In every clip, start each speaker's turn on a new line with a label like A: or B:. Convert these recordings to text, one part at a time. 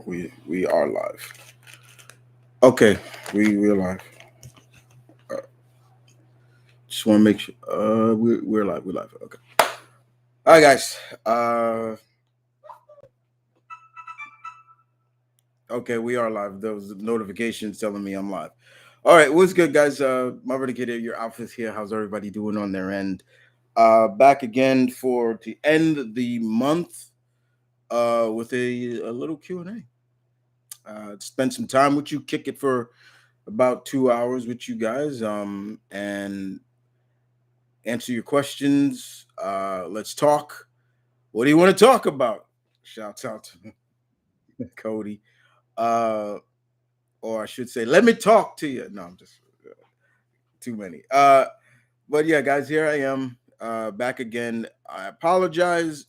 A: We are live. Okay, we're live. Just want to make sure. We're live. We're live. Okay. All right, guys. Okay, we are live. Those notifications telling me I'm live. All right, what's good, guys? M.V.K here. Your outfits here. How's everybody doing on their end? Back again to end the month. With a little Q&A. Spend some time with you. Kick it for about 2 hours with you guys. And answer your questions. Let's talk. What do you want to talk about? Shouts out to Cody. Or I should say, let me talk to you. No, I'm just too many. But yeah, guys, here I am back again. I apologize.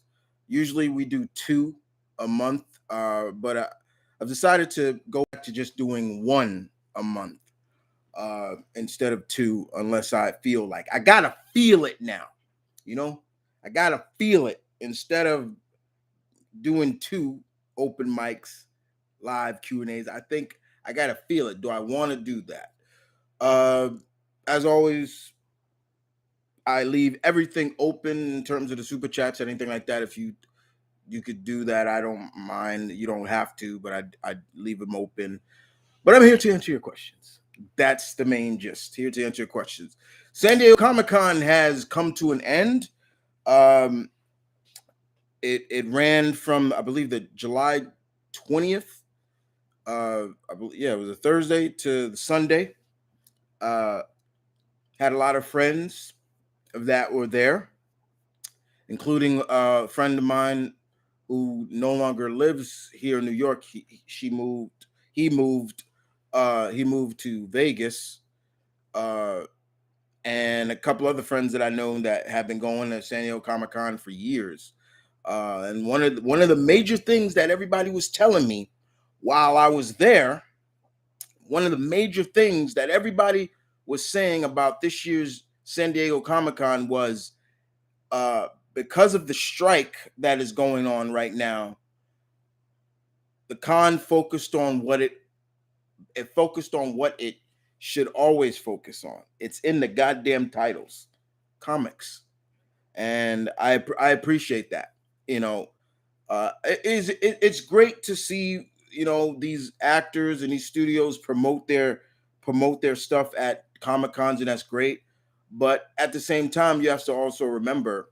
A: Usually we do 2 a month, but I've decided to go back to just doing 1 a month instead of 2, unless I feel like I gotta feel it now. I gotta feel it instead of doing 2 open mics, live Q&As. I think I gotta feel it. Do I want to do that? As always, I leave everything open in terms of the super chats, anything like that. If you could do that, I don't mind. You don't have to, but I leave them open. But I'm here to answer your questions. That's the main gist. Here to answer your questions. San Diego Comic-Con has come to an end. It ran from, I believe, the July 20th. It was a Thursday to the Sunday. Had a lot of friends that were there, including a friend of mine who no longer lives here in New York. He moved to Vegas, and a couple other friends that I know that have been going to San Diego Comic-Con for years. And one of the major things that everybody was telling me while I was there, one of the major things that everybody was saying about this year's San Diego Comic-Con was because of the strike that is going on right now, the con focused on what it should always focus on. It's in the goddamn titles, comics, and I appreciate that. It's great to see these actors and these studios promote their stuff at Comic Cons, and that's great. But at the same time, you have to also remember,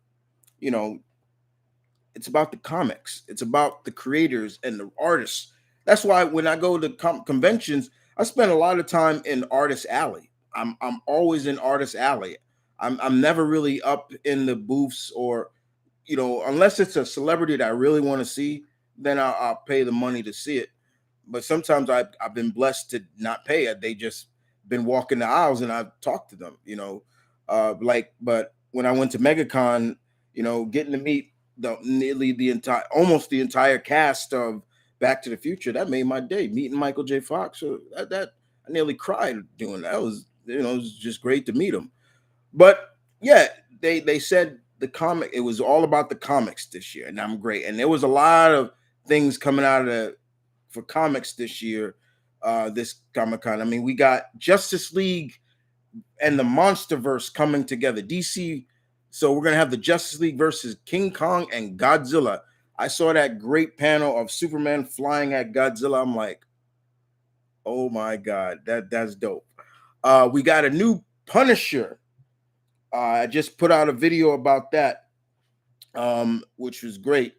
A: it's about the comics. It's about the creators and the artists. That's why when I go to conventions, I spend a lot of time in Artist Alley. I'm always in Artist Alley. I'm never really up in the booths, or unless it's a celebrity that I really want to see, then I'll pay the money to see it. But sometimes I've been blessed to not pay it. They just been walking the aisles and I've talked to them. But when I went to MegaCon, getting to meet almost the entire cast of Back to the Future, that made my day. Meeting Michael J. Fox, so that I nearly cried doing that. It was just great to meet him. But yeah, they said the comic, it was all about the comics this year, and I'm great. And there was a lot of things coming out for comics this year, this Comic-Con. I mean, we got Justice League and the Monsterverse coming together. DC. So we're gonna have the Justice League versus King Kong and Godzilla. I saw that great panel of Superman flying at Godzilla. I'm like, oh my God, that's dope. We got a new Punisher. I just put out a video about that, which was great.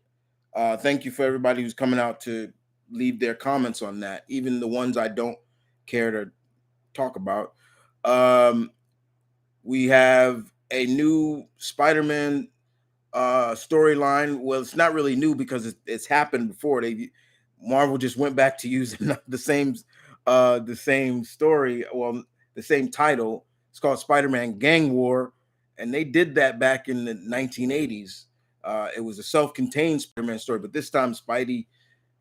A: Thank you for everybody who's coming out to leave their comments on that, even the ones I don't care to talk about. We have a new Spider-Man storyline. Well, it's not really new because it's happened before. Marvel just went back to using the same story. Well, the same title. It's called Spider-Man Gang War, and they did that back in the 1980s. It was a self-contained Spider-Man story, but this time Spidey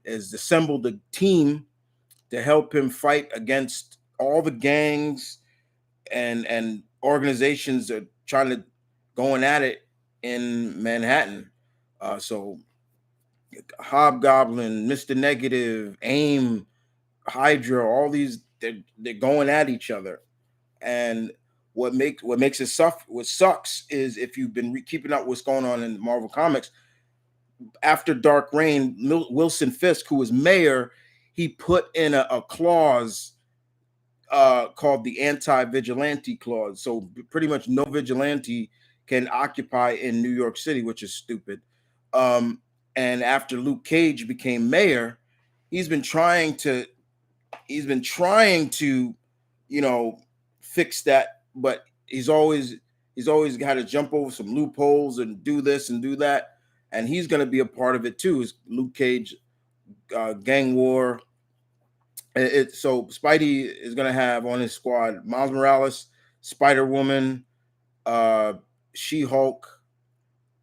A: has assembled a team to help him fight against all the gangs and organizations that are going at it in Manhattan. So Hobgoblin, Mr. Negative, AIM, Hydra, all these they're going at each other. And what makes it suffer, what sucks is if you've been keeping up what's going on in Marvel Comics after Dark Reign, Wilson Fisk, who was mayor, he put in a clause called the anti-vigilante clause. So pretty much no vigilante can occupy in New York City, which is stupid. Um, and after Luke Cage became mayor, he's been trying to he's been trying to, you know, fix that, but he's always got to jump over some loopholes and do this and do that. And he's going to be a part of it too. Is Luke Cage gang war? So Spidey is going to have on his squad Miles Morales, Spider Woman, uh, She Hulk,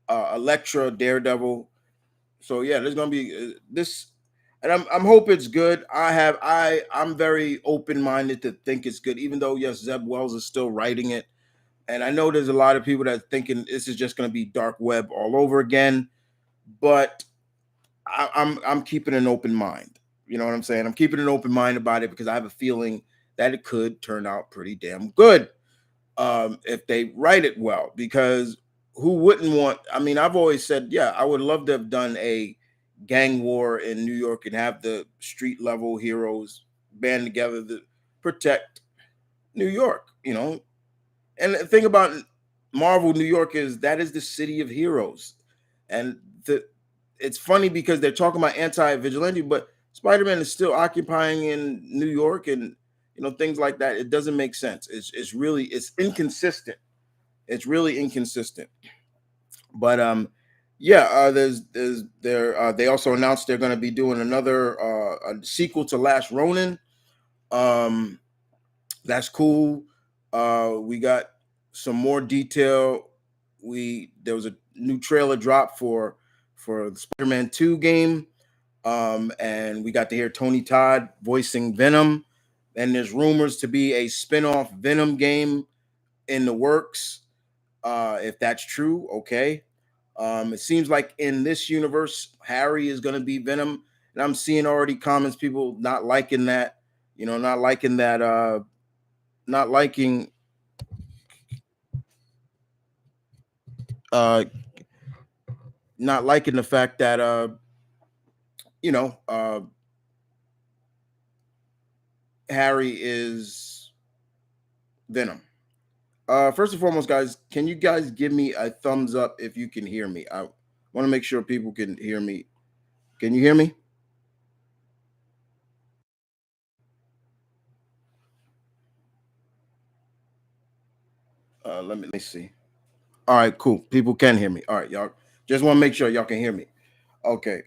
A: Elektra, Daredevil. So yeah, there's going to be this, and I'm hope it's good. I'm very open minded to think it's good, even though yes, Zeb Wells is still writing it, and I know there's a lot of people that are thinking this is just going to be dark web all over again. But I'm keeping an open mind. You know what I'm saying? I'm keeping an open mind about it because I have a feeling that it could turn out pretty damn good if they write it well. Because who wouldn't want? I mean, I've always said, yeah, I would love to have done a gang war in New York and have the street level heroes band together to protect New York. You know, and the thing about Marvel New York is that is the city of heroes. And it's funny because they're talking about anti-vigilante, but Spider-Man is still occupying in New York and things like that. It doesn't make sense. It's inconsistent. It's really inconsistent. But yeah, there's there they also announced they're going to be doing another a sequel to Last Ronin. Um that's cool. We got some more detail. There was a new trailer drop for the Spider-Man 2 game. And we got to hear Tony Todd voicing Venom. And there's rumors to be a spin-off Venom game in the works. If that's true, okay. It seems like in this universe, Harry is going to be Venom, and I'm seeing already comments, people not liking that, not liking that, not liking, uh, not liking the fact that, you know, uh, Harry is Venom. First and foremost, guys, can you guys give me a thumbs up if you can hear me? I want to make sure people can hear me. Can you hear me? Let me see. All right, cool. People can hear me. All right, y'all. Just want to make sure y'all can hear me. Okay.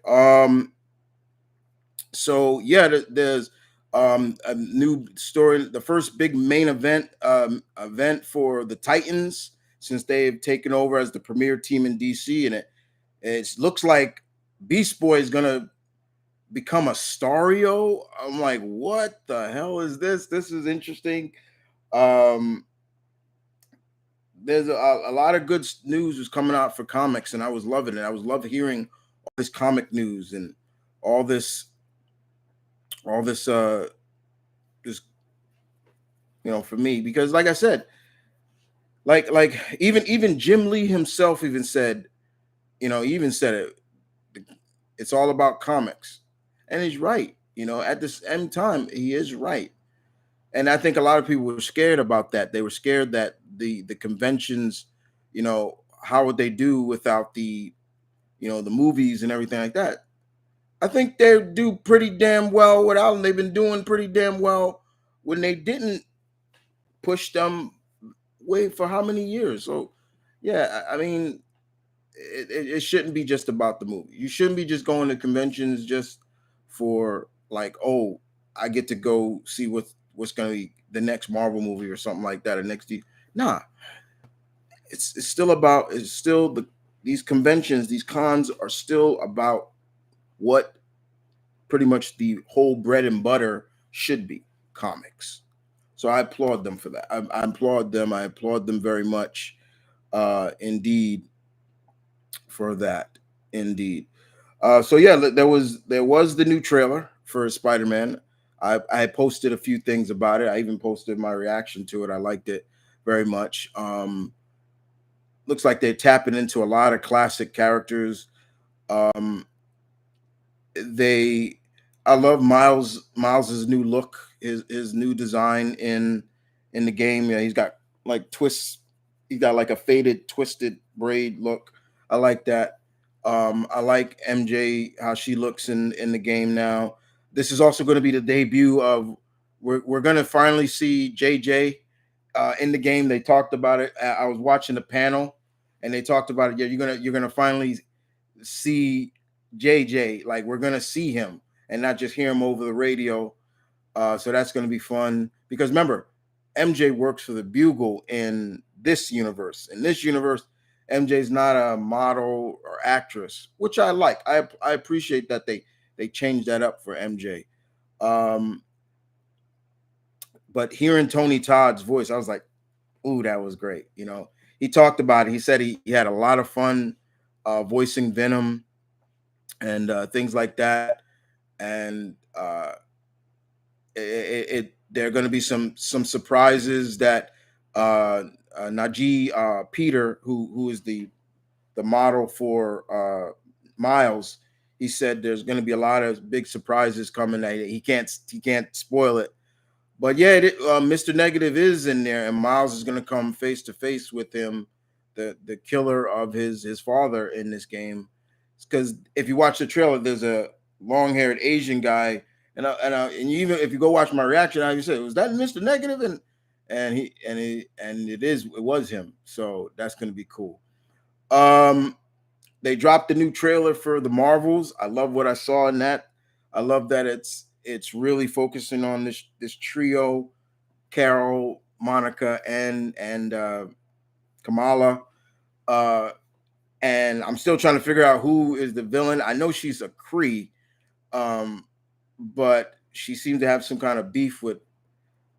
A: So yeah, there's a new story. The first big main event for the Titans since they've taken over as the premier team in DC, and it looks like Beast Boy is gonna become a Stario. I'm like, what the hell is this? This is interesting. Um, there's a lot of good news was coming out for comics, and I was loving it. I was loving hearing all this comic news and all this, all this, this, for me because, like I said, like even Jim Lee himself even said, he even said it. It's all about comics, and he's right. At the same time, he is right. And I think a lot of people were scared about that. They were scared that the conventions, how would they do without the movies and everything like that. I think they do pretty damn well without them. They've been doing pretty damn well when they didn't push them way for how many years. So yeah, I mean, it shouldn't be just about the movie. You shouldn't be just going to conventions just for like, oh, I get to go see what's going to be the next Marvel movie or something like that, or next. Nah, it's still about it's still these conventions, these cons are still about what pretty much the whole bread and butter should be, comics. So I applaud them for that. I applaud them. I applaud them very much, indeed, for that. Indeed. So yeah, there was the new trailer for Spider-Man. I posted a few things about it. I even posted my reaction to it. I liked it very much. Looks like they're tapping into a lot of classic characters. Um, they I love Miles's new look, his new design in the game. Yeah, he's got like twists. He got like a faded, twisted braid look. I like that. I like MJ how she looks in the game now. This is also going to be the debut of we're going to finally see JJ in the game. They talked about it. I was watching the panel and they talked about it. Yeah, you're gonna finally see JJ. Like we're gonna see him and not just hear him over the radio. So that's gonna be fun because remember, MJ works for the Bugle in this universe. In this universe, MJ's not a model or actress, which I like. I appreciate that they changed that up for MJ. Um, but hearing Tony Todd's voice, I was like, ooh, that was great. He talked about it. He said he had a lot of fun voicing Venom and things like that. And there are going to be some surprises that Najee Peter, who is the model for Miles, he said there's going to be a lot of big surprises coming. That he can't spoil it. But yeah, Mr. Negative is in there, and Miles is going to come face to face with him, the killer of his father in this game. Because if you watch the trailer, there's a long haired Asian guy, and even if you go watch my reaction, I you say, was that Mr. Negative? And it was him. So that's going to be cool. They dropped the new trailer for the Marvels. I love what I saw in that. I love that it's really focusing on this trio, Carol, Monica, and Kamala. Uh, and I'm still trying to figure out who is the villain. I know she's a Kree, um, but she seems to have some kind of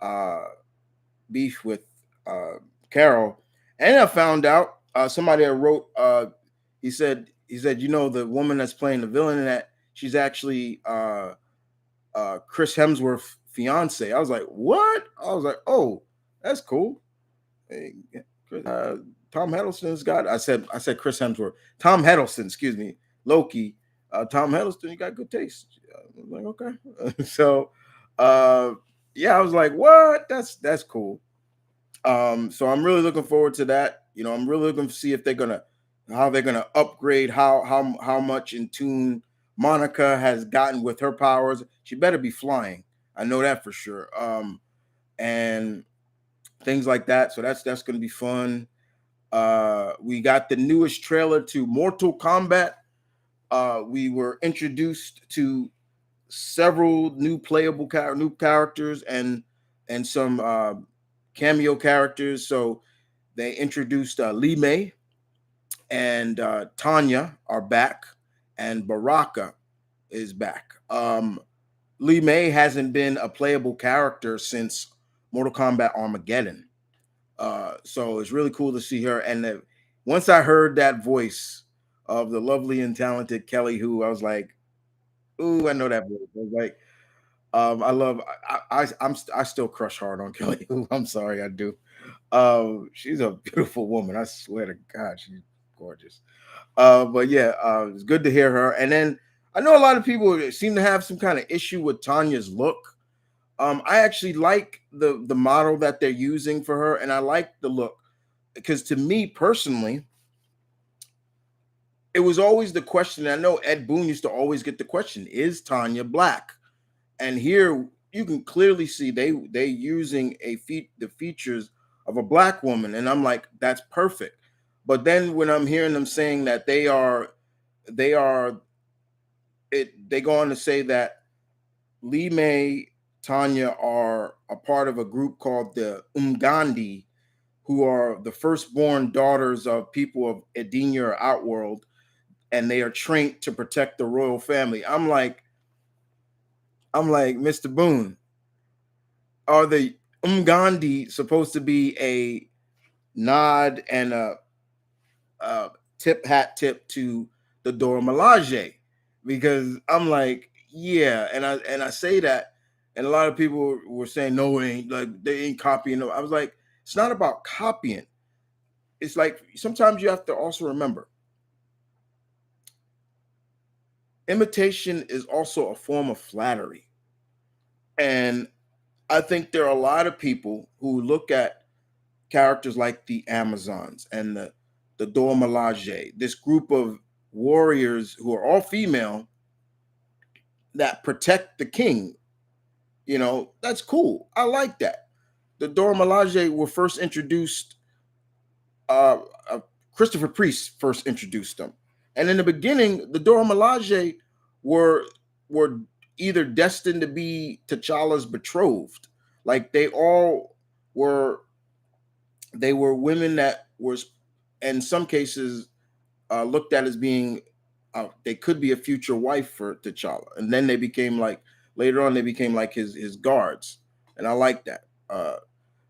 A: uh, beef with uh, Carol. And I found out somebody that wrote. He said the woman that's playing the villain in that she's actually Chris Hemsworth fiance. I was like, what? I was like, oh, that's cool. Hey, Tom Hiddleston's got. I said Chris Hemsworth. Tom Hiddleston, excuse me. Loki. Tom Hiddleston, you got good taste. I was like, okay. So, uh, yeah, I was like, what? That's cool. So I'm really looking forward to that. I'm really looking to see if how they're gonna upgrade how much in tune Monica has gotten with her powers. She better be flying. I know that for sure. And things like that. So that's gonna be fun. We got the newest trailer to Mortal Kombat. We were introduced to several new characters and some cameo characters. So they introduced Lee May and Tanya are back, and Baraka is back. Lee May hasn't been a playable character since Mortal Kombat Armageddon. So it's really cool to see her. And once I heard that voice of the lovely and talented Kelly Who, I was like, ooh, I know that voice. I was like, I still crush hard on Kelly Who. I'm sorry, I do. She's a beautiful woman. I swear to God, she's gorgeous. But yeah, it's good to hear her. And then I know a lot of people seem to have some kind of issue with Tanya's look. I actually like the model that they're using for her, and I like the look because to me personally, it was always the question. I know Ed Boon used to always get the question: is Tanya black? And here you can clearly see they using the features of a black woman, and I'm like, that's perfect. But then when I'm hearing them saying that they are they go on to say that Lee May, Tanya are a part of a group called the Umgandi, who are the firstborn daughters of people of Edenia or Outworld, and they are trained to protect the royal family. I'm like, Mr. Boone, are the Umgandi supposed to be a nod and a tip hat tip to the Dora Milaje? because I'm like, yeah, and I say that, and a lot of people were saying no, it ain't, like they ain't copying. I was like, it's not about copying. It's like sometimes you have to also remember imitation is also a form of flattery. And I think there are a lot of people who look at characters like the Amazons and the Dora Milaje, this group of warriors who are all female that protect the king. That's cool. I like that. The Dora Milaje were first introduced. Uh, uh, Christopher Priest first introduced them, and in the beginning, the Dora Milaje were were either destined to be T'Challa's betrothed. Like were they were women that was in some cases looked at as being they could be a future wife for T'Challa, and then they became like later on they became like his guards, and I like that.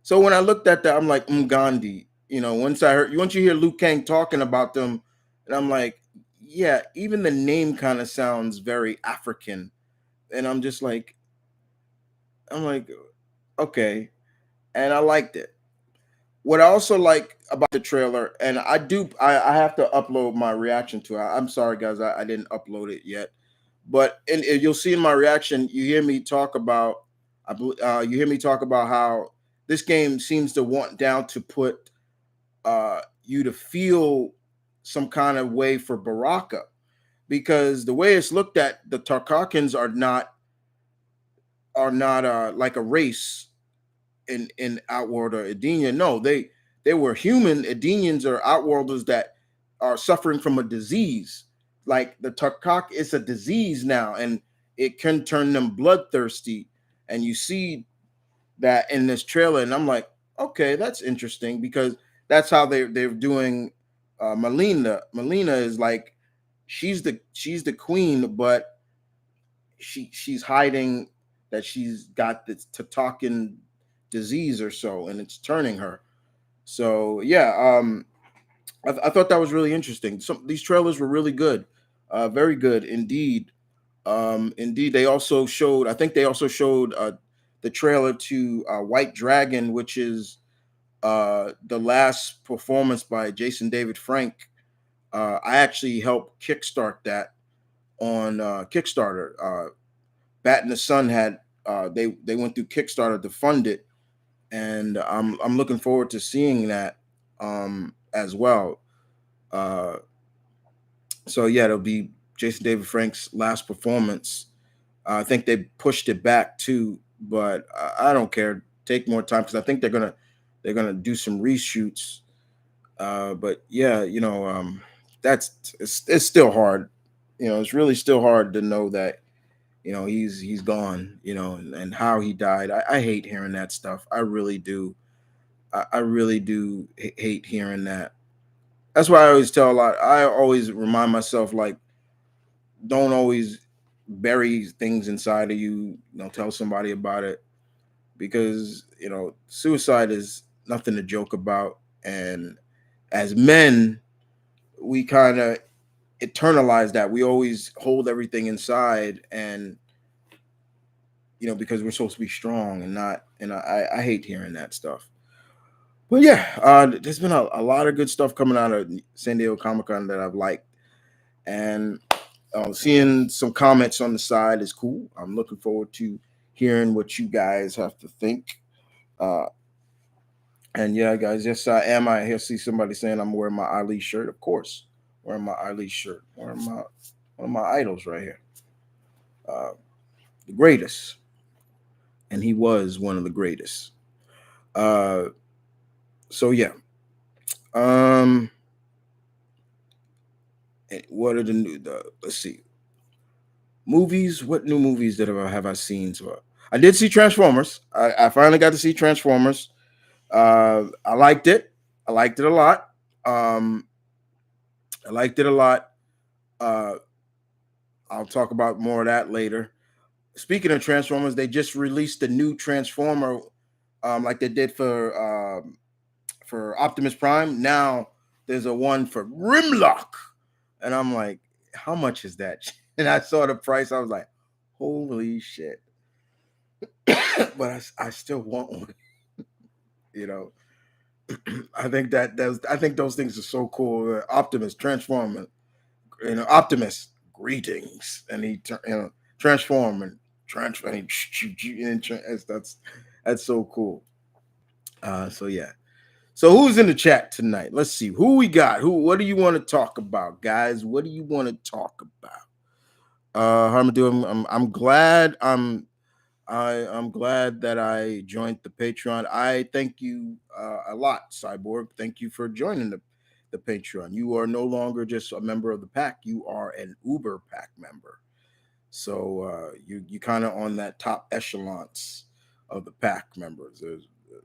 A: So when I looked at that, I'm like, Gandhi. Once you hear Liu Kang talking about them, and I'm like, yeah, even the name kind of sounds very African, and I'm like, okay, and I liked it. What I also like about the trailer, and I have to upload my reaction to it. I'm sorry, guys, I didn't upload it yet, but you'll see in my reaction, you hear me talk about, you hear me talk about how this game seems to want down to put you to feel some kind of way for Baraka, because the way it's looked at, the Tarkakans are not like a race in Outworld or Edenia. No, they were human. Edenians are Outworlders that are suffering from a disease. Like the Tarkak is a disease now, and it can turn them bloodthirsty. And you see that in this trailer, and I'm like, okay, that's interesting because that's how they're doing. Melina. Melina is like she's the queen, but she's hiding that she's got this Tatakan disease or so, and it's turning her. So yeah, I thought that was really interesting. Some these trailers were really good, very good indeed. Indeed, they also showed. I think they also showed the trailer to White Dragon, which is the last performance by Jason David Frank. I actually helped kickstart that on Kickstarter. Bat and the Sun had they went through Kickstarter to fund it, and I'm looking forward to seeing that as well. Uh, so yeah, it'll be Jason David Frank's last performance. I think they pushed it back too, but I don't care. Take more time because I think they're gonna do some reshoots. But yeah, it's still hard. It's really still hard to know that he's gone. And how he died. I hate hearing that stuff. I really do. I really do hate hearing that. That's why I always tell a lot. I always remind myself like, don't always bury things inside of you. Tell somebody about it because suicide is nothing to joke about. And as men, we kind of internalize that. We always hold everything inside, and because we're supposed to be strong and not. And I hate hearing that stuff. Well, yeah, there's been a lot of good stuff coming out of San Diego Comic Con that I've liked, and seeing some comments on the side is cool. I'm looking forward to hearing what you guys have to think. Uh, and yeah, guys, yes, I am. I hear see somebody saying I'm wearing my Ali shirt. Of course, wearing my Ali shirt. Wearing my one of my idols right here, uh, the greatest, and he was one of the greatest. Uh, so yeah. Um, what are the new? Let's see. Movies. What new movies have I seen? So I did see Transformers. I finally got to see Transformers. I liked it. I liked it a lot. Um, I liked it a lot. Uh, I'll talk about more of that later. Speaking of Transformers, they just released a new Transformer, like they did for Optimus Prime. Now there's a one for Grimlock, and I'm like, how much is that? and I saw the price. I was like, holy shit. But I still want one. You know, I think those things are so cool. Optimus transforming, Optimus greetings, and transform and transform. That's so cool. So yeah. So who's in the chat tonight? Let's see who we got. Who? What do you want to talk about, guys? What do you want to talk about? Harmadou, I'm glad I'm glad that I joined the Patreon. I thank you a lot, Cyborg. Thank you for joining the Patreon. You are no longer just a member of the pack. You are an Uber pack member. So you kind of on that top echelons of the pack members.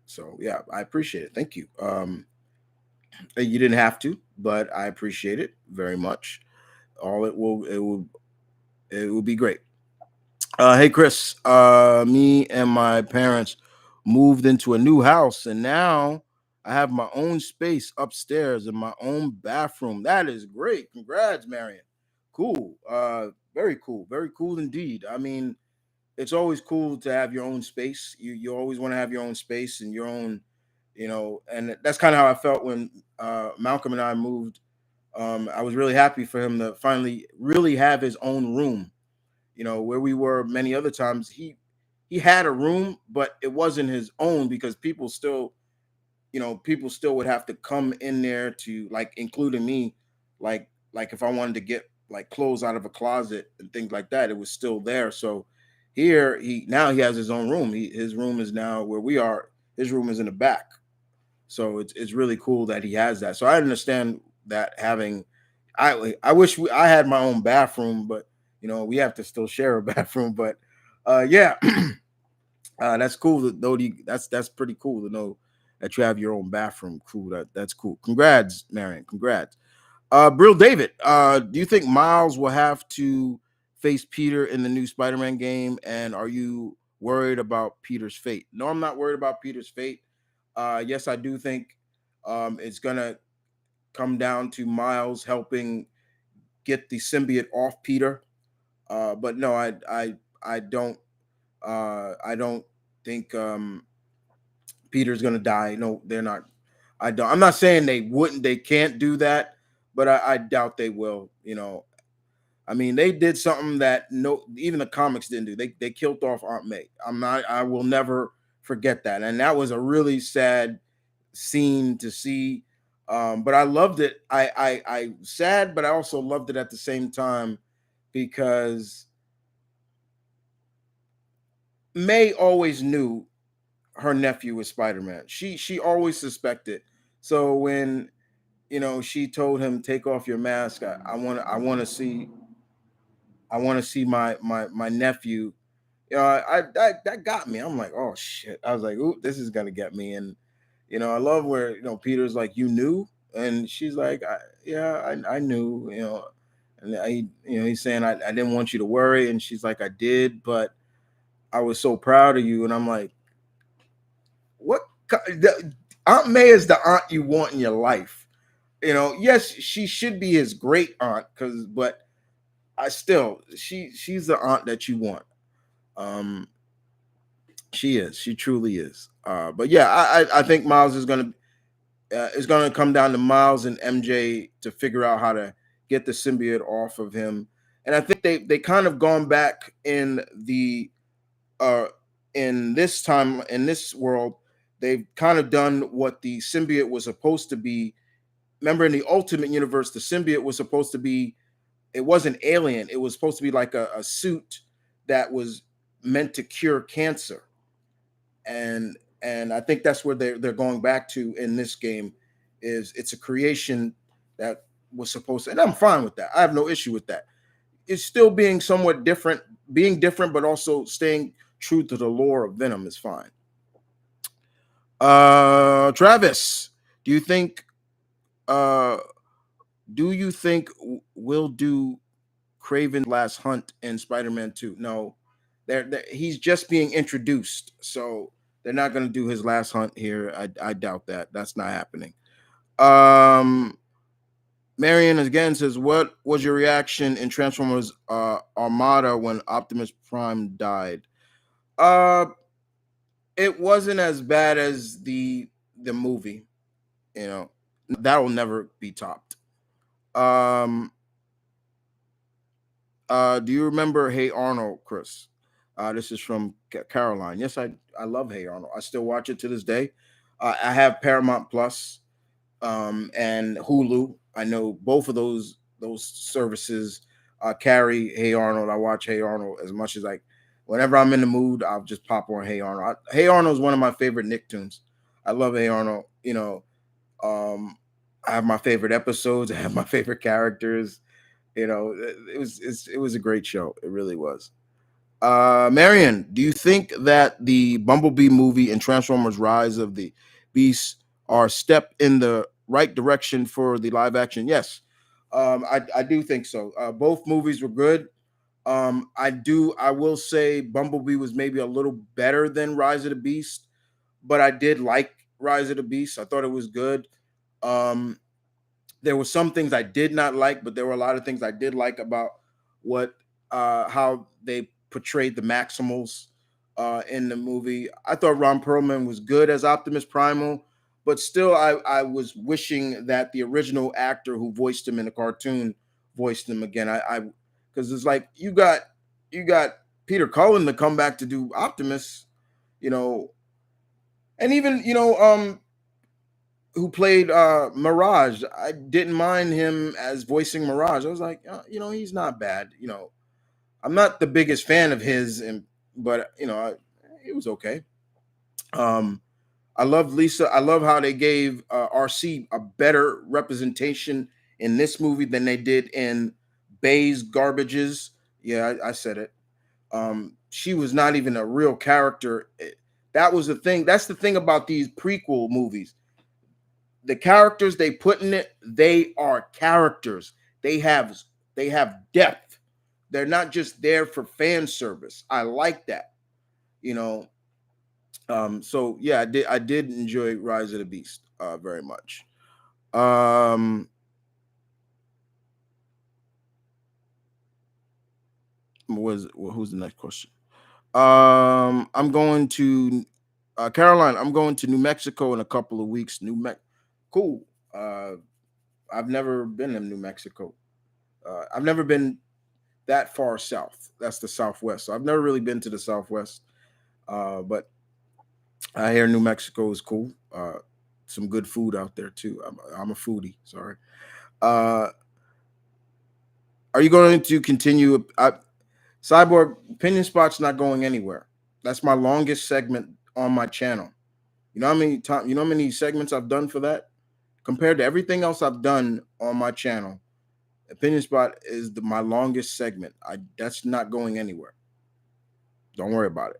A: So yeah, I appreciate it. Thank you. You didn't have to, but I appreciate it very much. All it will be great. Hey Chris, me and my parents moved into a new house, and now I have my own space upstairs and my own bathroom. That is great. Congrats, Marion. Cool. Very cool indeed. I mean, it's always cool to have your own space. You always want to have your own space and your own, and that's kind of how I felt when Malcolm and I moved. I was really happy for him to finally really have his own room. Where we were many other times, he had a room, but it wasn't his own because people still would have to come in there to, like, including me, like if I wanted to get like clothes out of a closet and things like that, it was still there. So here he has his own room. His room is now where we are. His room is in the back. So it's really cool that he has that. So I understand that having I wish I had my own bathroom, but we have to still share a bathroom. But yeah, that's cool. That's pretty cool to know that you have your own bathroom. Cool. That's cool. Congrats, Marion. Congrats. Brill David, do you think Miles will have to face Peter in the new Spider-Man game? And are you worried about Peter's fate? No, I'm not worried about Peter's fate. Yes, I do think it's gonna come down to Miles helping get the symbiote off Peter. But no, I don't I don't think Peter's gonna die. No, they're not. I don't. I'm not saying they wouldn't. They can't do that, but I doubt they will. I mean, they did something that even the comics didn't do. They killed off Aunt May. I will never forget that, and that was a really sad scene to see. But I loved it. I sad, but I also loved it at the same time because May always knew her nephew was Spider-Man. She always suspected. So when she told him, take off your mask, I want to see my nephew. That got me. I'm like, oh shit. I was like, ooh, this is gonna get me. And I love where Peter's like, you knew, and she's like, yeah, I knew. And he's saying, I didn't want you to worry, and she's like, I did, but I was so proud of you. And I'm like, what? Aunt May is the aunt you want in your life. Yes, she should be his great aunt, but I still, she's the aunt that you want. She is. She truly is. But yeah, I think Miles is gonna come down to Miles and MJ to figure out how to get the symbiote off of him. And I think they kind of gone back uh in this world. They've kind of done what the symbiote was supposed to be. Remember, in the Ultimate Universe, the symbiote was supposed to be, it wasn't alien. It was supposed to be like a suit that was meant to cure cancer. And I think that's where they're going back to in this game. Is it's a creation that was supposed to, and I'm fine with that. I have no issue with that. It's still being somewhat different, but also staying true to the lore of Venom is fine. Travis, do you think uh we'll do Craven's last hunt in Spider-Man 2? No, he's just being introduced, so they're not going to do his last hunt here. I doubt that. That's not happening. Um, Marion again says, "What was your reaction in Transformers Armada when Optimus Prime died?" Uh, it wasn't as bad as the movie. You know, that will never be topped. Um, do you remember Hey Arnold, Chris? This is from Caroline. Yes, I love Hey Arnold. I still watch it to this day. I have Paramount Plus and Hulu. I know both of those services carry Hey Arnold. I watch Hey Arnold as much as I. Whenever I'm in the mood, I'll just pop on Hey Arnold. Hey Arnold is one of my favorite Nicktoons. I love Hey Arnold. Um, I have my favorite episodes. I have my favorite characters. It was a great show. It really was. Marion, do you think that the Bumblebee movie and Transformers: Rise of the Beasts are a step in the right direction for the live action? Yes, I do think so. Both movies were good. I will say Bumblebee was maybe a little better than Rise of the Beast, but I did like Rise of the Beast. I thought it was good. Um, there were some things I did not like, but there were a lot of things I did like about what how they portrayed the Maximals in the movie. I thought Ron Perlman was good as Optimus Primal, but still, I was wishing that the original actor who voiced him in the cartoon voiced him again. I because it's like you got Peter Cullen to come back to do Optimus, you know, and even who played Mirage. I didn't mind him as voicing Mirage. I was like, he's not bad. I'm not the biggest fan of his, but it was okay. Um, I love Lisa. I love how they gave RC a better representation in this movie than they did in Bay's Garbages. Yeah, I said it. She was not even a real character. That was the thing. That's the thing about these prequel movies. The characters they put in it, they are characters. They have they have depth. They're not just there for fan service. I like that. You know. So yeah, I did enjoy Rise of the Beast very much. Um who's the next question? I'm going to Caroline, I'm going to New Mexico in a couple of weeks. Cool. Uh I've never been in New Mexico. I've never been that far south. That's the Southwest. So I've never really been to the Southwest. But I hear New Mexico is cool. Some good food out there too. I'm a foodie. Sorry. Uh, are you going to continue? Cyborg opinion spot's not going anywhere. That's my longest segment on my channel. You know how many time? You know how many segments I've done for that compared to everything else I've done on my channel. Opinion spot is my longest segment. That's not going anywhere. Don't worry about it.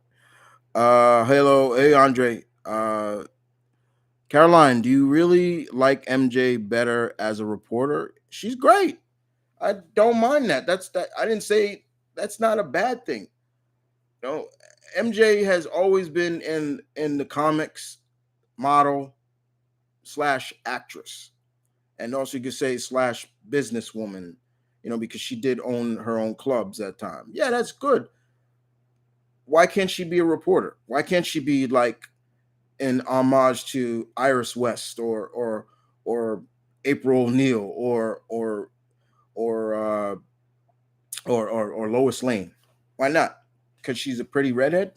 A: Hello, hey Andre. Caroline, do you really like MJ better as a reporter? She's great. I don't mind that. That's that. I didn't say that's not a bad thing. No, MJ has always been in the comics model slash actress, and also you could say slash businesswoman. Because she did own her own clubs at time. Yeah, that's good. Why can't she be a reporter? Why can't she be like in homage to Iris West or April O'Neil or or Lois Lane? Why not? Because she's a pretty redhead.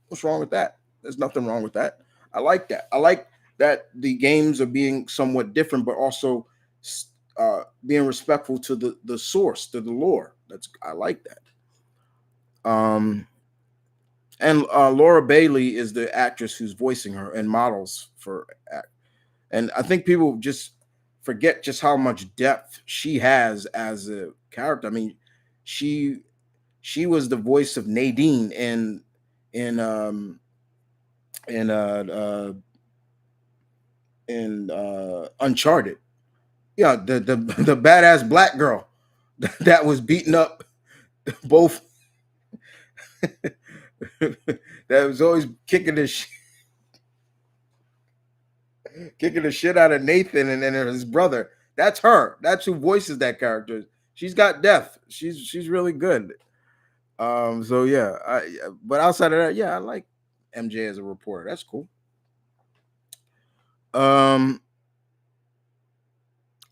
A: What's wrong with that? There's nothing wrong with that. I like that. I like that the games are being somewhat different, but also being respectful to the source, to the lore. I like that. Um, and Laura Bailey is the actress who's voicing her and models for and I think people just forget just how much depth she has as a character. I mean, she she was the voice of Nadine in in uh, uh Uncharted. Yeah, the badass black girl that was beating up both that was always kicking the shit out of Nathan and then his brother. That's her. That's who voices that character. She's got depth. She's really good. So yeah, but outside of that, yeah, I like MJ as a reporter. That's cool. Um,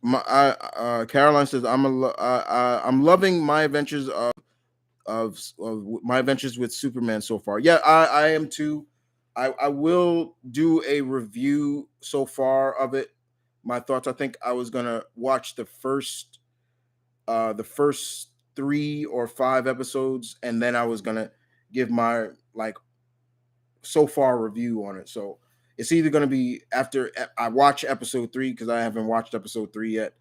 A: Caroline says I'm loving my adventures of my adventures with Superman so far. Yeah, I am too. I will do a review so far of it. My thoughts. I think I was gonna watch the first 3 or 5 episodes, and then I was gonna give my like so far review on it. So it's either gonna be after I watch episode 3 because I haven't watched episode 3 yet,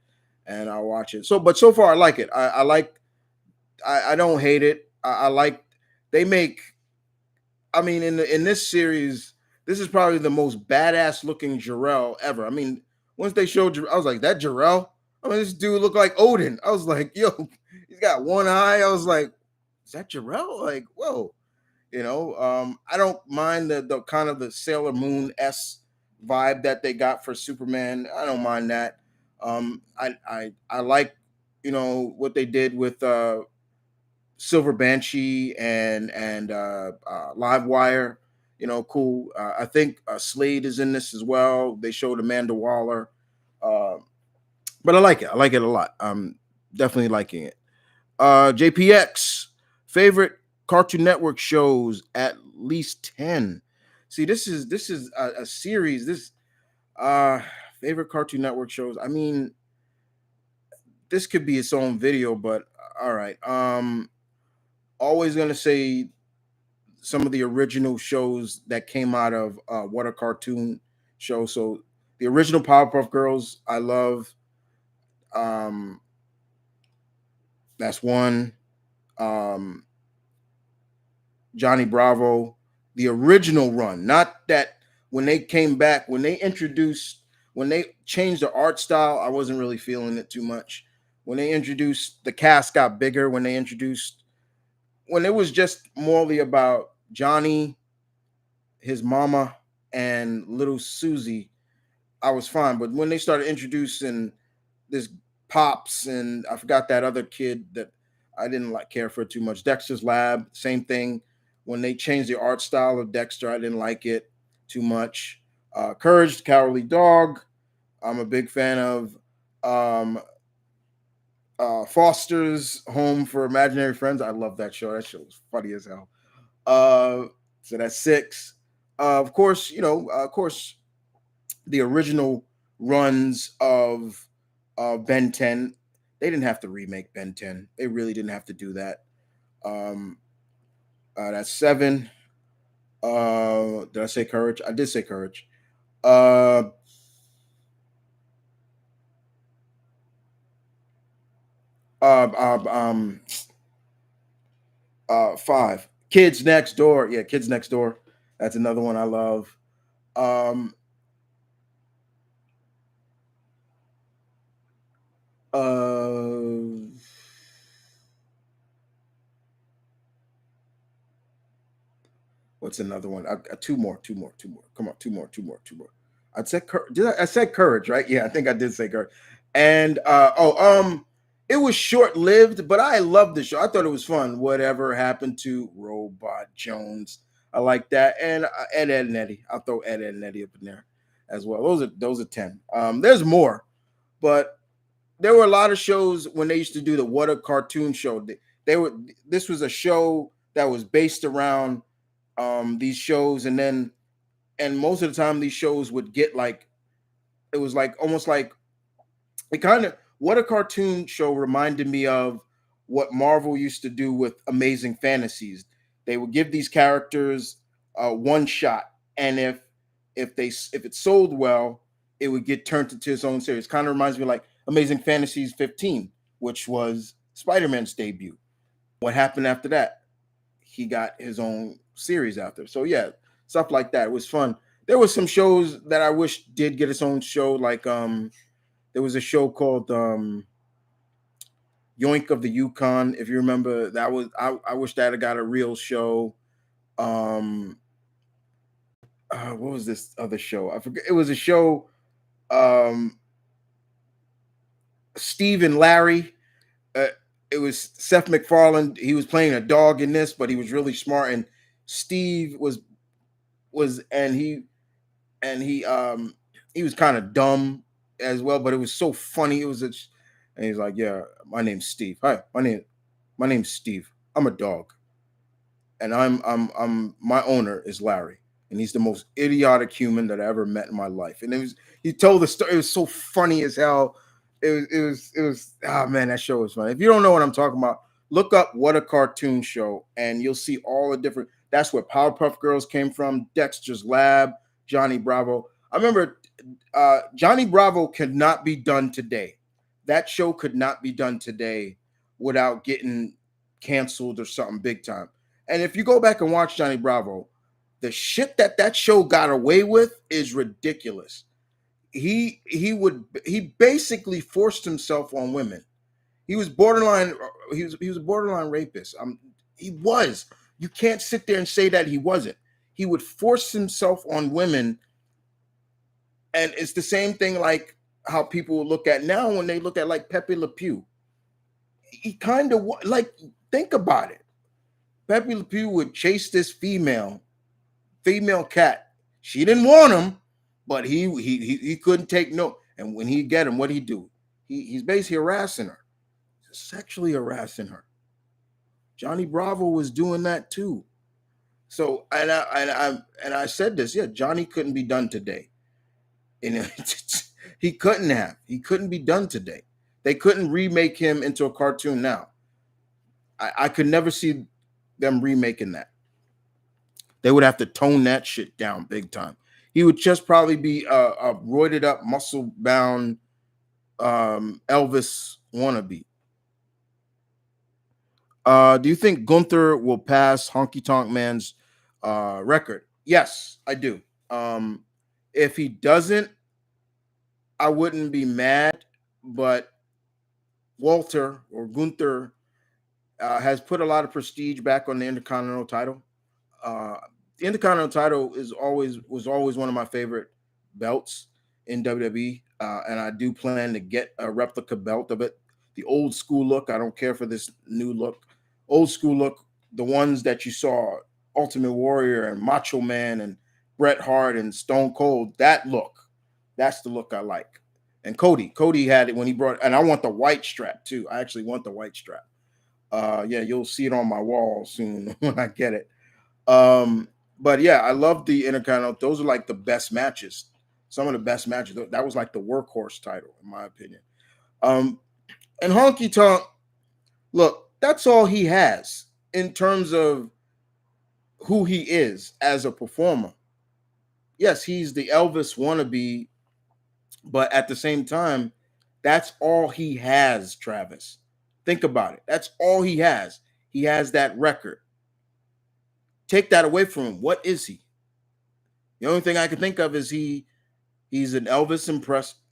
A: and I'll watch it. So, but so far I like it. I like. I don't hate it. I like. They make. I mean, in this series, this is probably the most badass looking Jarrell ever. I mean, once they showed, I was like, that Jarrell. I mean, this dude looked like Odin. I was like, yo, he's got one eye. I was like, is that Jarrell? Like, whoa. I don't mind the kind of the Sailor Moon s vibe that they got for Superman. I don't mind that. I like what they did with Silver Banshee and Live Wire. Cool. I think Slade is in this as well. They showed Amanda Waller, uh, but I like it. I like it a lot. I'm definitely liking it. JPX favorite Cartoon Network shows at least 10. See, this is a series. This uh favorite Cartoon Network shows. I mean, this could be its own video, but all right. Always gonna say some of the original shows that came out of What a Cartoon Show. So the original Powerpuff Girls, I love. Um, that's one. Um, Johnny Bravo, the original run, not that when they came back, when they changed the art style, I wasn't really feeling it too much. When they introduced the cast got bigger, when it was just morely about Johnny, his mama, and little Susie, I was fine. But when they started introducing this Pops and I forgot that other kid that I didn't like care for too much. Dexter's Lab, same thing. When they changed the art style of Dexter, I didn't like it too much. Courage the Cowardly Dog, I'm a big fan of. Um, Foster's Home for Imaginary Friends, I love that show. That show was funny as hell. So that's 6. Of course, the original runs of Ben 10. They didn't have to remake Ben 10. They really didn't have to do that. Um, that's 7. Did I say Courage? I did say Courage. Uh, uh, uh, um, 5. Kids Next Door. Yeah, Kids Next Door. That's another one I love. Um, uh, What's another one? Two more, two more, two more. Come on, two more, two more, two more. I said courage, right? Yeah, I think I did say courage. And it was short lived, but I loved the show. I thought it was fun. Whatever happened to Robot Jones? I like that. And Ed and Eddie. I'll throw Ed and Eddie up in there as well. Those are 10. There's more, but there were a lot of shows when they used to do the What a Cartoon Show. They were. This was a show that was based around these shows, and most of the time these shows would get like it was like almost like it kind of What a Cartoon Show reminded me of what Marvel used to do with Amazing Fantasies. They would give these characters one shot, and if it sold well, it would get turned into its own series. Kind of reminds me like Amazing Fantasies 15, which was Spider-Man's debut. What happened after that? He got his own series after. So yeah, stuff like that. It was fun. There was some shows that I wish did get its own show. Like there was a show called Yoink of the Yukon. If you remember, I wish that had got a real show. Um, what was this other show? I forget. It was a show. Um, Steve and Larry. Uh, it was Seth MacFarlane. He was playing a dog in this, but he was really smart. And Steve was he was kind of dumb as well, but it was so funny. It was a, and he's like, "Yeah, my name's Steve. Hi, my name's Steve. I'm a dog, and I'm my owner is Larry, and he's the most idiotic human that I ever met in my life." And he told the story. It was so funny as hell. It was oh man, that show was funny. If you don't know what I'm talking about, look up What a Cartoon Show, and you'll see all the different. That's where Powerpuff Girls came from. Dexter's Lab, Johnny Bravo. I remember Johnny Bravo could not be done today. That show could not be done today without getting canceled or something big time. And if you go back and watch Johnny Bravo, the shit that show got away with is ridiculous. He basically forced himself on women. He was borderline. He was a borderline rapist. He was. You can't sit there and say that he wasn't. He would force himself on women, and it's the same thing like how people look at now when they look at like Pepe Le Pew. He kind of like think about it. Pepe Le Pew would chase this female cat. She didn't want him, but he couldn't take no. And when he get him, what he do? He's basically harassing her, sexually harassing her. Johnny Bravo was doing that too. So and I said this, yeah, Johnny couldn't be done today. And he couldn't have. He couldn't be done today. They couldn't remake him into a cartoon now. I could never see them remaking that. They would have to tone that shit down big time. He would just probably be a roided up, muscle bound Elvis wannabe. Do you think Gunther will pass Honky Tonk Man's record? Yes, I do. If he doesn't, I wouldn't be mad. But Walter or Gunther has put a lot of prestige back on the Intercontinental title. Uh, the Intercontinental title was always one of my favorite belts in WWE, and I do plan to get a replica belt of it. The old school look. I don't care for this new look. Old school look. The ones that you saw, Ultimate Warrior and Macho Man and Bret Hart and Stone Cold. That look. That's the look I like. And Cody had it when he brought, and I want the white strap too. I actually want the white strap. Yeah, you'll see it on my wall soon when I get it. But yeah, I love the Intercontinental. Those are like the best matches. Some of the best matches. That was like the workhorse title, in my opinion. Um, and Honky Tonk, look, that's all he has in terms of who he is as a performer. Yes, he's the Elvis wannabe, but at the same time, that's all he has, Travis. Think about it. That's all he has. He has that record. Take that away from him. What is he? The only thing I can think of is he's an Elvis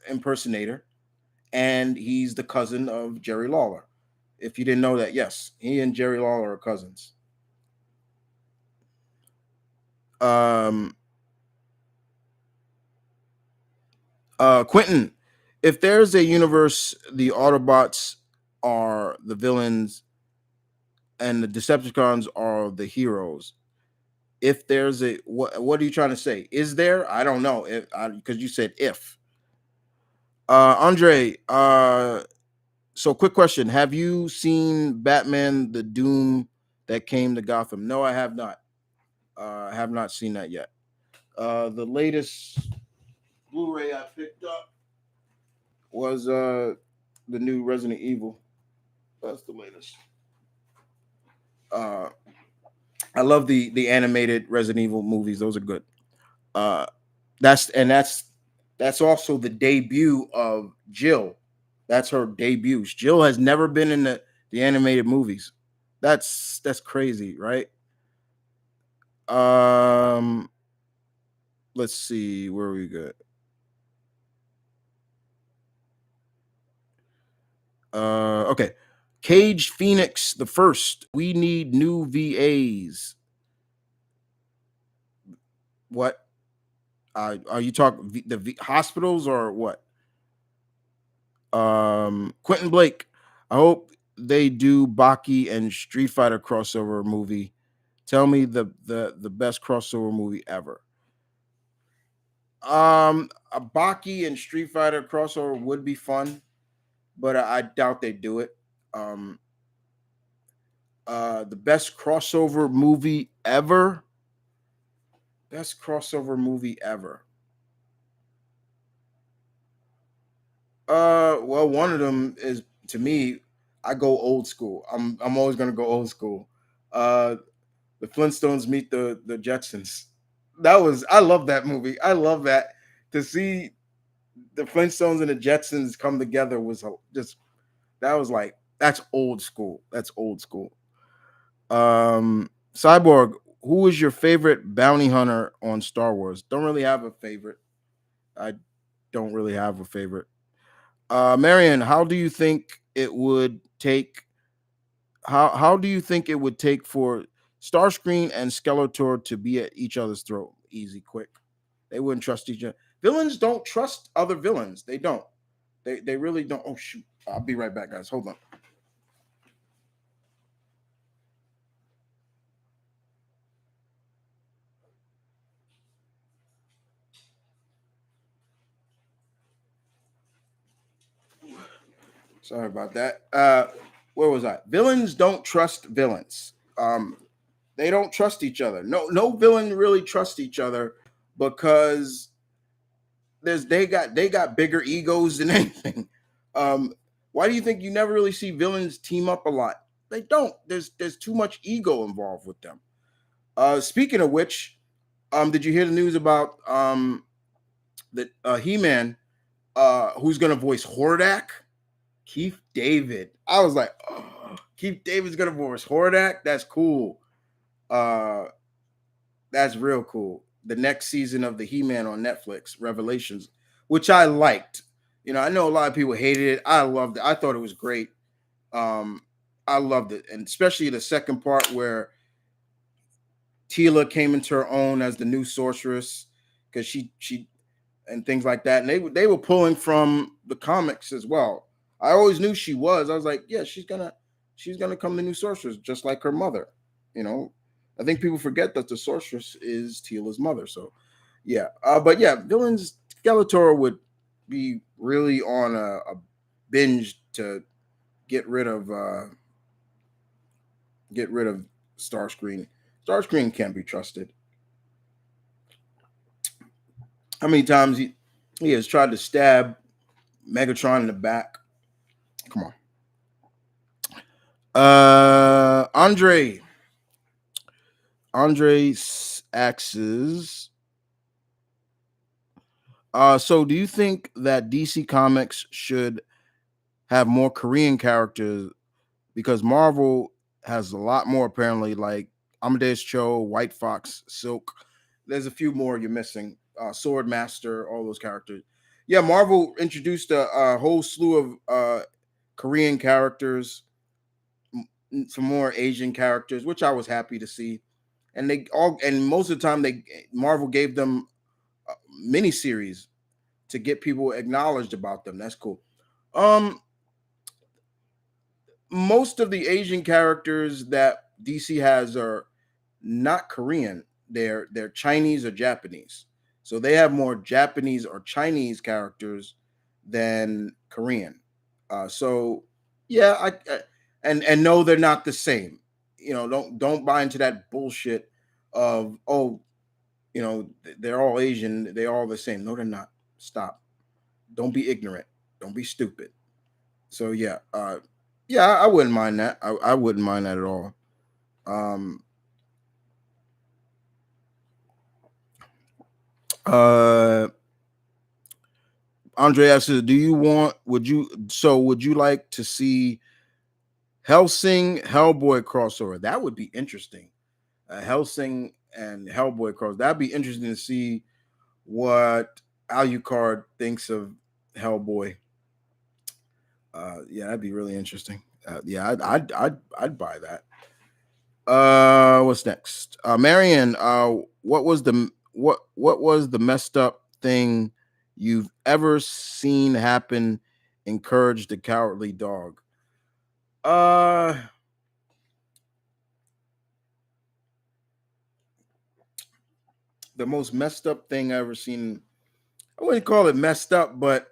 A: impersonator, and he's the cousin of Jerry Lawler. If you didn't know that, yes, he and Jerry Lawler are cousins. Um, Quentin, if there's a universe, the Autobots are the villains and the Decepticons are the heroes. If there's a what are you trying to say? Is there? I don't know. Because you said if. Andre, so quick question. Have you seen Batman the Doom that came to Gotham? No, I have not. I have not seen that yet. The latest Blu-ray I picked up was the new Resident Evil. That's the latest. Uh I love the animated Resident Evil movies. Those are good. Uh that's also the debut of Jill. That's her debut. Jill has never been in the animated movies. That's crazy, right? Um, let's see where we go. Okay. Cage Phoenix the first. We need new VAs. What? Are you talking the hospitals or what? Quentin Blake. I hope they do Baki and Street Fighter crossover movie. Tell me the best crossover movie ever. A Baki and Street Fighter crossover would be fun, but I doubt they do it. Um, the best crossover movie ever. Best crossover movie ever. Well, one of them is to me. I go old school. I'm always gonna go old school. Uh, the Flintstones meet the Jetsons. That was I love that movie. I love that to see the Flintstones and the Jetsons come together was just that was like that's old school. That's old school. Cyborg, who is your favorite bounty hunter on Star Wars? Don't really have a favorite. I don't really have a favorite. Marion, how do you think it would take? How do you think it would take for Starscream and Skeletor to be at each other's throat? Easy, quick. They wouldn't trust each other. Villains don't trust other villains. They don't. They really don't. Oh shoot! I'll be right back, guys. Hold on. Sorry about that. Where was I? Villains don't trust villains. They don't trust each other. No villain really trusts each other because they got bigger egos than anything. Um, why do you think you never really see villains team up a lot? They don't. There's too much ego involved with them. Speaking of which, did you hear the news about that He-Man who's gonna voice Hordak? Keith David. I was like, oh, Keith David's gonna voice Hordak. That's cool. Uh, that's real cool. The next season of the He-Man on Netflix, Revelations, which I liked. You know, I know a lot of people hated it. I loved it. I thought it was great. Um, I loved it, and especially the second part where Tila came into her own as the new sorceress because she and things like that. And they were pulling from the comics as well. I always knew she was. I was like, yeah, she's gonna come the new sorceress just like her mother. You know, I think people forget that the sorceress is Tila's mother. So yeah, but yeah, villains Skeletor would be really on a binge to get rid of get rid of Starscream. Starscream can't be trusted. How many times he has tried to stab Megatron in the back? Come on. Andre axes. So do you think that DC Comics should have more Korean characters because Marvel has a lot more apparently, like Amadeus Cho, White Fox, Silk. There's a few more you're missing. Sword Master, all those characters. Yeah, Marvel introduced a whole slew of Korean characters, some more Asian characters, which I was happy to see. And most of the time they Marvel gave them miniseries to get people acknowledged about them. That's cool. Um, most of the Asian characters that DC has are not Korean. They're Chinese or Japanese. So they have more Japanese or Chinese characters than Korean. So yeah, and no, they're not the same. You know, don't buy into that bullshit of oh, they're all Asian, they're all the same. No, they're not. Stop. Don't be ignorant. Don't be stupid. So yeah, yeah, I wouldn't mind that. I wouldn't mind that at all. Um, uh, Andre asks, "Do you want? Would you like to see Helsing Hellboy crossover? That would be interesting. Helsing and Hellboy cross. That'd be interesting to see what Alucard thinks of Hellboy. Yeah, that'd be really interesting. Yeah, I'd buy that. What's next? Marion, what was the messed up thing you've ever seen happen encourage the cowardly dog. Uh the most messed up thing I ever seen. I wouldn't call it messed up, but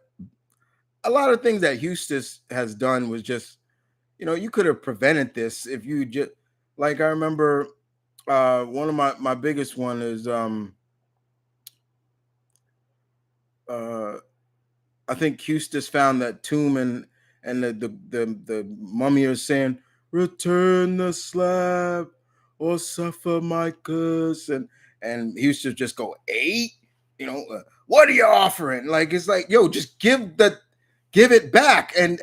A: a lot of things that Eustace has done was just, you could have prevented this if you just, like, I remember one of my biggest one is uh I think Eustace found that tomb, and the mummy is saying, "Return the slab or suffer my curse," and Eustace just go, "Eight, what are you offering?" Like, it's like, yo, just give it back, and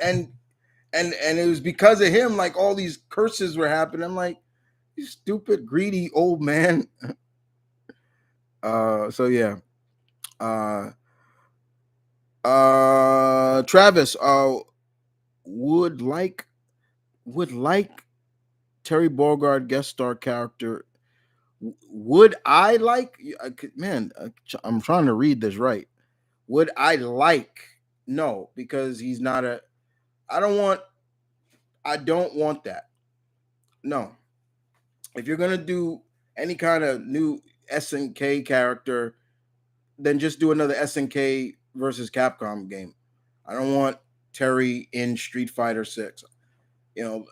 A: it was because of him, like, all these curses were happening. I'm like, you stupid greedy old man. So yeah. uh Travis, would like would like Terry Bogard guest star character. Would I like? Man, I'm trying to read this right. Would I like? No, because he's not a. I don't want. I don't want that. No, if you're gonna do any kind of new SNK character, then just do another SNK versus Capcom game. I don't want Terry in Street Fighter Six. You know,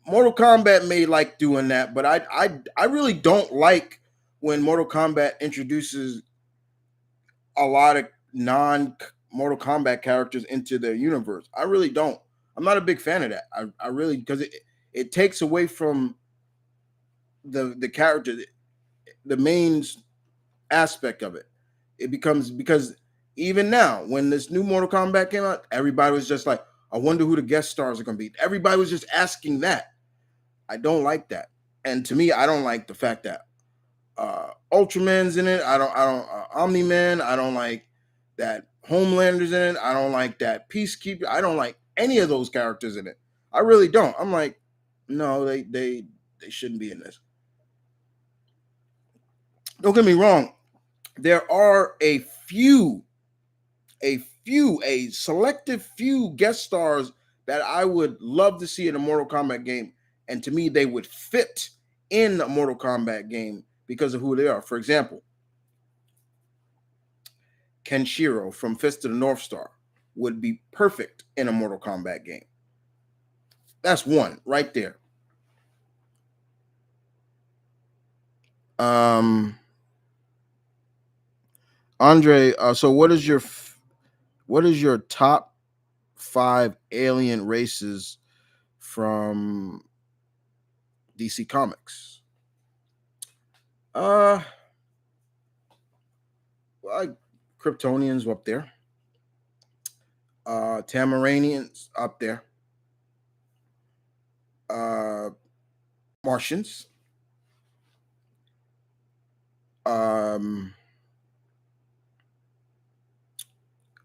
A: Mortal Kombat may like doing that, but I really don't like when Mortal Kombat introduces a lot of non Mortal Kombat characters into their universe. I really don't. I'm not a big fan of that. I really, because it takes away from the character, the main aspect of it. It becomes, because even now, when this new Mortal Kombat came out, everybody was just like, I wonder who the guest stars are going to be. Everybody was just asking that. I don't like that. And to me, I don't like the fact that Ultraman's in it. I don't Omni Man. I don't like that Homelander's in it. I don't like that Peacekeeper. I don't like any of those characters in it. I really don't. I'm like, no, they shouldn't be in this. Don't get me wrong. There are a selective few guest stars that I would love to see in a Mortal Kombat game, and to me, they would fit in a Mortal Kombat game because of who they are. For example, Kenshiro from Fist of the North Star would be perfect in a Mortal Kombat game. That's one right there. Um, Andre, so what is your top five alien races from DC Comics? Uh, like Kryptonians up there. Tamaranians up there. Uh, Martians. Um,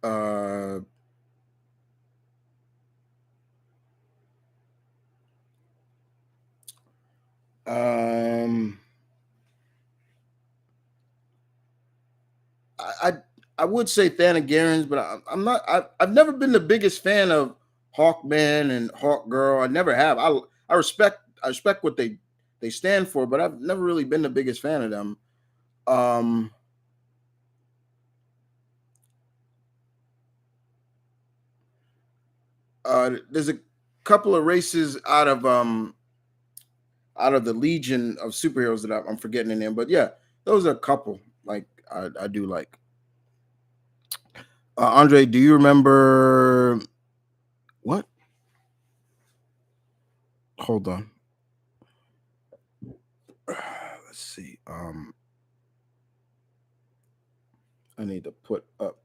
A: uh, um, I I would say Thanagarians, but I'm not. I've never been the biggest fan of Hawkman and Hawkgirl. I never have. I respect what they stand for, but I've never really been the biggest fan of them. Um, there's a couple of races out of the Legion of superheroes that I'm forgetting the name, but yeah, those are a couple like I do like. Andre, do you remember what? Hold on. Let's see. I need to put up.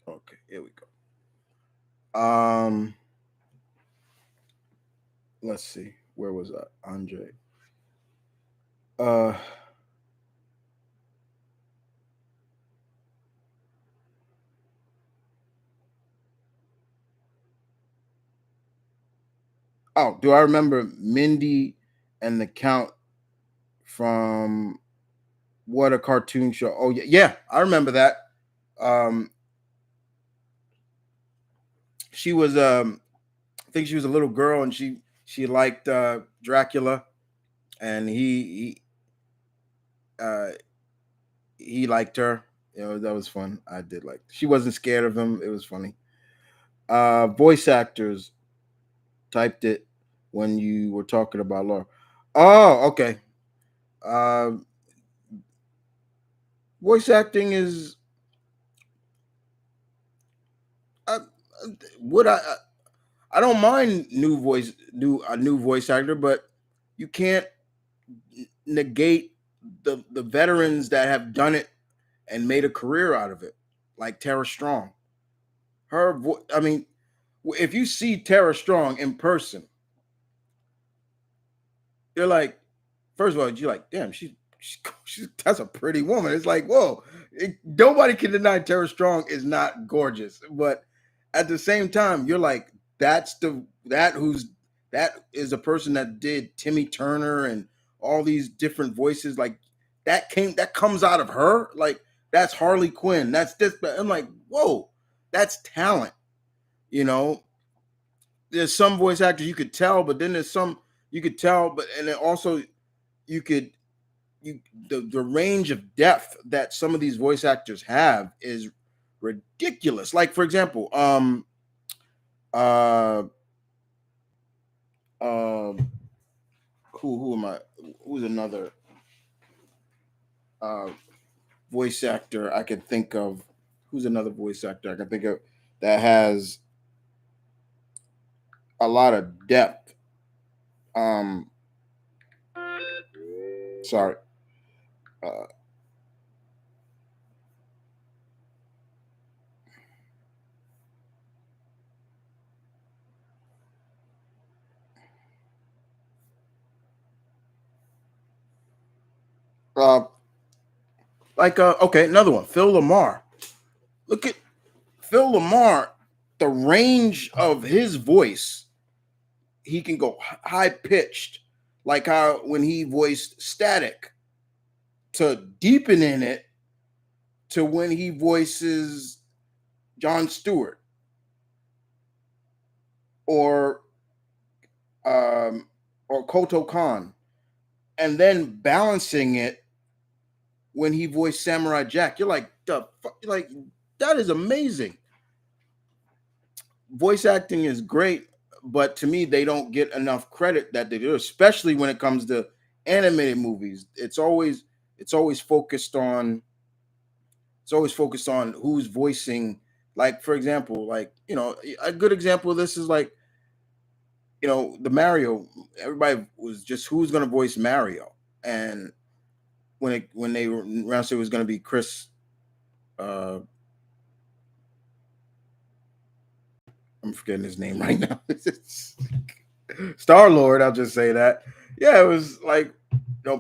A: Okay, here we go. Let's see. Where was I? Andre. Uh, oh, do I remember Mindy and the Count from What a cartoon show. Oh yeah, yeah, I remember that. Um, she was I think she was a little girl and she liked Dracula and uh he liked her. You know, that was fun. I did like. She wasn't scared of him. It was funny. Voice actors typed it when you were talking about Laura. Oh, okay. Uh, voice acting is uh, what I don't mind new a new voice actor, but you can't negate the veterans that have done it and made a career out of it, like Tara Strong. I mean, if you see Tara Strong in person, you're like, first of all, you're like, damn, she's that's a pretty woman. It's like, whoa, nobody can deny Tara Strong is not gorgeous, but at the same time, you're like, that is a person that did Timmy Turner and all these different voices, like that comes out of her, like that's Harley Quinn, that's this. But I'm like, whoa, that's talent, you know. There's some voice actors you could tell, but then there's some you could tell, but and then also you could you the range of depth that some of these voice actors have is ridiculous. Like for example, uh um who am I who's another uh voice actor I can think of, who's another voice actor I can think of that has a lot of depth. Um sorry. Uh uh like okay, another one, Phil Lamar. Look at Phil Lamar, the range of his voice. He can go high pitched, like how when he voiced Static, to deepening it to when he voices John Stewart, or um, or Koto Khan, and then balancing it when he voiced Samurai Jack. You're like, you're like, that is amazing. Voice acting is great, but to me, they don't get enough credit that they do, especially when it comes to animated movies. It's always focused on who's voicing. Like for example, like a good example of this is like the Mario. Everybody was just who's going to voice Mario, and when they announced it was going to be Chris. Uh, I'm forgetting his name right now. Star Lord. I'll just say that. Yeah, it was like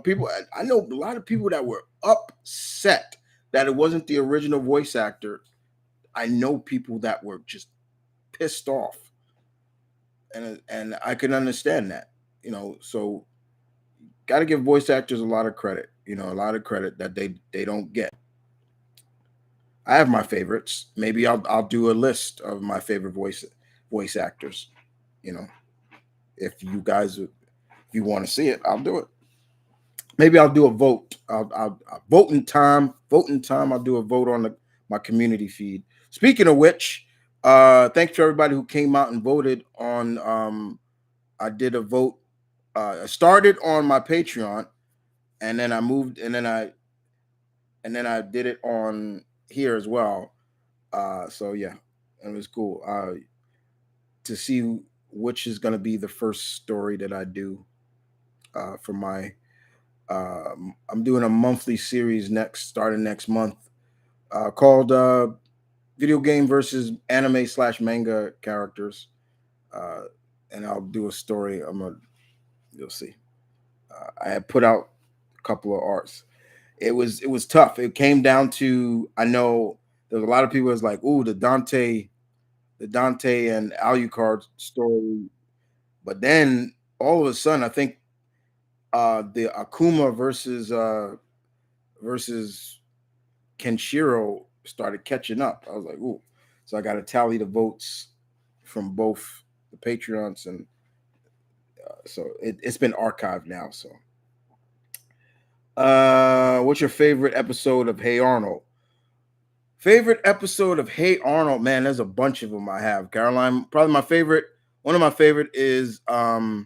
A: people. I know a lot of people that were upset that it wasn't the original voice actor. I know people that were just pissed off, and I can understand that. So got to give voice actors a lot of credit. A lot of credit that they don't get. I have my favorites. Maybe I'll do a list of my favorite voice actors. You know, if you guys if you want to see it, I'll do it. Maybe I'll do a vote. I'll voting time. Voting time. I'll do a vote on my community feed. Speaking of which, thanks to everybody who came out and voted on. I did a vote. I started on my Patreon, and then I moved, and then I did it on here as well. So yeah, it was cool to see which is going to be the first story that I do for my. I'm doing a monthly series starting next month, called "Video Game versus Anime slash Manga Characters," uh, and I'll do a story. You'll see. I had put out a couple of arts. It was tough. It came down to, I know there's a lot of people was like, "Ooh, the Dante and Alucard story," but then all of a sudden, I think the Akuma versus versus Kenshiro started catching up. I was like, ooh. So I got to tally the votes from both the Patreons, and so it's been archived now. So, what's your favorite episode of Hey Arnold? Favorite episode of Hey Arnold, man, there's a bunch of them I have. Caroline, probably my favorite. One of my favorite is uh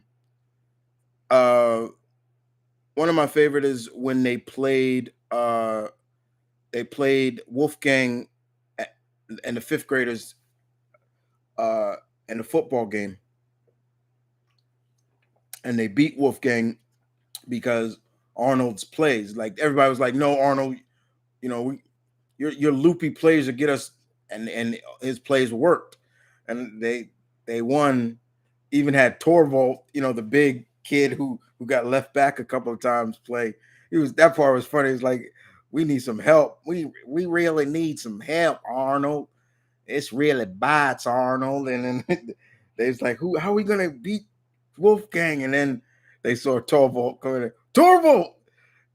A: one of my favorite is when they played Wolfgang and the fifth graders uh in the football game, and they beat Wolfgang because Arnold's plays. Like everybody was like, "No, Arnold, you know, your loopy plays to get us," and his plays worked, and they won. Even had Torvald, the big kid who got left back a couple of times play. He was that part was funny. It's like, we need some help. We really need some help, Arnold. It's really bites, Arnold. And then they was like, how are we gonna beat Wolfgang? And then they saw Torvald coming in. Torvald!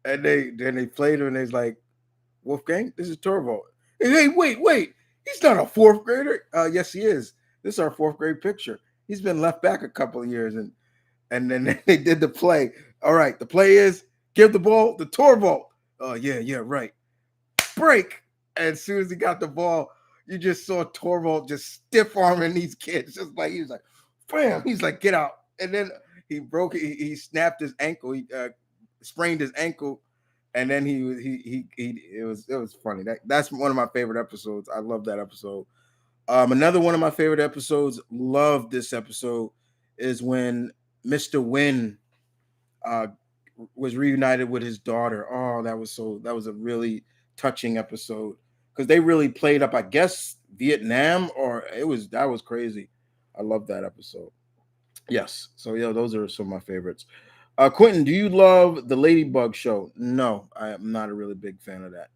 A: And they played him, and they was like, Wolfgang, this is Torvald. Hey, wait. He's not a fourth grader. Yes, he is. This is our fourth grade picture. He's been left back a couple of years, and then they did the play. All right, the play is give the ball to Torvald. Oh, yeah, right. Break. And as soon as he got the ball, you just saw Torvald just stiff arming these kids. Just like he was like, bam. He's like, get out. And then he broke it. He snapped his ankle. He sprained his ankle. And then it was funny. That's one of my favorite episodes. I love that episode. Another one of my favorite episodes, love this episode, is when Mr. Wynn uh, was reunited with his daughter. Oh, that was a really touching episode because they really played up, I guess, Vietnam, or that was crazy. I love that episode. Yes. So yeah, those are some of my favorites. Quentin, do you love the Ladybug show? No, I am not a really big fan of that.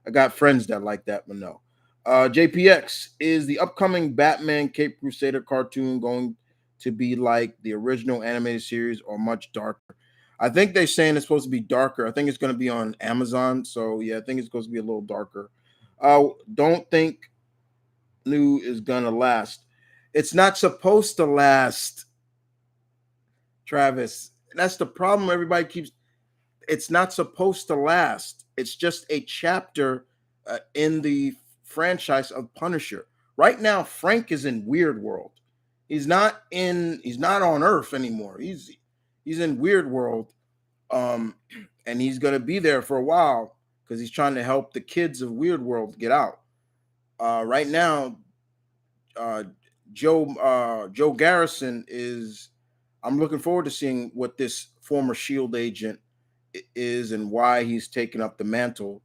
A: I got friends that like that, but no. JPX, is the upcoming Batman Cape Crusader cartoon going to be like the original animated series or much darker? I think they're saying it's supposed to be darker. I think it's going to be on Amazon. So yeah, I think it's supposed to be a little darker. Don't think new is going to last. It's not supposed to last, Travis. That's the problem. Everybody keeps. It's not supposed to last. It's just a chapter in the franchise of Punisher. Right now, Frank is in Weird World. He's not in. He's not on Earth anymore. He's in Weird World, um, and he's gonna be there for a while because he's trying to help the kids of Weird World get out. Right now, uh, Joe Garrison is. I'm looking forward to seeing what this former Shield agent is and why he's taken up the mantle.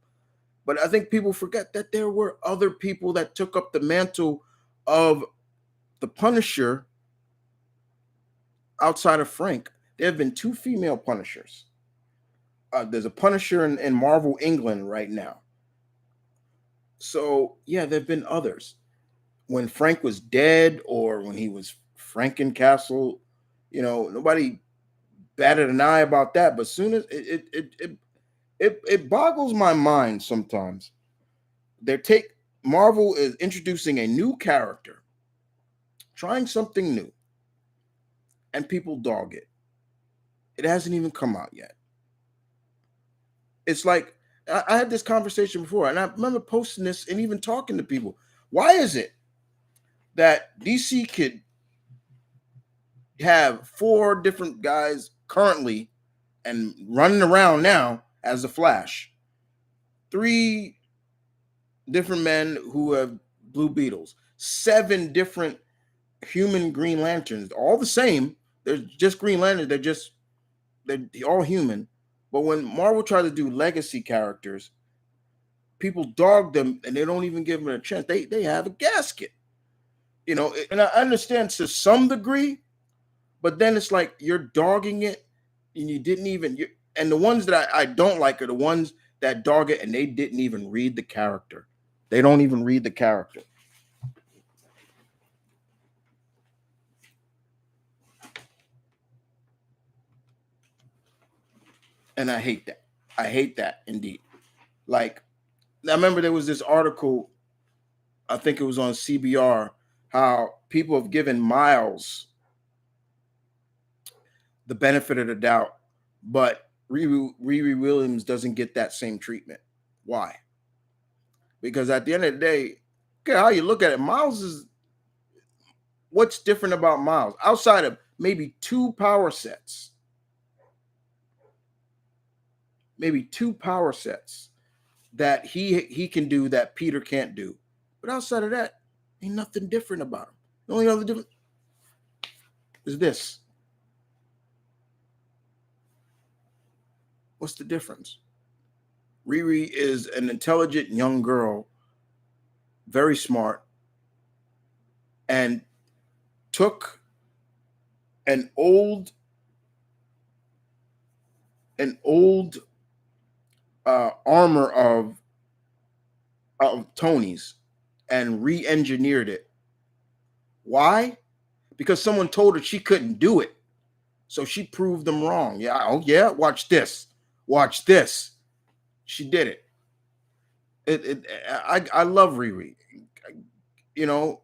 A: But I think people forget that there were other people that took up the mantle of the Punisher outside of Frank. There have been two female Punishers. There's a Punisher in Marvel England right now. So yeah, there have been others. When Frank was dead or when he was Frankencastle, nobody batted an eye about that. But soon as it boggles my mind sometimes. Marvel is introducing a new character, trying something new, and people dog it. It hasn't even come out yet. It's like I had this conversation before, and I remember posting this and even talking to people. Why is it that DC could have four different guys currently and running around now as the Flash, three different men who have Blue Beetles, seven different human Green Lanterns, all the same. They're just Green Lanterns. They're all human. But when Marvel tried to do legacy characters, people dog them and they don't even give them a chance. They have a gasket, and I understand to some degree, but then it's like you're dogging it and you didn't even. And the ones that I don't like are the ones that dog it and they didn't even read the character. They don't even read the character. And I hate that. I hate that indeed. Like, I remember there was this article, I think it was on CBR, how people have given Miles the benefit of the doubt, but Riri Williams doesn't get that same treatment. Why? Because at the end of the day, okay, how you look at it, Miles is, what's different about Miles outside of maybe two power sets that he can do that Peter can't do. But outside of that, ain't nothing different about him. The only other difference is this. What's the difference? Riri is an intelligent young girl, very smart, and took an old armor of Tony's and re-engineered it. Why? Because someone told her she couldn't do it. So she proved them wrong. Yeah, oh yeah, watch this. Watch this. She did it. I love Riri. You know,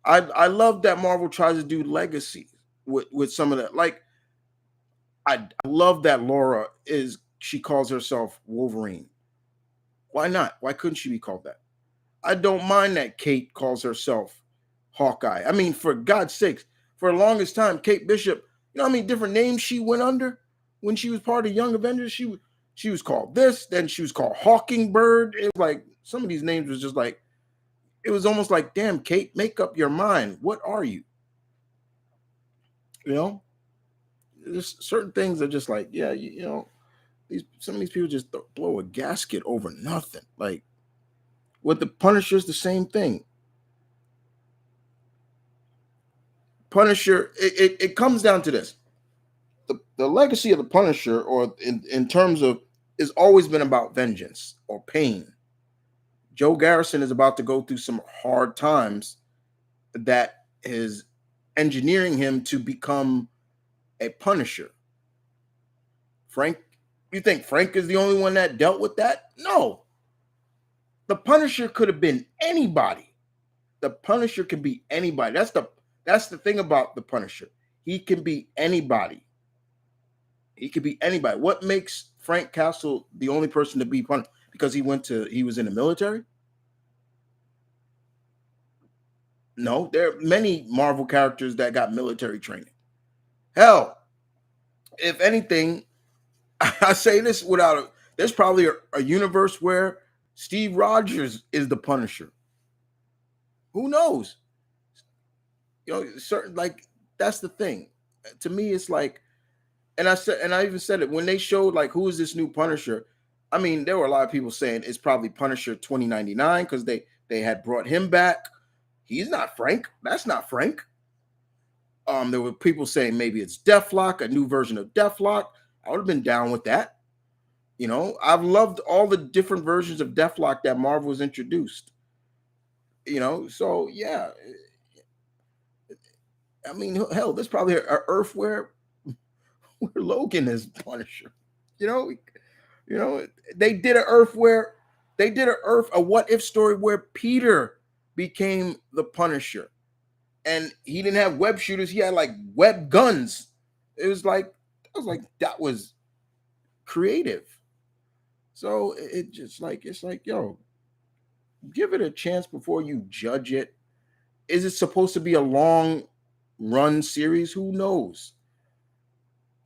A: I love that Marvel tries to do legacy with some of that. Like, I love that Laura she calls herself Wolverine. Why not? Why couldn't she be called that? I don't mind that Kate calls herself Hawkeye. I mean, for God's sakes, for the longest time, Kate Bishop, you know how many different names she went under when she was part of Young Avengers? She was called this, then she was called Hawkingbird. It was like some of these names was just like, it was almost like, damn, Kate, make up your mind. What are you? You know, there's certain things that just like, yeah, you know, some of these people just blow a gasket over nothing. Like with the Punisher's the same thing. Punisher, it comes down to this. The legacy of the Punisher, or in terms of, has always been about vengeance or pain. Joe Garrison is about to go through some hard times that is engineering him to become a Punisher. Frank, you think Frank is the only one that dealt with that? No. The Punisher could have been anybody. The Punisher can be anybody. That's the thing about the Punisher. He can be anybody. He could be anybody. What makes Frank Castle the only person to be Punisher? Because he was in the military? No, there are many Marvel characters that got military training. Hell, if anything, I say this there's probably a universe where Steve Rogers is the Punisher. Who knows? You know, certain, like, that's the thing. To me, it's like, and I even said it when they showed like who is this new Punisher. I mean, there were a lot of people saying it's probably Punisher 2099 because they had brought him back. He's not Frank. That's not Frank. There were people saying maybe it's Deathlock, a new version of Deathlock. I would have been down with that. You know, I've loved all the different versions of Deathlock that Marvel has introduced. You know, so yeah. I mean, hell, there's probably a Earth where Logan is Punisher. You know, they did a what if story where Peter became the Punisher, and he didn't have web shooters; he had like web guns. It was like that was creative. So it just like it's like, yo, give it a chance before you judge it. Is it supposed to be a long run series? Who knows?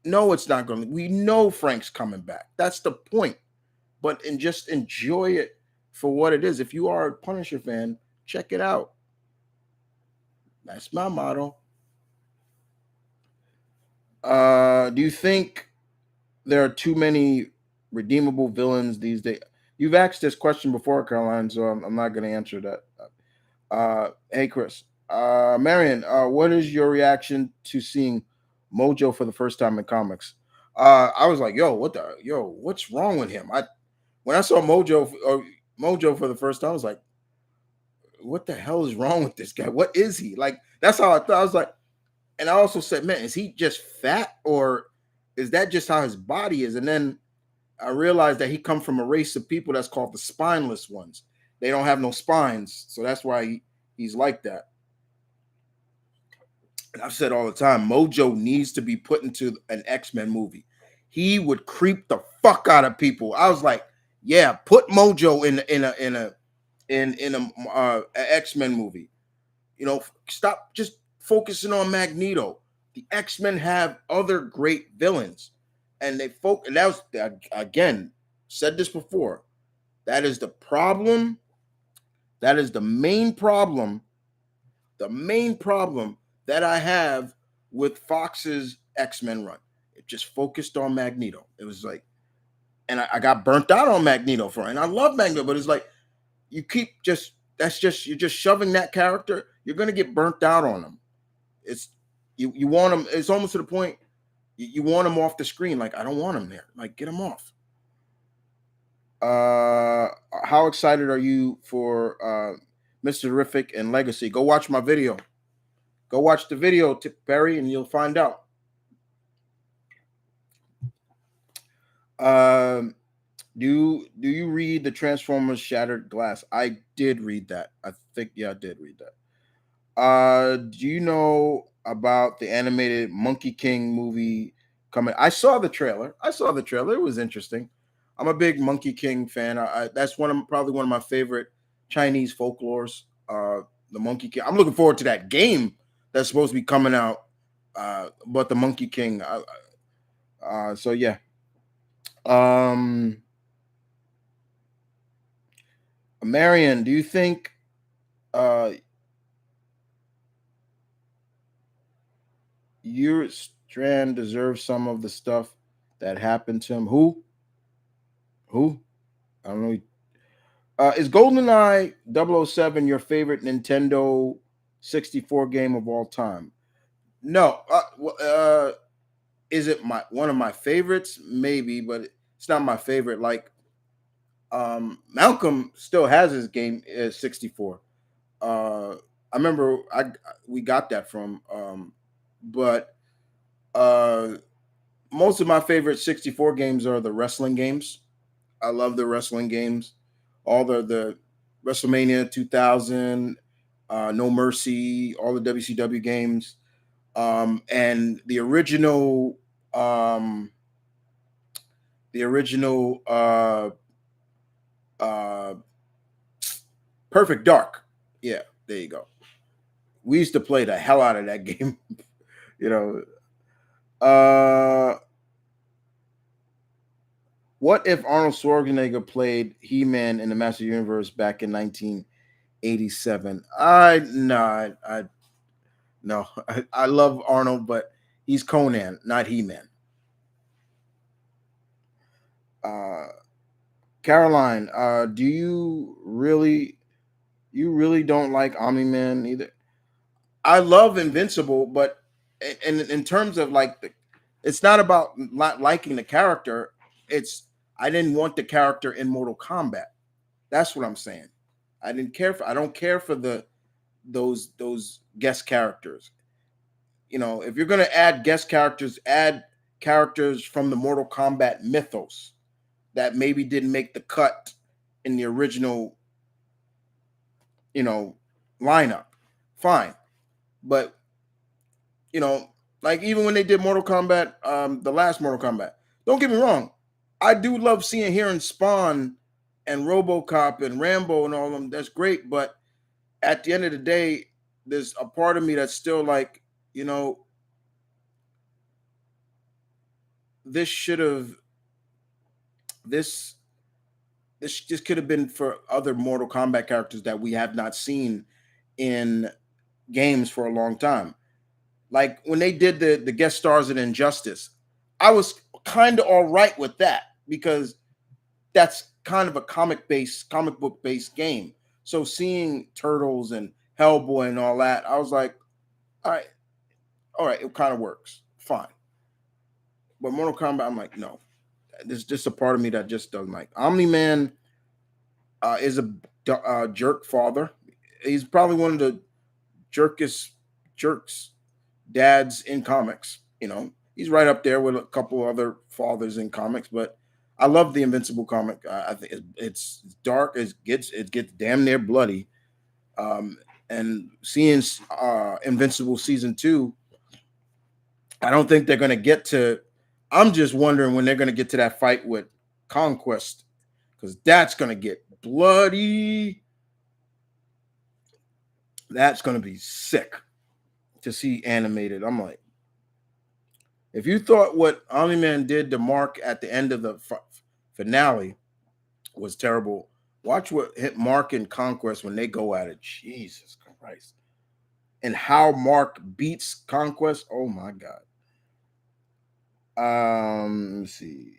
A: No, it's not going to. We know Frank's coming back. That's the point. But and just enjoy it for what it is. If you are a Punisher fan, check it out. That's my motto. Do you think there are too many redeemable villains these days? You've asked this question before, Caroline, so I'm not going to answer that. Hey, Chris. Marion, what is your reaction to seeing Mojo for the first time in comics? I was like, what's wrong with him? When I saw Mojo for the first time, I was like, what the hell is wrong with this guy? What is he? Like, that's how I thought. I was like, and I also said, man, is he just fat, or is that just how his body is? And then I realized that he come from a race of people that's called the spineless ones. They don't have no spines, so that's why he's like that. And I've said all the time, Mojo needs to be put into an X-Men movie. He would creep the fuck out of people. I was like, yeah, put Mojo in a X-Men movie. You know, stop just focusing on Magneto. The X-Men have other great villains, and and that was again said this before. That is the problem. That is the main problem. The main problem that I have with Fox's X-Men run. It just focused on Magneto. It was like, and I got burnt out on Magneto for it. And I love Magneto, but it's like you keep just that's just you're just shoving that character. You're gonna get burnt out on him. It's you want him. It's almost to the point you want him off the screen. Like I don't want him there. Like get him off. How excited are you for Mr. Terrific and Legacy? Go watch my video. Go watch the video, Barry, and you'll find out. Um, do you read the Transformers Shattered Glass? I did read that. I think I did read that. Do you know about the animated Monkey King movie coming? I saw the trailer. It was interesting. I'm a big Monkey King fan. That's probably one of my favorite Chinese folklores. The Monkey King. I'm looking forward to that game that's supposed to be coming out. But the Monkey King. So yeah. Um, Marion, do you think uh your Strand deserves some of the stuff that happened to him? Who? I don't know. Is GoldenEye 007 your favorite Nintendo 64 game of all time? No. Is it one of my favorites? Maybe, but it's not my favorite. Like, Malcolm still has his game 64. I remember we got that from, but uh, most of my favorite 64 games are the wrestling games. I love the wrestling games, all the WrestleMania 2000, No Mercy, all the WCW games, and um, the original uh, Perfect Dark. Yeah, there you go. We used to play the hell out of that game. you know, what if Arnold Schwarzenegger played He-Man in the Master Universe back in 1987? I no, I love Arnold, but he's Conan, not He-Man. Uh, Caroline, do you really don't like Omni Man either? I love Invincible, but in terms of like it's not about not liking the character. It's I didn't want the character in Mortal Kombat. That's what I'm saying. I don't care for those guest characters. If you're gonna add guest characters, add characters from the Mortal Kombat mythos that maybe didn't make the cut in the original, you know, lineup. Fine. But you know, like even when they did Mortal Kombat, the last Mortal Kombat, don't get me wrong, I do love hearing Spawn and RoboCop and Rambo and all of them. That's great, but at the end of the day, there's a part of me that's still like, you know, this should have this this could have been for other Mortal Kombat characters that we have not seen in games for a long time. Like when they did the guest stars in Injustice, I was kind of all right with that because that's kind of a comic book based game. So seeing Turtles and Hellboy and all that, I was like, all right, it kind of works, fine. But Mortal Kombat, I'm like, no, there's just a part of me that just doesn't like. Omni Man is a jerk father. He's probably one of the jerks dads in comics. He's right up there with a couple other fathers in comics. But I love the Invincible comic. I think it's dark. It gets damn near bloody. Um, and seeing Invincible season 2, I don't think they're going to get to. I'm just wondering when they're going to get to that fight with Conquest, because that's going to get bloody. That's going to be sick to see animated. I'm like, if you thought what Omni Man did to Mark at the end of the finale was terrible, watch what hit Mark and Conquest when they go at it. Jesus Christ. And how Mark beats Conquest. Oh my God. Let's see.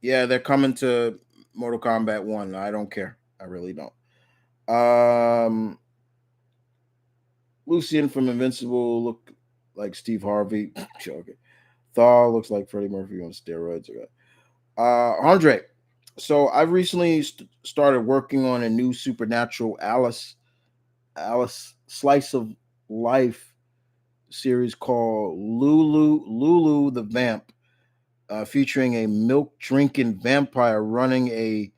A: Yeah, they're coming to Mortal Kombat 1. I don't care. I really don't. Lucian from Invincible look like Steve Harvey. Okay. Thor looks like Freddie Murphy on steroids. Andre. So I recently started working on a new supernatural Alice slice of life series called Lulu the Vamp, featuring a milk drinking vampire running a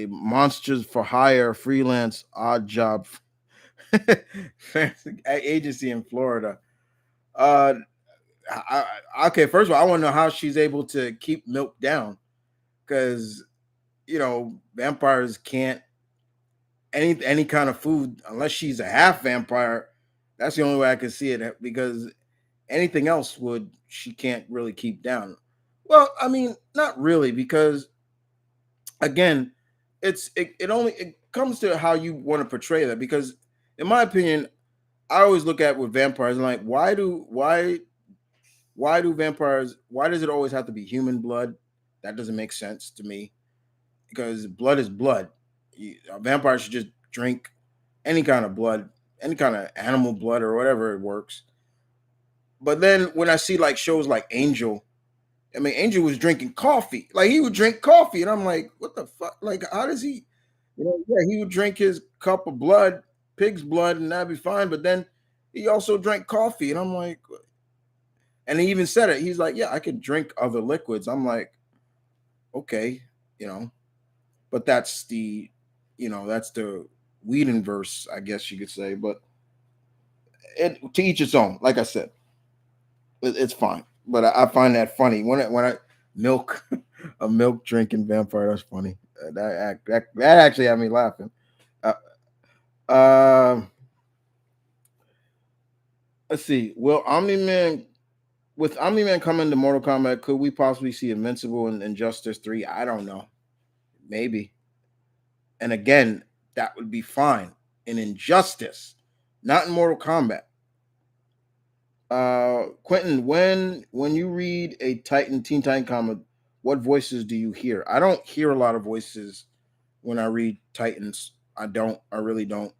A: monsters for hire freelance odd job agency in Florida. Uh, okay, first of all, I want to know how she's able to keep milk down, because vampires can't any kind of food unless she's a half vampire. That's the only way I can see it, because anything else would she can't really keep down. Well, I mean, not really, because again, it comes to how you want to portray that. Because in my opinion, I always look at with vampires and like, why do vampires, why does it always have to be human blood? That doesn't make sense to me, because blood is blood. A vampire should just drink any kind of blood, any kind of animal blood or whatever it works. But then when I see like shows like Angel, I mean, Angel was drinking coffee. Like, he would drink coffee, and I'm like, what the fuck? Like, how does he? Yeah, he would drink his cup of blood, pig's blood, and that'd be fine. But then he also drank coffee, and I'm like, and he even said it. He's like, yeah, I could drink other liquids. I'm like, okay, you know, but that's the Whedonverse, I guess you could say. But to each its own. Like I said, it's fine. But I find that funny when I milk a milk drinking vampire. That's funny. That actually had me laughing. Uh, uh, let's see. Will Omni Man with Omni Man coming to Mortal Kombat? Could we possibly see Invincible and Injustice 3? I don't know. Maybe. And again, that would be fine in Injustice, not in Mortal Kombat. Quentin, when you read a Teen Titan comic, what voices do you hear? I don't hear a lot of voices when I read Titans. I don't. I really don't,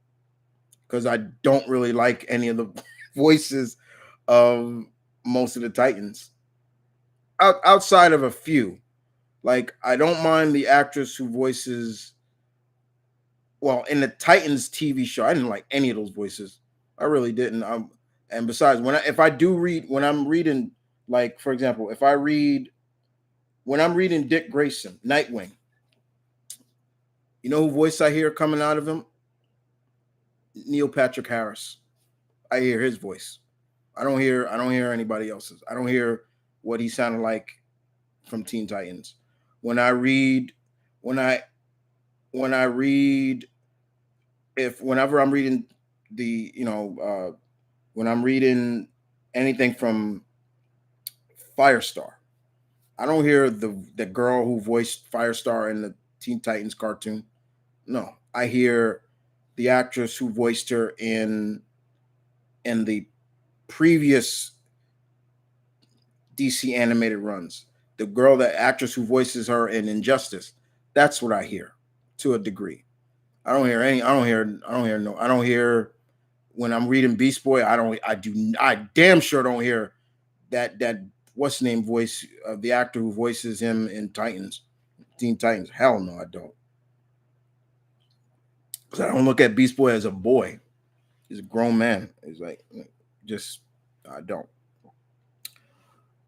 A: because I don't really like any of the voices of most of the Titans. Outside of a few, like I don't mind the actress who voices. Well, in the Titans TV show, I didn't like any of those voices. I really didn't. And besides, if I do read, when I'm reading, like for example, if I read when I'm reading Dick Grayson, Nightwing, you know who voice I hear coming out of him? Neil Patrick Harris. I hear his voice. I don't hear anybody else's. I don't hear what he sounded like from Teen Titans. When I read when I when I read if whenever I'm reading the when I'm reading anything from Firestar, I don't hear the girl who voiced Firestar in the Teen Titans cartoon. No, I hear the actress who voiced her in the previous DC animated runs. The girl, the actress who voices her in Injustice. That's what I hear to a degree. I don't hear any. I don't hear when I'm reading Beast Boy. I damn sure don't hear that what's the name voice of the actor who voices him in Teen Titans. Hell no, I don't. Because I don't look at Beast Boy as a boy. He's a grown man. He's like, just I don't.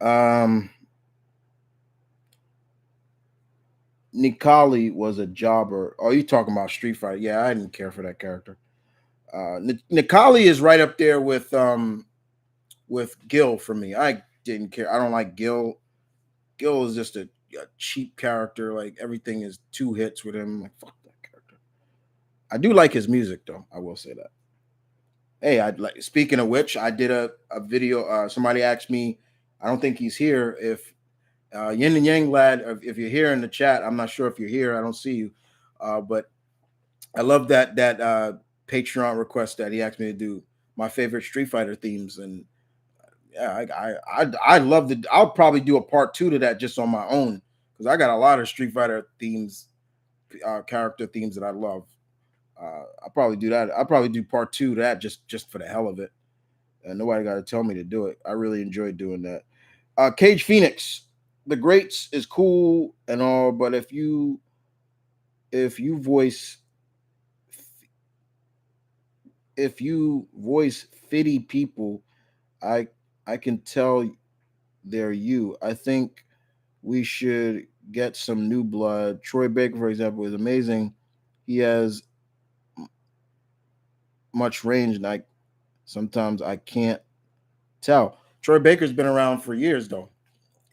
A: Um, Nikali was a jobber. Oh, you talking about Street Fighter? Yeah, I didn't care for that character. Nikali is right up there with Gil for me. I didn't care. I don't like Gil. Gil is just a cheap character. Like everything is two hits with him. Like fuck that character. I do like his music though. I will say that. Hey, I'd like. Speaking of which, I did a video. Somebody asked me. I don't think he's here. If Yin and Yang lad, if you're here in the chat, I'm not sure if you're here. I don't see you, but I love that Patreon request that he asked me to do my favorite Street Fighter themes, and yeah, I love the. I'll probably do a part two to that just on my own because I got a lot of Street Fighter themes, character themes that I love. I'll probably do that. I'll probably do part two to that just for the hell of it. And nobody got to tell me to do it. I really enjoyed doing that. Cage Phoenix, the greats is cool and all, but if you voice if you voice fitty people, I I can tell they're you. I think we should get some new blood. Troy Baker, for example, is amazing. He has much range, and I sometimes I can't tell. Troy Baker's been around for years, though.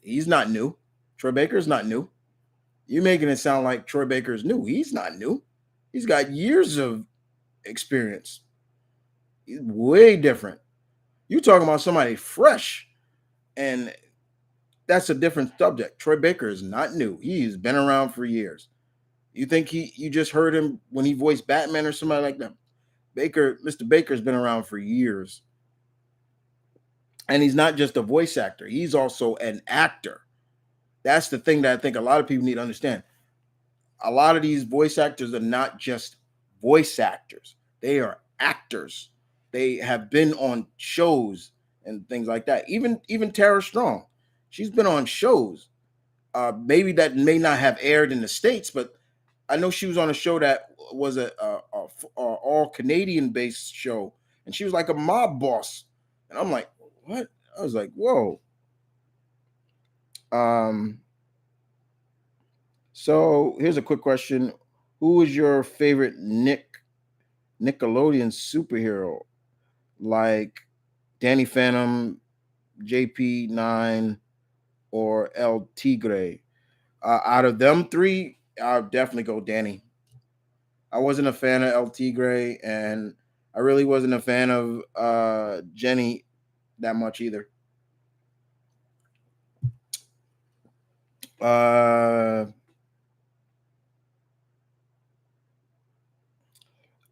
A: He's not new. Troy Baker's not new. You're making it sound like Troy Baker's new. He's not new. He's got years of experience. He's way different. You talking about somebody fresh, and that's a different subject. Troy Baker is not new. He's been around for years. You think you just heard him when he voiced Batman or somebody like that? Mr. Baker's been around for years. And he's not just a voice actor, he's also an actor. That's the thing that I think a lot of people need to understand. A lot of these voice actors are not just voice actors, they are actors. They have been on shows and things like that. Even Tara Strong, she's been on shows. Maybe that may not have aired in the States, but I know she was on a show that was a all Canadian based show, and she was like a mob boss. And I'm like, what? I was like, whoa. Um, so here's a quick question: who is your favorite Nickelodeon superhero? Like Danny Phantom, JP9, or El Tigre? Out of them three, I'll definitely go Danny. I wasn't a fan of El Tigre, and I really wasn't a fan of Jenny that much either. Uh,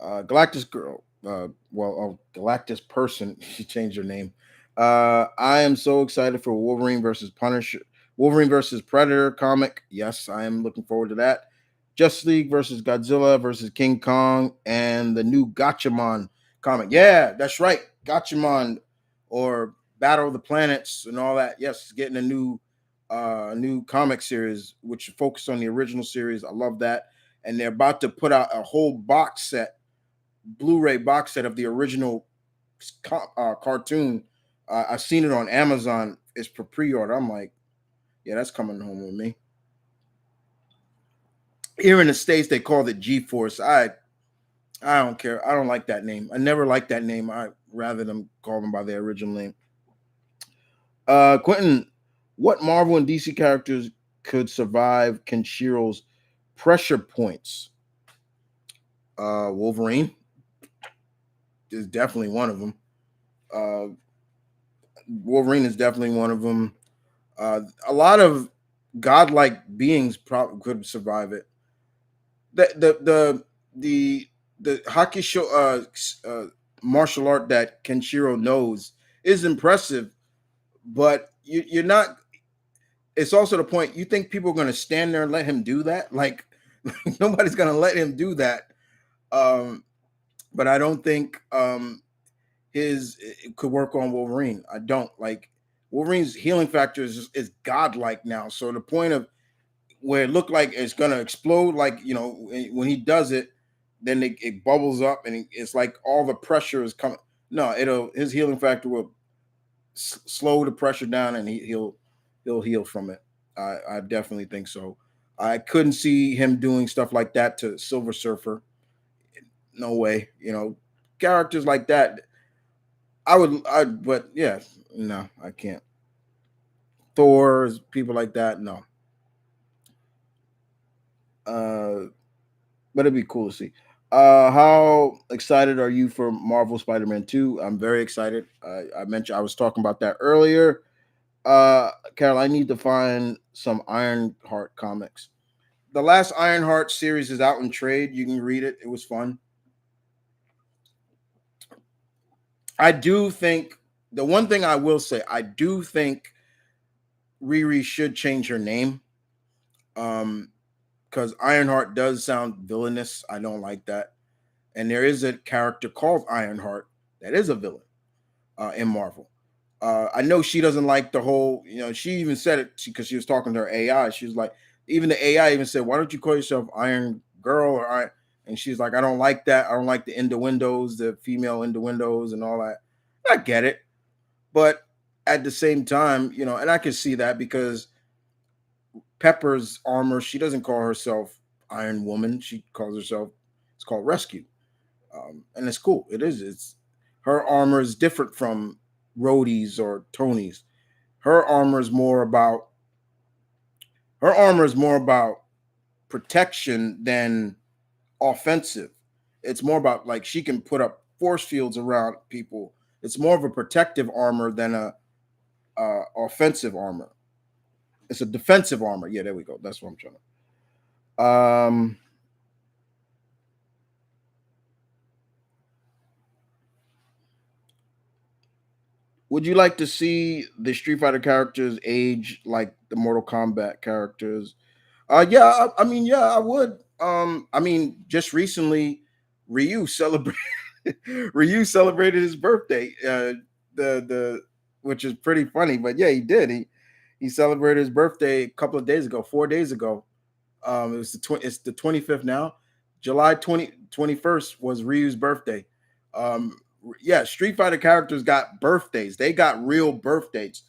A: Galactus girl. Galactus person. She changed her name. I am so excited for Wolverine versus Punisher. Wolverine versus Predator comic. Yes, I am looking forward to that. Justice League versus Godzilla versus King Kong and the new Gatchaman comic. Yeah, that's right. Gatchaman or Battle of the Planets and all that. Yes, getting a new comic series which focus on the original series. I love that. And they're about to put out a whole box set, Blu-ray box set of the original cartoon. I've seen it on Amazon. It's for pre-order. I'm like, yeah, that's coming home with me. Here in the States, they called it G-Force. I don't care. I don't like that name. I never liked that name. I rather them call them by their original name. Quentin, what Marvel and DC characters could survive Kenshiro's pressure points? Wolverine is definitely one of them. Uh, Wolverine is definitely one of them. A lot of godlike beings probably could survive it. The the hockey show martial art that Kenshiro knows is impressive, but you're not. It's also the point. You think people are going to stand there and let him do that? Like nobody's going to let him do that. Um, but I don't think his it could work on Wolverine. I don't like Wolverine's healing factor is godlike now. So the point of where it looked like it's gonna explode, like when he does it, then it bubbles up and it's like all the pressure is coming. No, it'll his healing factor will slow the pressure down and he'll heal from it. I definitely think so. I couldn't see him doing stuff like that to Silver Surfer. No way. Characters like that. But yeah, no, I can't. Thor's people like that. No. Uh, but it'd be cool to see. How excited are you for Marvel Spider-Man 2? I'm very excited. I mentioned I was talking about that earlier. Carol, I need to find some Ironheart comics. The last Ironheart series is out in trade. You can read it. It was fun. I do think the one thing I will say, I do think Riri should change her name. Because Ironheart does sound villainous. I don't like that. And there is a character called Ironheart that is a villain in Marvel. I know she doesn't like the whole, she even said it because she was talking to her AI. She was like, even the AI even said, "Why don't you call yourself Iron Girl or Iron?" And she's like, "I don't like that. I don't like the innuendos, the female innuendos, and all that." I get it, but at the same time, and I can see that because Pepper's armor, she doesn't call herself Iron Woman. She calls herself, it's called Rescue, and it's cool. It is. It's her armor is different from Rhodey's or Tony's. Her armor is more about her armor is more about protection than offensive. It's more about like she can put up force fields around people. It's more of a protective armor than a offensive armor. It's a defensive armor. Yeah, there we go. That's what I'm trying to. Would you like to see the Street Fighter characters age like the Mortal Kombat characters? Yeah, I mean, yeah, I would. I mean, just recently, Ryu celebrated Ryu celebrated his birthday. The which is pretty funny, but yeah, he did. He celebrated his birthday a couple of days ago, 4 days ago. It was it's the 25th now. July 21st was Ryu's birthday. Um, yeah, Street Fighter characters got birthdays. They got real birthdays.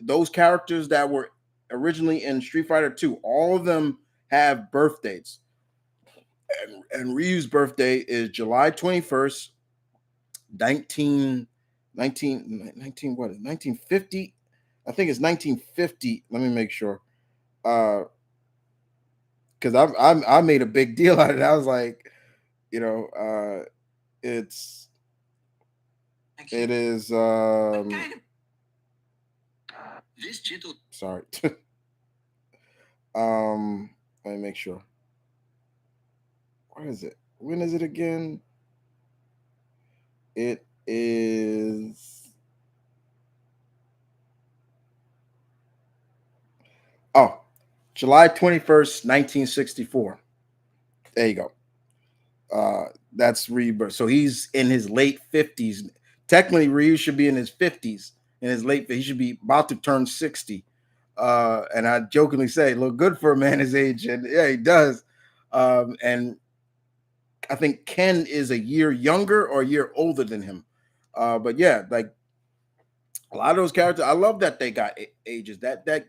A: Those characters that were originally in Street Fighter 2, all of them have birthdays. And Ryu's birthday is July 21st, 19, 19 what is 1950? I think it's 1950. Let me make sure. Because I made a big deal out of it. I was like, it's it is sorry. Let me make sure. What is it? When is it again? It is oh July 21st, 1964. There you go. That's Rebirth. So he's in his late 50s. Technically, Ryu should be in his 50s. In his late, he should be about to turn 60. And I jokingly say, look good for a man his age, and yeah, he does. And I think Ken is a year younger or a year older than him. But yeah, like a lot of those characters, I love that they got ages. That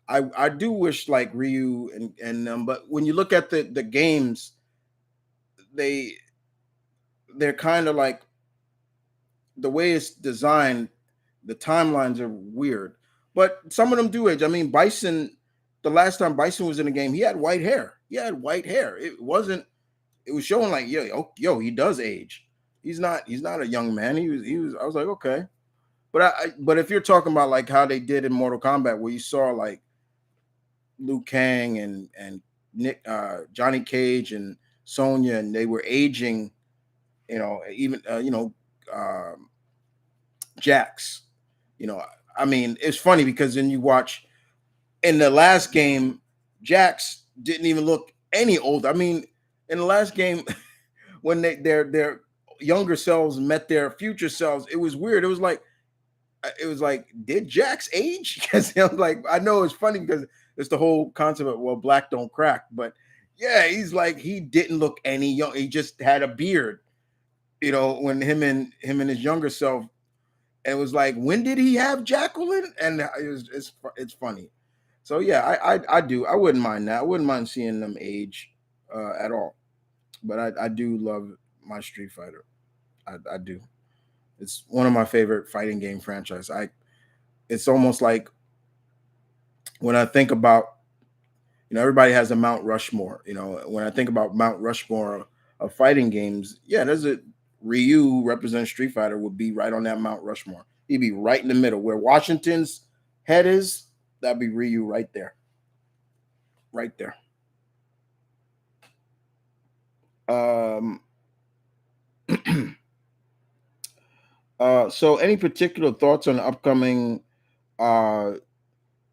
A: I do wish like Ryu and but when you look at the games, they they're kind of like the way it's designed, the timelines are weird. But some of them do age. I mean, Bison, the last time Bison was in a game, he had white hair. He had white hair. It wasn't, it was showing like, yo, he does age. He's not a young man. He was, I was like, okay. But if you're talking about like how they did in Mortal Kombat, where you saw like Liu Kang and Nick Johnny Cage and Sonya, and they were aging, even Jax. I mean, it's funny because then you watch in the last game, Jax didn't even look any older. I mean, in the last game, when their younger selves met their future selves, it was weird. It was like, did Jax age? Because I'm like, I know it's funny because it's the whole concept of well, black don't crack, but yeah, he's like he didn't look any young. He just had a beard, when him and his younger self. And it was like, when did he have Jacqueline? And it's funny. So yeah, I do. I wouldn't mind that. I wouldn't mind seeing them age at all. But I do love my Street Fighter. I do. It's one of my favorite fighting game franchise. It's almost like when I think about, everybody has a Mount Rushmore. When I think about Mount Rushmore of fighting games, yeah, there's a Ryu who represents Street Fighter would be right on that Mount Rushmore. He'd be right in the middle where Washington's head is. That'd be Ryu right there, right there. Um, so any particular thoughts on the upcoming uh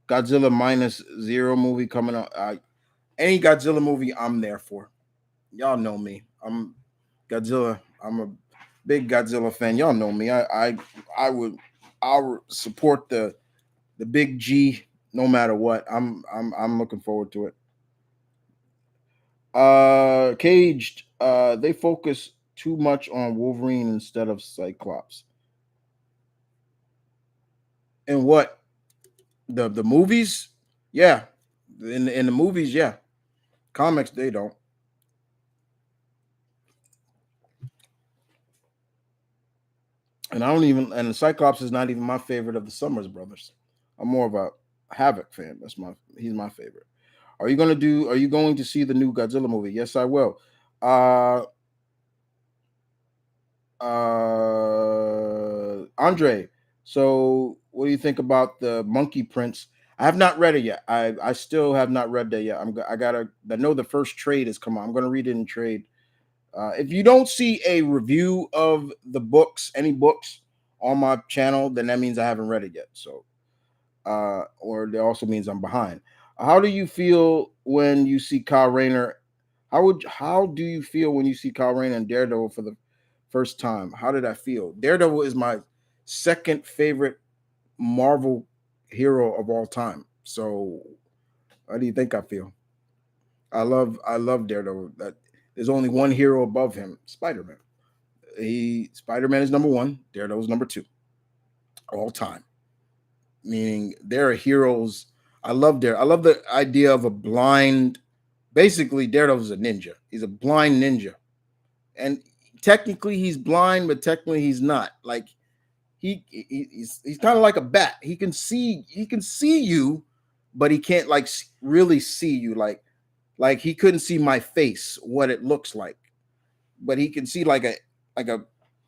A: Godzilla minus zero movie coming out? Any Godzilla movie, I'm there for. Y'all know me. I'm Godzilla. I'm a big Godzilla fan. Y'all know me. I would support the big G no matter what. I'm looking forward to it. Caged. They focus too much on Wolverine instead of Cyclops. And what the movies? Yeah, in the movies, yeah. Comics they don't. And I don't even. And the Cyclops is not even my favorite of the Summers brothers. I'm more of a Havoc fan. He's my favorite. Are you going to see the new Godzilla movie? Yes, I will. Uh Andre, so what do you think about the Monkey Prince? I have not read it yet. I still have not read that yet. I gotta. I know the first trade has come out. I'm gonna read it in trade. If you don't see a review of the books, any books on my channel, then that means I haven't read it yet. So, or that also means I'm behind. How do you feel when you see Kyle Rayner? How do you feel when you see Kyle Rayner and Daredevil for the first time? How did I feel? Daredevil is my second favorite Marvel hero of all time. So, how do you think I feel? I love Daredevil. That there's only one hero above him, Spider-Man. Spider-Man is number one, Daredevil is number two, all time. Meaning there are heroes. I love the idea of a blind. Basically, Daredevil's a ninja. He's a blind ninja, and technically he's blind, but technically he's not. Like he's kind of like a bat. He can see you, but he can't like really see you. Like he couldn't see my face, what it looks like, but he can see like a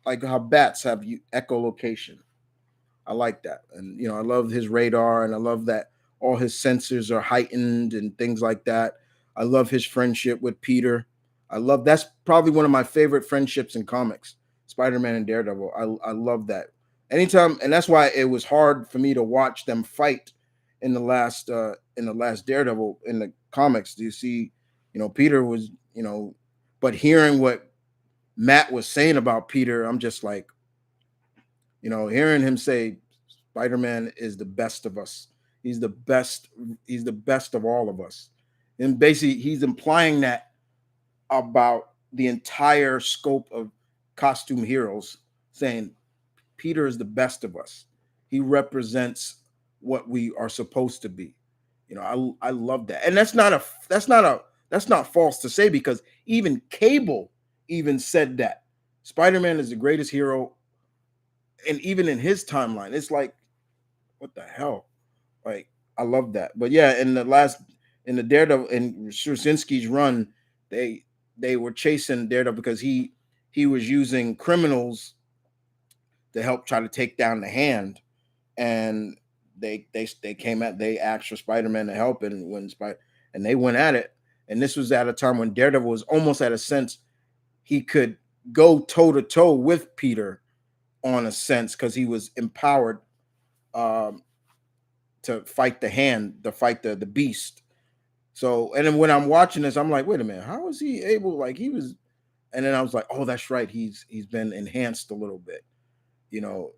A: like how bats have echolocation. I like that. And I love his radar and I love that all his sensors are heightened and things like that. I love his friendship with Peter. That's probably one of my favorite friendships in comics. Spider-Man and Daredevil. I love that. Anytime, and that's why it was hard for me to watch them fight in the last Daredevil in the comics. Do you see, Peter was, but hearing what Matt was saying about Peter, I'm just like, hearing him say Spider-Man is the best of us. He's the best. He's the best of all of us. And basically, he's implying that about the entire scope of costume heroes, saying Peter is the best of us. He represents what we are supposed to be. I love that, and that's not false to say because even Cable even said that Spider-Man is the greatest hero, and even in his timeline, it's like what the hell? Like, I love that. But yeah, in the Daredevil in Straczynski's run, they were chasing Daredevil because he was using criminals to help try to take down the Hand, and they asked for Spider-Man to help, and and they went at it. And this was at a time when Daredevil was almost at a sense he could go toe to toe with Peter on a sense because he was empowered um, to fight the Hand, to fight the beast. So, and then when I'm watching this, I'm like, wait a minute, how was he able? Like he was, and then I was like, oh, that's right, he's been enhanced a little bit, you know,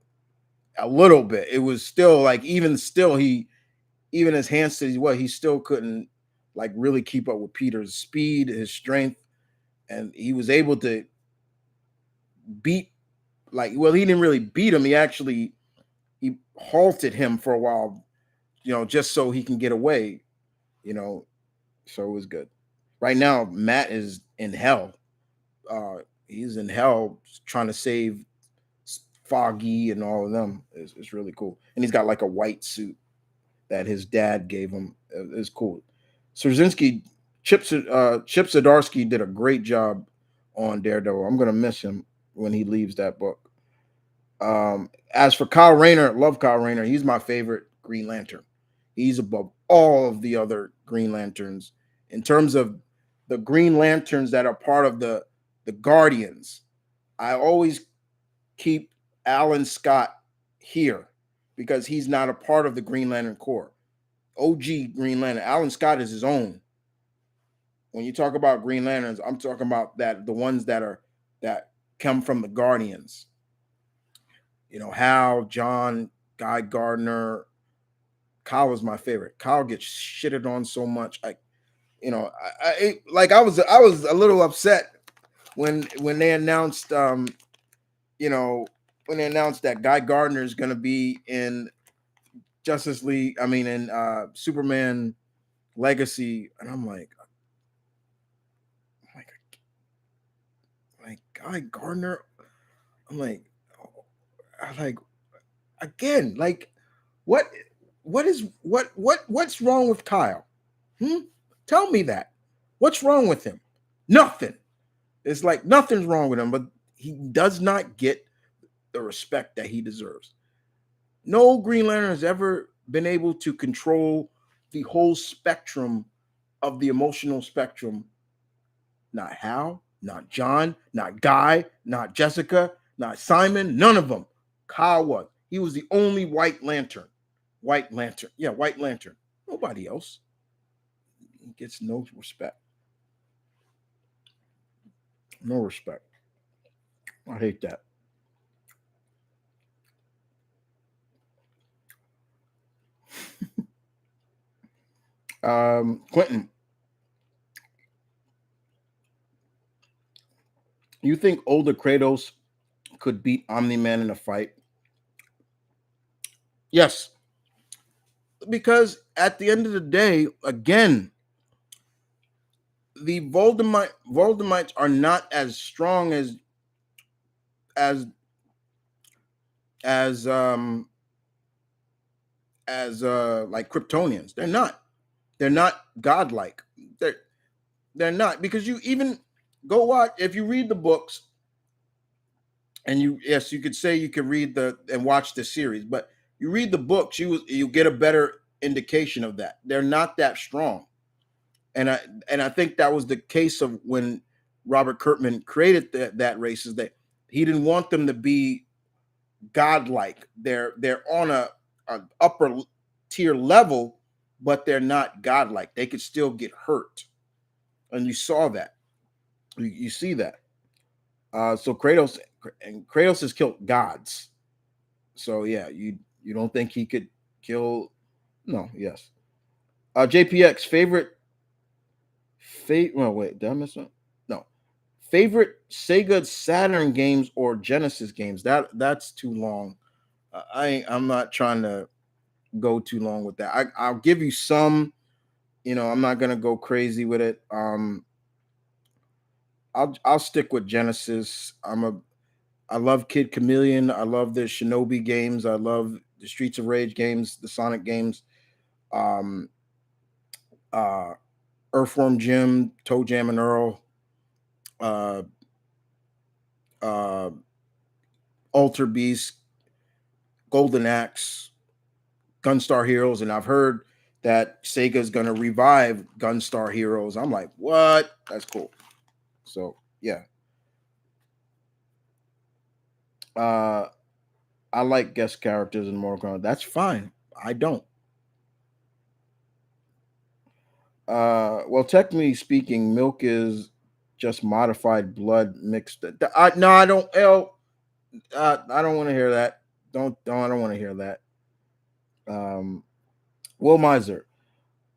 A: a little bit. It was still like, even still, even as enhanced as he still couldn't like really keep up with Peter's speed, his strength, and he was able to beat. Like, well, he didn't really beat him. He actually he halted him for a while, just so he can get away, you know. So it was good. Right now, Matt is in hell. He's in hell trying to save Foggy and all of them. It's really cool. And he's got like a white suit that his dad gave him. It's cool. Straczynski, Chip Zdarsky did a great job on Daredevil. I'm gonna miss him when he leaves that book. As for Kyle Rayner, love Kyle Rayner. He's my favorite Green Lantern. He's above all of the other Green Lanterns in terms of the Green Lanterns that are part of the Guardians. I always keep Alan Scott here because he's not a part of the Green Lantern Corps. OG Green Lantern, Alan Scott is his own. When you talk about Green Lanterns, I'm talking about the ones that come from the Guardians. Hal, John, Guy Gardner. Kyle is my favorite. Kyle gets shitted on so much. I was a little upset when they announced when they announced that Guy Gardner is going to be in Justice League. I mean, in Superman Legacy, and I'm like Guy Gardner. I'm like, again, what what's wrong with Kyle? Tell me that. What's wrong with him? Nothing. It's like nothing's wrong with him, but he does not get the respect that he deserves. No Green Lantern has ever been able to control the whole spectrum of the emotional spectrum. Not Hal, not John, not Guy, not Jessica, not Simon, none of them. Kyle was. He was the only White Lantern. White Lantern. Yeah, White Lantern. Nobody else. He gets no respect. No respect. I hate that. Quentin, you think older Kratos could beat Omni Man in a fight? Yes, because at the end of the day, again, the Voldemites are not as strong as as um like Kryptonians. They're not. They're not godlike. They're they're not, because you even go watch, if you read the books, and you could say you could read the and watch the series, but you read the books, you get a better indication of that. They're not that strong. And I think that was the case of when Robert Kirkman created that race, is that he didn't want them to be godlike. They're on a upper tier level, but they're not godlike. They could still get hurt, and you saw that. You see that. So Kratos has killed gods. So yeah, you don't think he could kill? No, yes. JPX well, wait, did I miss one? No. Favorite Sega Saturn games or Genesis games? That's too long. I'm not trying to go too long with that. I'll give you some. I'm not gonna go crazy with it. I'll stick with Genesis. I love Kid Chameleon. I love the Shinobi games. I love the Streets of Rage games, the Sonic games. Um, uh, Earthworm Jim, Toe Jam and Earl, uh, uh, Alter Beast, Golden Axe, Gunstar Heroes, and I've heard that Sega's gonna revive Gunstar Heroes. I'm like, what? That's cool. So yeah, uh, I like guest characters in Mortal Kombat. That's fine. I don't. Well, technically speaking, milk is just modified blood mixed. No, I don't. I don't want to hear that. Don't. I don't want to hear that. Um, Will Miser.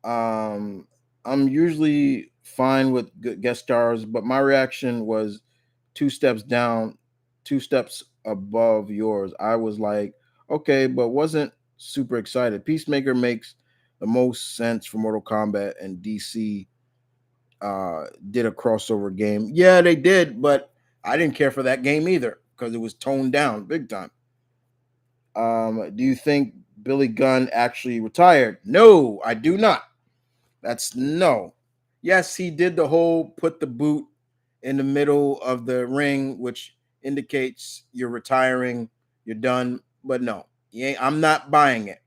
A: Um, I'm usually fine with guest stars, but my reaction was two steps down, two steps above yours. I was like, Okay, but wasn't super excited. Peacemaker makes the most sense for Mortal Kombat, and DC did a crossover game. Yeah, they did, but I didn't care for that game either because it was toned down big time. Do you think Billy Gunn actually retired? No, I do not. That's no. Yes, he did the whole put the boot in the middle of the ring, which indicates you're retiring, you're done. But no, I'm not buying it.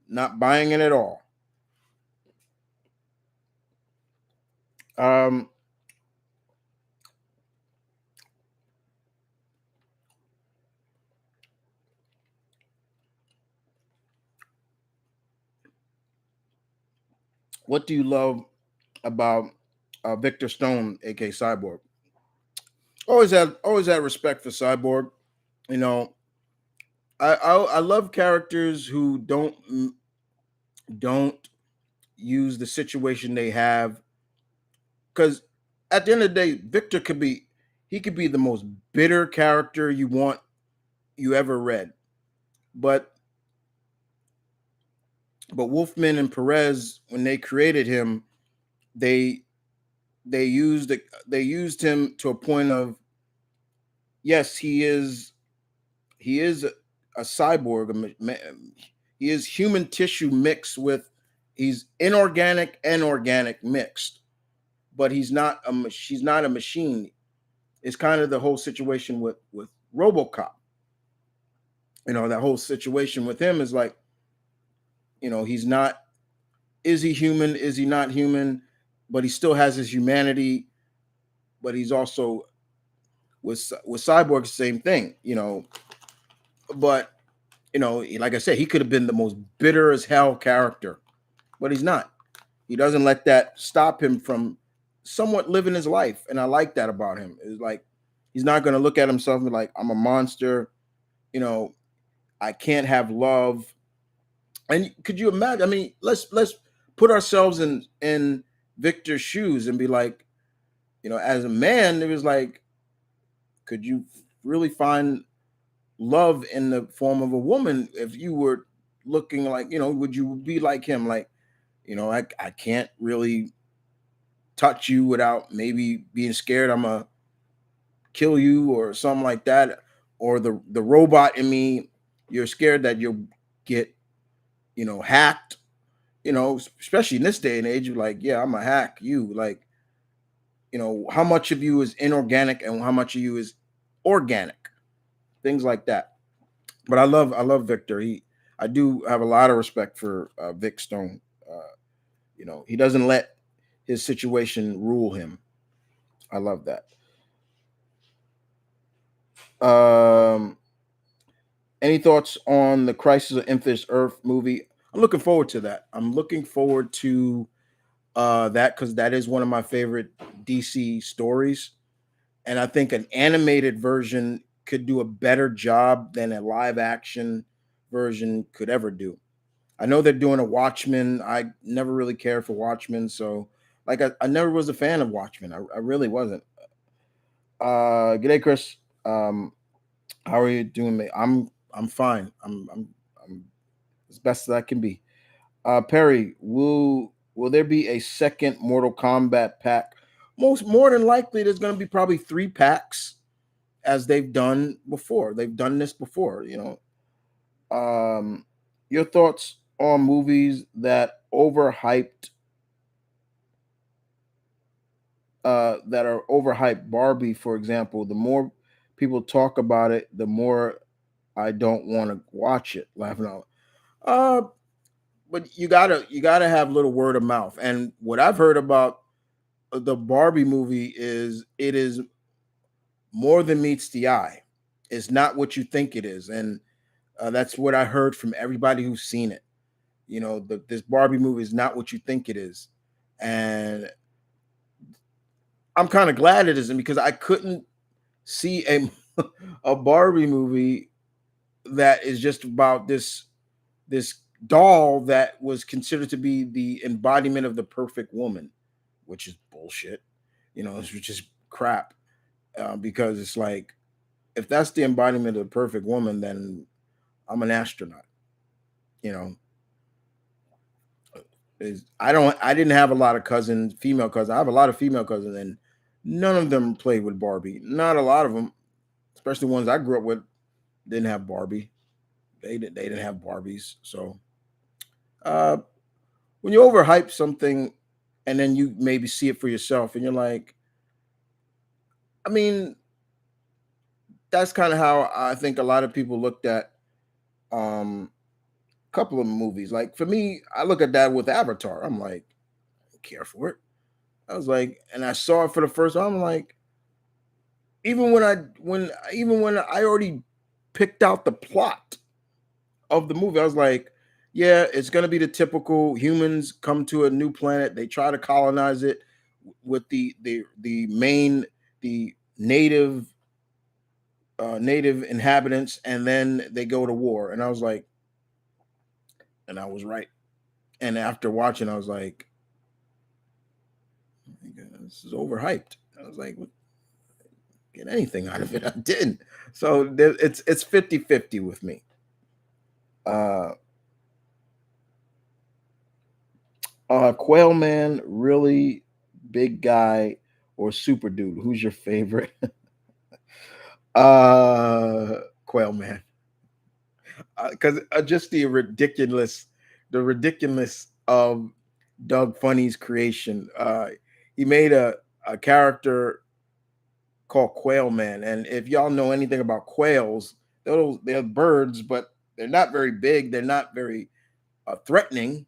A: Not buying it at all. Um, what do you love about Victor Stone, aka Cyborg? Always had respect for Cyborg. You know, I love characters who don't use the situation they have, because at the end of the day, Victor could be he could be the most bitter character you ever read, but Wolfman and Perez, when they created him, they they used him to a point of, yes, he is a cyborg. He is human tissue mixed with, he's inorganic and organic mixed, but she's not a machine. It's kind of the whole situation with RoboCop. That whole situation with him is like, he's not. Is he human? Is he not human? But he still has his humanity. But he's also with Cyborg, same thing. But like I said, he could have been the most bitter as hell character, but he's not. He doesn't let that stop him from somewhat living his life, and I like that about him. It's like he's not going to look at himself and be like, I'm a monster. You know, I can't have love. And could you imagine? I mean, let's put ourselves in Victor's shoes and be like, as a man, it was like, could you really find love in the form of a woman if you were looking like, would you be like him? Like, I can't really touch you without maybe being scared I'm gonna kill you or something like that. Or the robot in me, you're scared that you'll get, hacked, especially in this day and age, you're like, yeah, I'm gonna hack you. Like, how much of you is inorganic and how much of you is organic, things like that. But I love Victor. I do have a lot of respect for Vic Stone. He doesn't let his situation rule him. I love that. Um, any thoughts on the Crisis of Infinite Earth movie? I'm looking forward to that. I'm looking forward to that because that is one of my favorite DC stories, and I think an animated version could do a better job than a live action version could ever do. I know they're doing a Watchmen. I never really cared for Watchmen, so like I never was a fan of Watchmen. I really wasn't. G'day, Chris. How are you doing, mate? I'm fine. I'm as best as I can be. Perry, will there be a second Mortal Kombat pack? More than likely, there's going to be probably 3 packs, as they've done before. They've done this before. Your thoughts on movies that are overhyped? Barbie, for example. The more people talk about it, the more I don't want to watch it. Laughing out. Uh, but you gotta have little word of mouth. And what I've heard about the Barbie movie is it is more than meets the eye. It's not what you think it is, and that's what I heard from everybody who's seen it. This Barbie movie is not what you think it is, and I'm kind of glad it isn't because I couldn't see a a Barbie movie that is just about this doll that was considered to be the embodiment of the perfect woman, which is bullshit. It's just crap. Because it's like, if that's the embodiment of the perfect woman, then I'm an astronaut. You know, I didn't have a lot of cousins, female cousins. I have a lot of female cousins, and none of them played with Barbie. Not a lot of them, especially ones I grew up with, didn't have Barbie. They didn't have Barbies. So uh, when you overhype something, and then you maybe see it for yourself, and you're like, I mean, that's kind of how I think a lot of people looked at um, a couple of movies. Like for me, I look at that with Avatar. I'm like, I don't care for it. I was like, and I saw it for the first time. I'm like, even when I already picked out the plot of the movie, I was like, yeah, it's gonna be the typical humans come to a new planet, they try to colonize it with the native native inhabitants, and then they go to war. And I was like, and I was right. And after watching, I was like, oh my God, this is overhyped. I was like, get anything out of it. I didn't. So it's 50-50 with me. Uh Quail Man, really big guy or super dude? Who's your favorite? Quail Man. Because just the ridiculous of Doug Funny's creation. He made a character called Quail Man, and if y'all know anything about quails, they're birds, but they're not very big. They're not very threatening.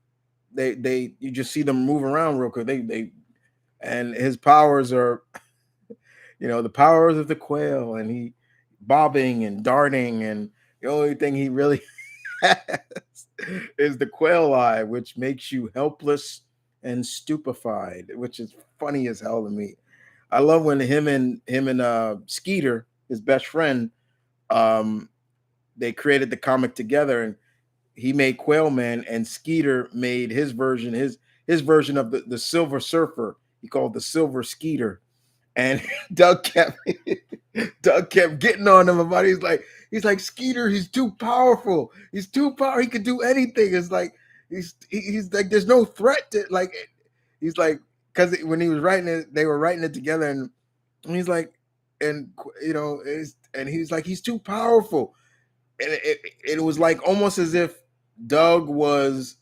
A: They you just see them move around real quick. They and his powers are, the powers of the quail, and he bobbing and darting, and the only thing he really has is the quail eye, which makes you helpless and stupefied, which is funny as hell to me. I love when him and Skeeter, his best friend, um, they created the comic together, and he made Quail Man, and Skeeter made his version of the Silver Surfer. He called the Silver Skeeter, and Doug kept Doug kept getting on him about it. He's like Skeeter, he's too powerful. He's too powerful. He could do anything. It's like he's like there's no threat to like he's like because when he was writing it, they were writing it together, and he's like and and he's like he's too powerful, and it was like almost as if Doug was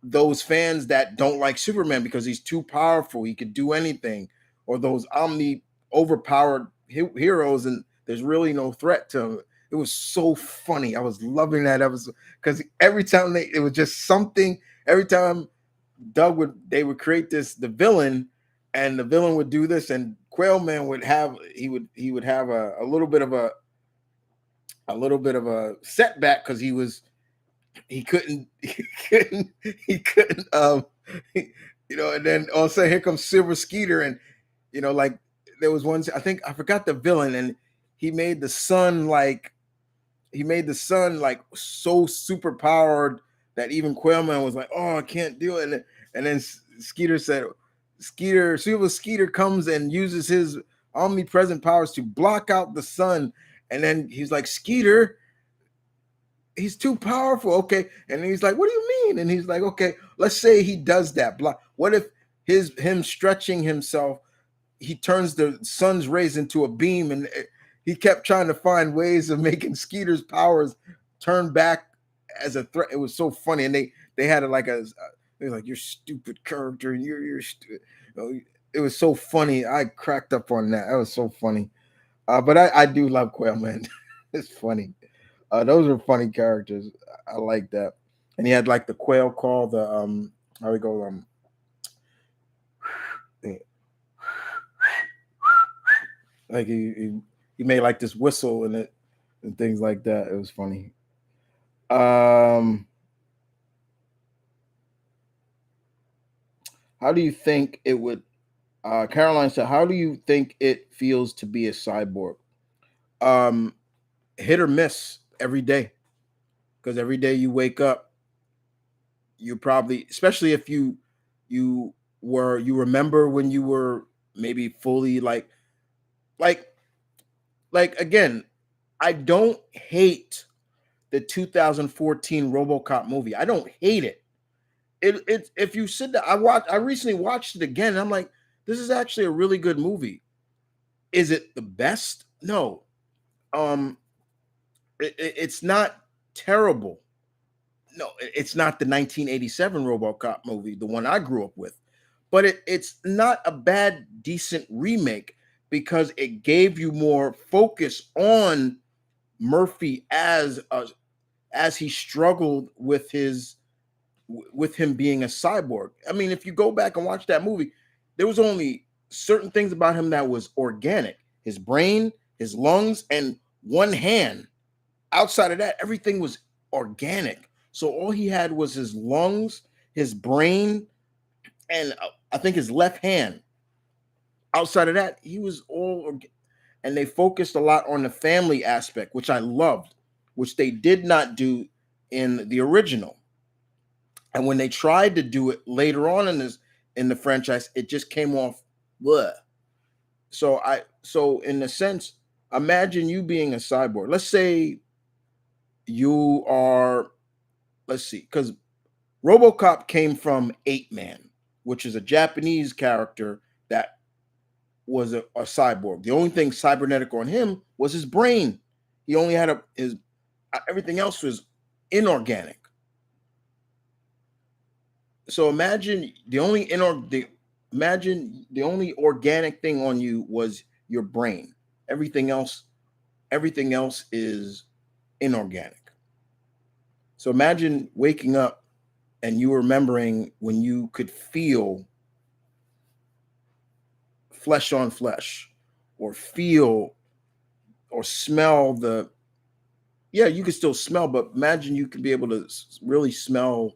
A: those fans that don't like Superman because he's too powerful. He could do anything, or those overpowered heroes, and there's really no threat to him. It was so funny. I was loving that episode because every time it was just something. Every time they would create the villain, and the villain would do this, and Quailman would have a little bit of a setback because he couldn't he couldn't and then all of a sudden here comes Silver Skeeter, and like there was one, I think I forgot the villain, and he made the sun like like so super powered that even Quailman was like, oh, I can't do it. And then Skeeter said, Silver Skeeter comes and uses his omnipresent powers to block out the sun. And then he's like, Skeeter, he's too powerful. Okay. And he's like, what do you mean? And he's like, okay, let's say he does that. What if him stretching himself, he turns the sun's rays into a beam, and he kept trying to find ways of making Skeeter's powers turn back as a threat. It was so funny. And they had it like they were like, you're stupid character, and you're stupid. It was so funny. I cracked up on that. That was so funny. But I do love Quail Man. It's funny. Those are funny characters. I like that. And he had like the quail call, the how we go like he made like this whistle in it and things like that. It was funny. How do you think it would Caroline said, how do you think it feels to be a cyborg? Um Hit or miss every day. Because every day you wake up, you probably, especially if you remember when you were maybe fully like like again, I don't hate the 2014 RoboCop movie. I don't hate it. It if you sit down, I recently watched it again, and I'm like, this is actually a really good movie. Is it the best? No. Um, it's not terrible. No, it's not the 1987 RoboCop movie, the one I grew up with, but it's not a bad, decent remake because it gave you more focus on Murphy as he struggled with with him being a cyborg. I mean, if you go back and watch that movie, there was only certain things about him that was organic: his brain, his lungs, and one hand. Outside of that, everything was organic. So all he had was his lungs, his brain, and I think his left hand. Outside of that, he was and they focused a lot on the family aspect, which I loved, which they did not do in the original. And when they tried to do it later on in the franchise, it just came off bleh. So in a sense, imagine you being a cyborg. Let's say you are, let's see, because RoboCop came from Eight Man, which is a Japanese character that was a cyborg. The only thing cybernetic on him was his brain. He only had his everything else was inorganic. So imagine the only organic thing on you was your brain. Everything else, everything else is inorganic. So imagine waking up and you remembering when you could feel flesh on flesh, or feel or smell the, yeah, you can still smell, but imagine you could be able to really smell,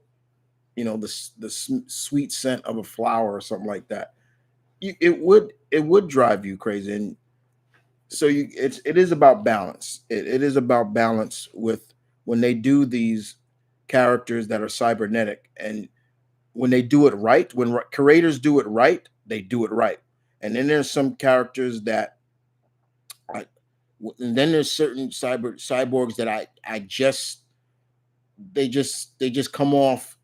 A: sweet scent of a flower or something like that. It would drive you crazy. And so it is about balance. It is about balance with when they do these characters that are cybernetic, and when they do it right, when creators do it right, they do it right. And then there's some characters that and then there's certain cyborgs that I just they just come off,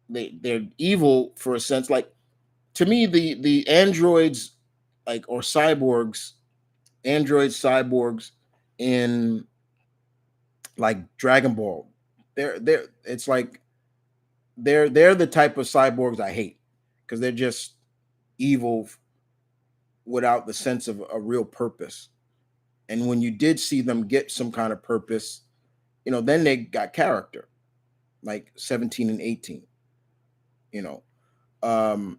A: they're evil for a sense. Like, to me, the androids, like, or cyborgs, cyborgs in, like, Dragon Ball, they're it's like they're the type of cyborgs I hate, because they're just evil without the sense of a real purpose. And when you did see them get some kind of purpose, then they got character, like 17 and 18, you know. Um,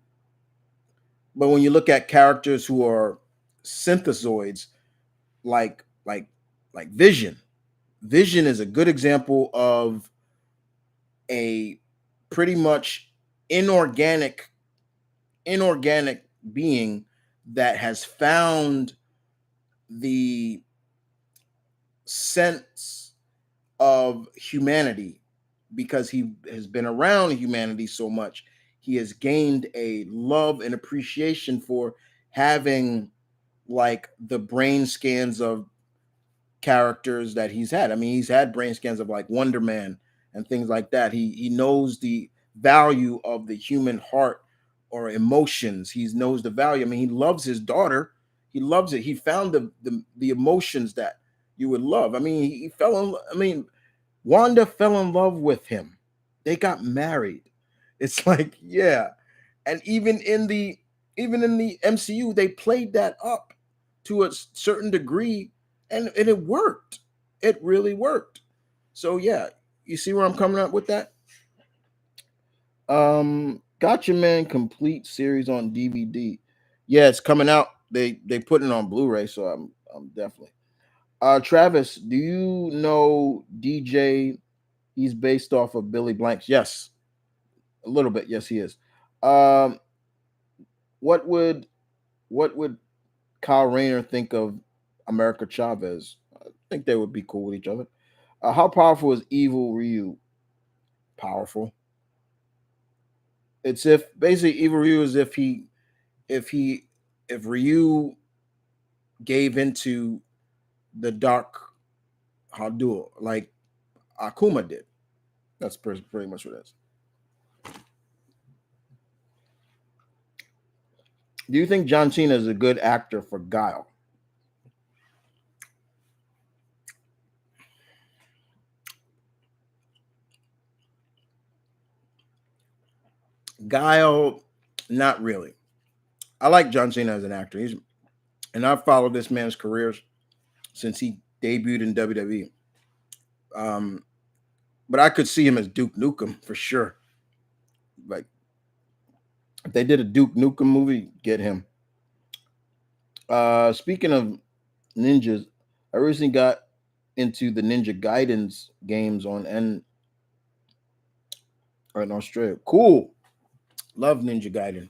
A: but when you look at characters who are synthesoids, like Vision, Vision is a good example of a pretty much inorganic inorganic being that has found the sense of humanity, because he has been around humanity so much. He has gained a love and appreciation for having, like, the brain scans of characters that he's had. I mean, he's had brain scans of, like, Wonder Man and things like that. He knows the value of the human heart or emotions. He knows the value. I mean, he loves his daughter. He loves it. He found the emotions that you would love. I mean, he fell in. I mean, Wanda fell in love with him. They got married. It's like, yeah. And even in the MCU, they played that up to a certain degree, and it worked. It really worked. So yeah, you see where I'm coming up with that? Gotcha Man complete series on DVD. Yeah, it's coming out. They put it on Blu-ray, so I'm definitely. Travis, do you know DJ? He's based off of Billy Blanks. Yes, a little bit. Yes, he is. Um, what would what would Kyle Rayner think of America Chavez? I think they would be cool with each other. How powerful is Evil Ryu? Powerful. It's if basically Evil Ryu is if he if Ryu gave into the dark Hadou, like Akuma did. That's pretty much what it is. Do you think John Cena is a good actor for Guile? Guile, not really. I like John Cena as an actor. And I've followed this man's career since he debuted in WWE. Um, but I could see him as Duke Nukem for sure. Like if they did a Duke Nukem movie, get him. Speaking of ninjas, I recently got into the Ninja Gaidens games on in Australia. Cool. Love Ninja Gaiden.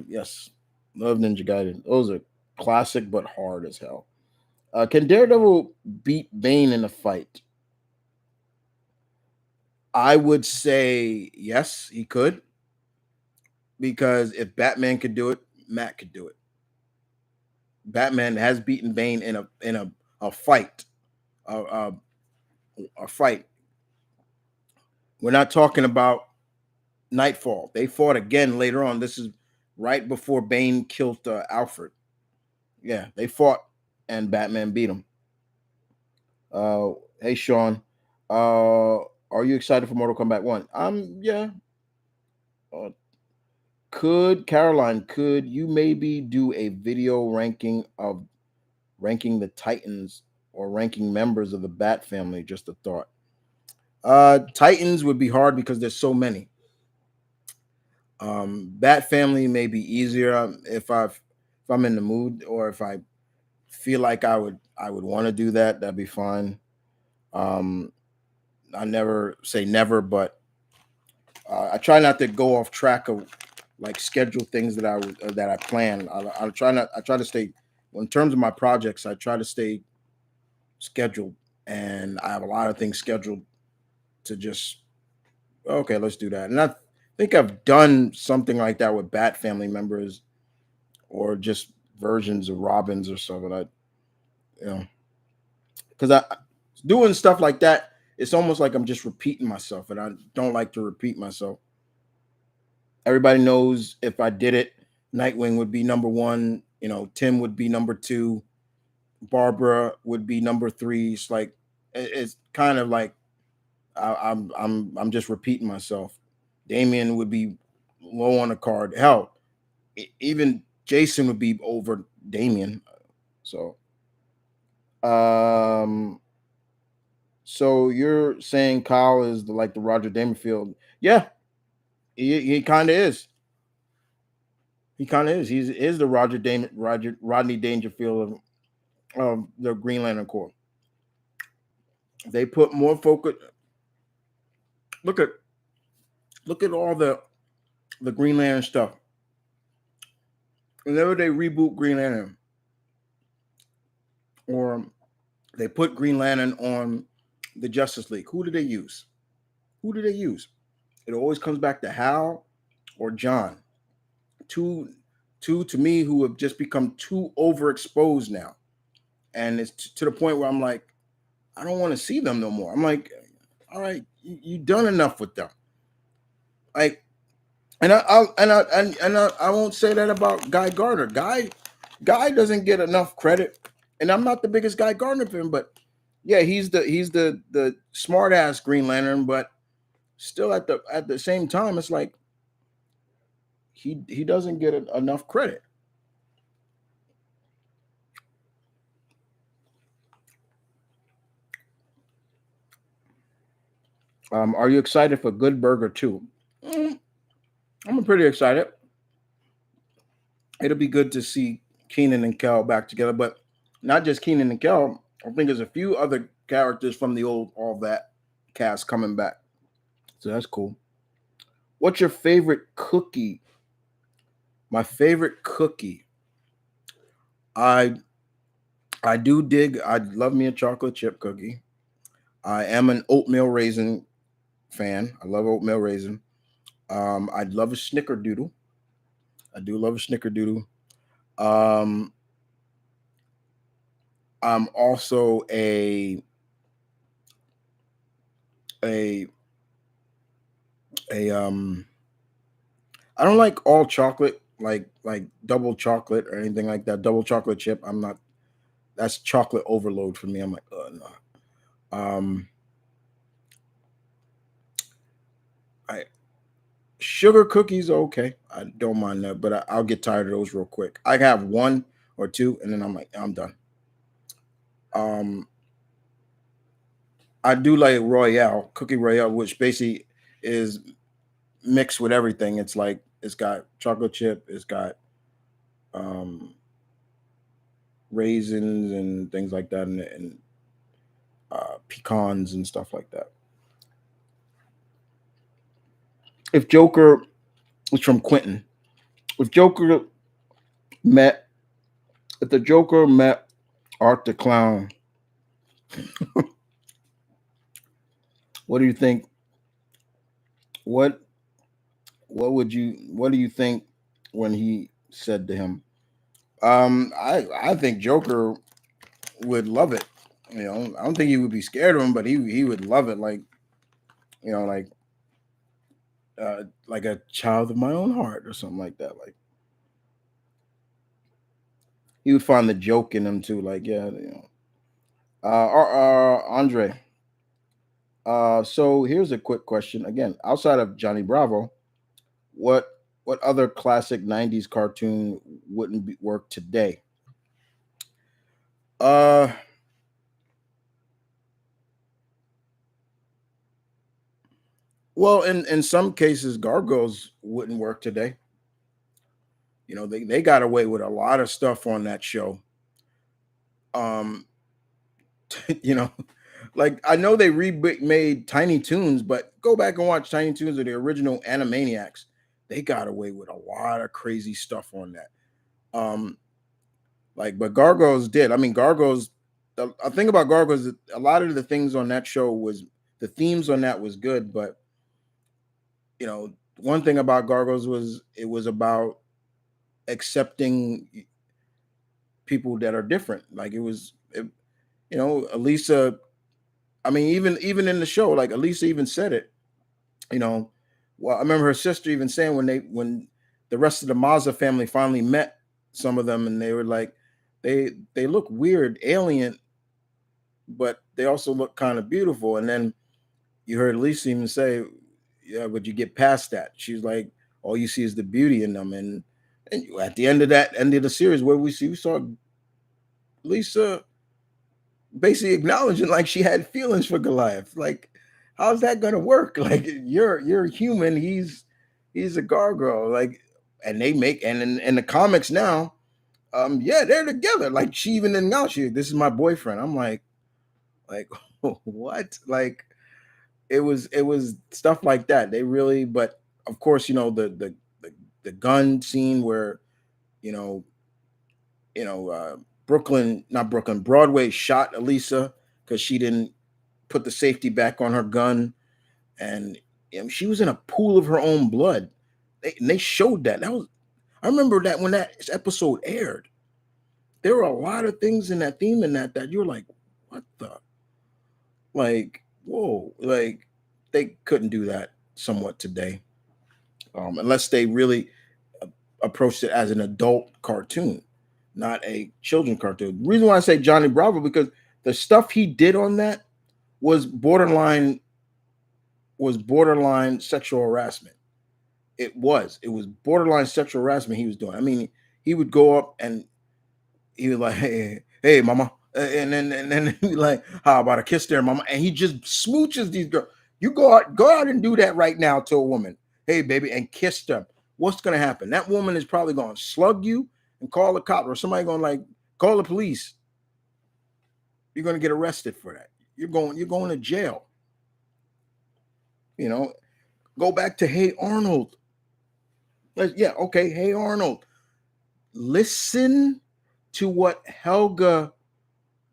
A: Yes, love Ninja Gaiden. Those are classic but hard as hell. Can Daredevil beat Bane in a fight? I would say yes, he could. Because if Batman could do it, Matt could do it. Batman has beaten Bane in a fight. A, a, a fight. We're not talking about Nightfall. They fought again later on. This is right before Bane killed Alfred. Yeah, they fought and Batman beat him. Hey Sean, are you excited for Mortal Kombat 1? Yeah. Uh, could you maybe do a video ranking the Titans or ranking members of the Bat family? Just a thought. Titans would be hard because there's so many. Bat family may be easier if I'm in the mood or if I feel like I would want to do that. That'd be fine. Um, I never say never, but I try not to go off track of like schedule things that I plan. I try not. I try to stay. Well, in terms of my projects, I try to stay scheduled, and I have a lot of things scheduled to just okay, let's do that. And I think I've done something like that with Bat family members or just versions of Robins or something. You know, because I doing stuff like that, it's almost like I'm just repeating myself, and I don't like to repeat myself. Everybody knows if I did it, Nightwing would be number one. Tim would be number two. Barbara would be number three. It's like it's kind of like I'm just repeating myself. Damien would be low on the card. Hell, even Jason would be over Damien. So, um, so you're saying Kyle is like the Roger Dangerfield? Yeah, he kind of is. He kind of is. He is the Rodney Dangerfield of the Green Lantern Corps. They put more focus. Look at all the Green Lantern stuff. Whenever they reboot Green Lantern or they put Green Lantern on the Justice League, who do they use? Who do they use? It always comes back to Hal or John. Two to me who have just become too overexposed now, and it's to the point where I'm like, I don't want to see them no more. I'm like, all right, you done enough with them. Like, and I won't say that about Guy Gardner. Guy doesn't get enough credit, and I'm not the biggest Guy Gardner fan, but yeah, he's the smart ass Green Lantern, but still at the same time, it's like he doesn't get enough credit. Are you excited for Good Burger 2? I'm pretty excited. It'll be good to see Keenan and Kel back together, but not just Keenan and Kel. I think there's a few other characters from the old All That cast coming back. So that's cool. What's your favorite cookie? My favorite cookie. I I do dig. I love me a chocolate chip cookie. I am an oatmeal raisin fan. I love oatmeal raisin. I'd love a snickerdoodle. I do love a snickerdoodle. Um, I'm also a a a I don't like all chocolate, like double chocolate or anything like that. Double chocolate chip. I'm not. That's chocolate overload for me. I'm like, no. Um, I sugar cookies are okay. I don't mind that, but I'll get tired of those real quick. I have one or two, and then I'm like, I'm done. Um, I do like Royale, Cookie Royale, which basically is mixed with everything. It's like it's got chocolate chip, it's got um raisins and things like that, and pecans and stuff like that. If Joker was from Quentin, if Joker met, if the Joker met Art the Clown, what do you think? What what do you think when he said to him? I think Joker would love it. You know, I don't think he would be scared of him, but he would love it. Like you know, like a child of my own heart or something like that. Like he would find the joke in him too. Like yeah, you know. Andre. So here's a quick question. Again, outside of Johnny Bravo, what what other classic '90s cartoon work today? Uh, well, in some cases, Gargoyles wouldn't work today. You know, they got away with a lot of stuff on that show. Um, you know, like I know they remade Tiny Toons, but go back and watch Tiny Toons or the original Animaniacs. They got away with a lot of crazy stuff on that. Um, like, but Gargoyles did. I mean, Gargoyles. The thing about Gargoyles, is a lot of the things on that show was the themes on that was good, but you know, one thing about Gargoyles was it was about accepting people that are different. Like you know, Elisa. I mean, even in the show, like Elisa even said it. You know, well, I remember her sister even saying when the rest of the Mazda family finally met some of them, and they were like, they look weird, alien, but they also look kind of beautiful. And then you heard Elisa even say, "Yeah, but you get past that." She's like, "All you see is the beauty in them." And at the end of the series, what we saw Lisa basically acknowledging like she had feelings for Goliath. Like, how's that gonna work? Like, you're human. He's a gargoyle. Like, and they make and in the comics now, yeah, they're together. Like, she even acknowledged, this is my boyfriend. I'm like, what? Like, it was stuff like that. They really, but of course, you know the gun scene where you know Brooklyn, not Brooklyn, Broadway shot Elisa because she didn't put the safety back on her gun, and you know, she was in a pool of her own blood. And they showed that. That was I remember that when that episode aired. There were a lot of things in that theme in that you were like, what the like, whoa, like they couldn't do that somewhat today, unless they really approached it as an adult cartoon, not a children cartoon. The reason why I say Johnny Bravo because the stuff he did on that was borderline sexual harassment. It was borderline sexual harassment he was doing. I mean, he would go up and he was like, hey, mama. And then he like, how about a kiss there, mama? And he just smooches these girls. You go out and do that right now to a woman. Hey, baby, and kiss them. What's gonna happen? That woman is probably gonna slug you and call the cop, or somebody gonna like call the police. You're gonna get arrested for that. You're going to jail. You know, go back to Hey Arnold. Yeah, okay, Hey Arnold. Listen to what Helga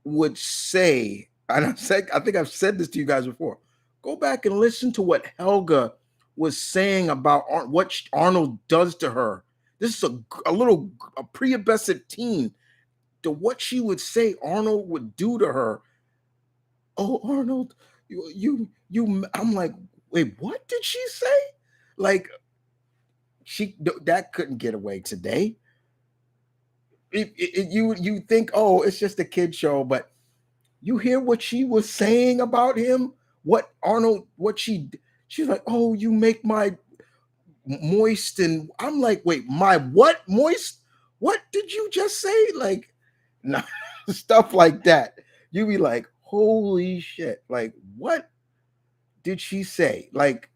A: would say, and I think I've said this to you guys before. Go back and listen to what Helga was saying about what Arnold does to her. This is a prepubescent teen. To what she would say Arnold would do to her. Oh, Arnold, I'm like, wait, what did she say? Like, that couldn't get away today. You think, oh, it's just a kid show, but you hear what she was saying about him. What Arnold, she's like, oh, you make my moist, and I'm like, wait, my what moist? What did you just say? Like, no, stuff like that. You be like, holy shit! Like, what did she say? Like,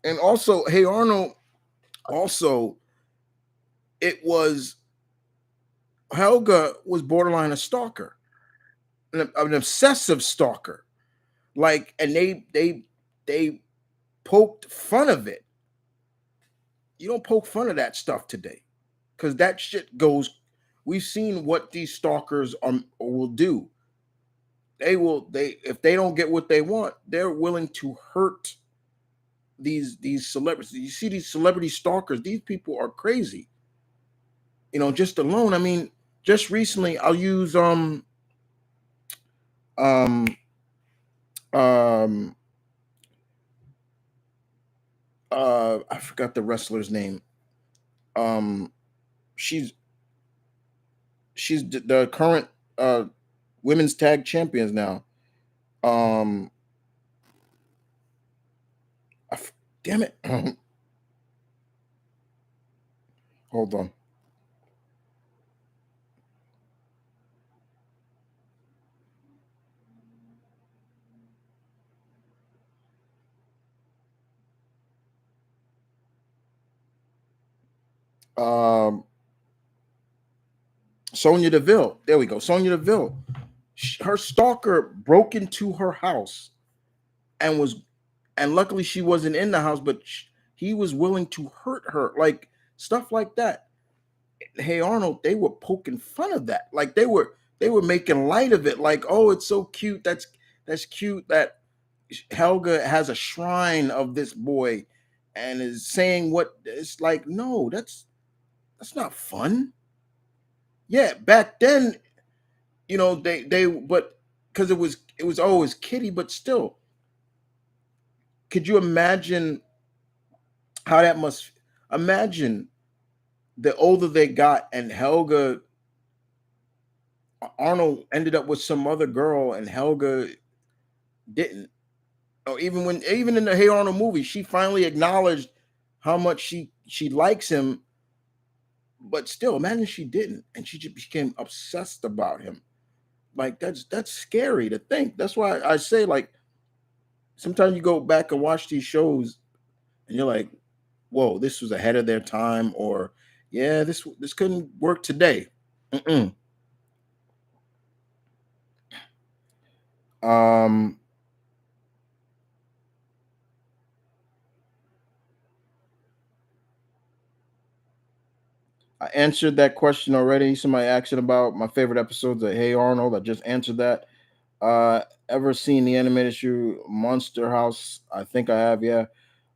A: And also, Hey Arnold. Also, it was Helga was borderline a stalker, an obsessive stalker. Like, and they poked fun of it. You don't poke fun of that stuff today, because that shit goes. We've seen what these stalkers will do. They if they don't get what they want, they're willing to hurt these celebrities. You see these celebrity stalkers. These people are crazy. Just alone. I mean, just recently, I'll use um um I forgot the wrestler's name. Um, she's the current uh women's tag champions now. Um, I f- Damn it. Hold on. Um, Sonya Deville. There we go. Sonya Deville. Her stalker broke into her house and luckily she wasn't in the house, but he was willing to hurt her, like stuff like that. Hey Arnold, they were poking fun of that. Like, they were making light of it. Like, oh, it's so cute. That's cute that Helga has a shrine of this boy and is saying what it's like. No, that's not fun. Yeah, back then, they but because it was always kitty, but still, could you imagine how that must imagine the older they got and Helga Arnold ended up with some other girl and Helga didn't. Or even in the Hey Arnold movie, she finally acknowledged how much she likes him, but still, imagine she didn't, and she just became obsessed about him. Like, that's scary to think. That's why I say, like, sometimes you go back and watch these shows and you're like, whoa, this was ahead of their time, or yeah, this couldn't work today. Mm-mm. Um, I answered that question already. Somebody asked about my favorite episodes of Hey Arnold. I just answered that. Ever seen the animated show Monster House? I think I have. Yeah.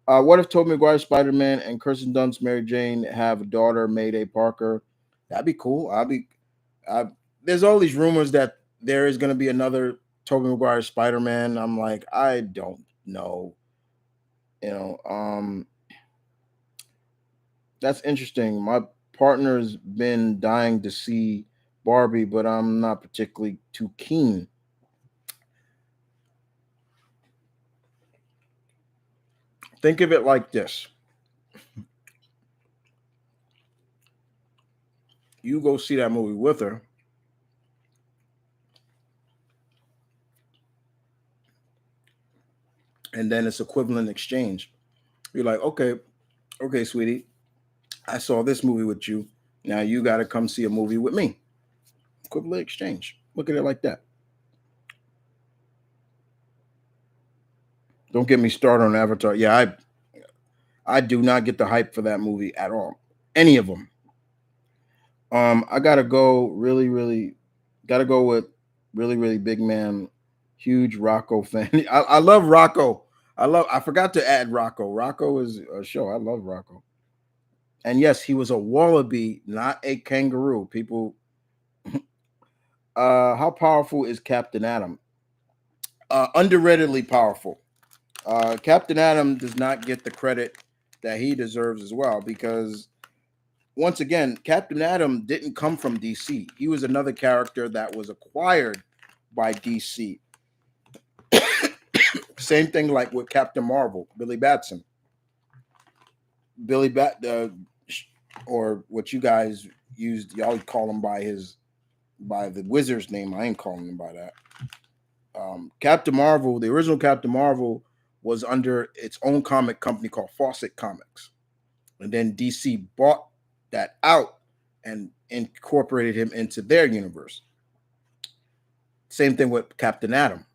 A: What if Tobey Maguire Spider Man and Kirsten Dunst Mary Jane have a daughter, Mayday Parker? That'd be cool. I, there's all these rumors that there is going to be another Tobey Maguire Spider Man. I'm like, I don't know. You know, that's interesting. My partner's been dying to see Barbie, but I'm not particularly too keen. Think of it like this: you go see that movie with her, and then it's equivalent exchange. You're like, okay, sweetie, I saw this movie with you. Now you got to come see a movie with me. Equivalent exchange. Look at it like that. Don't get me started on Avatar. Yeah, I do not get the hype for that movie at all. Any of them. I gotta go. Really, gotta go with really big man, huge Rocco fan. I love Rocco. I forgot to add Rocco. Rocco is a show. I love Rocco. And yes, he was a wallaby, not a kangaroo. People, how powerful is Captain Adam? Underratedly powerful. Captain Atom does not get the credit that he deserves as well, because once again, Captain Atom didn't come from DC. He was another character that was acquired by DC. Same thing like with Captain Marvel, Billy Batson. Billy Bat, or what you guys used, y'all call him by the wizard's name. I ain't calling him by that. Captain Marvel, the original Captain Marvel, was under its own comic company called Fawcett Comics, and then DC bought that out and incorporated him into their universe. Same thing with Captain Atom,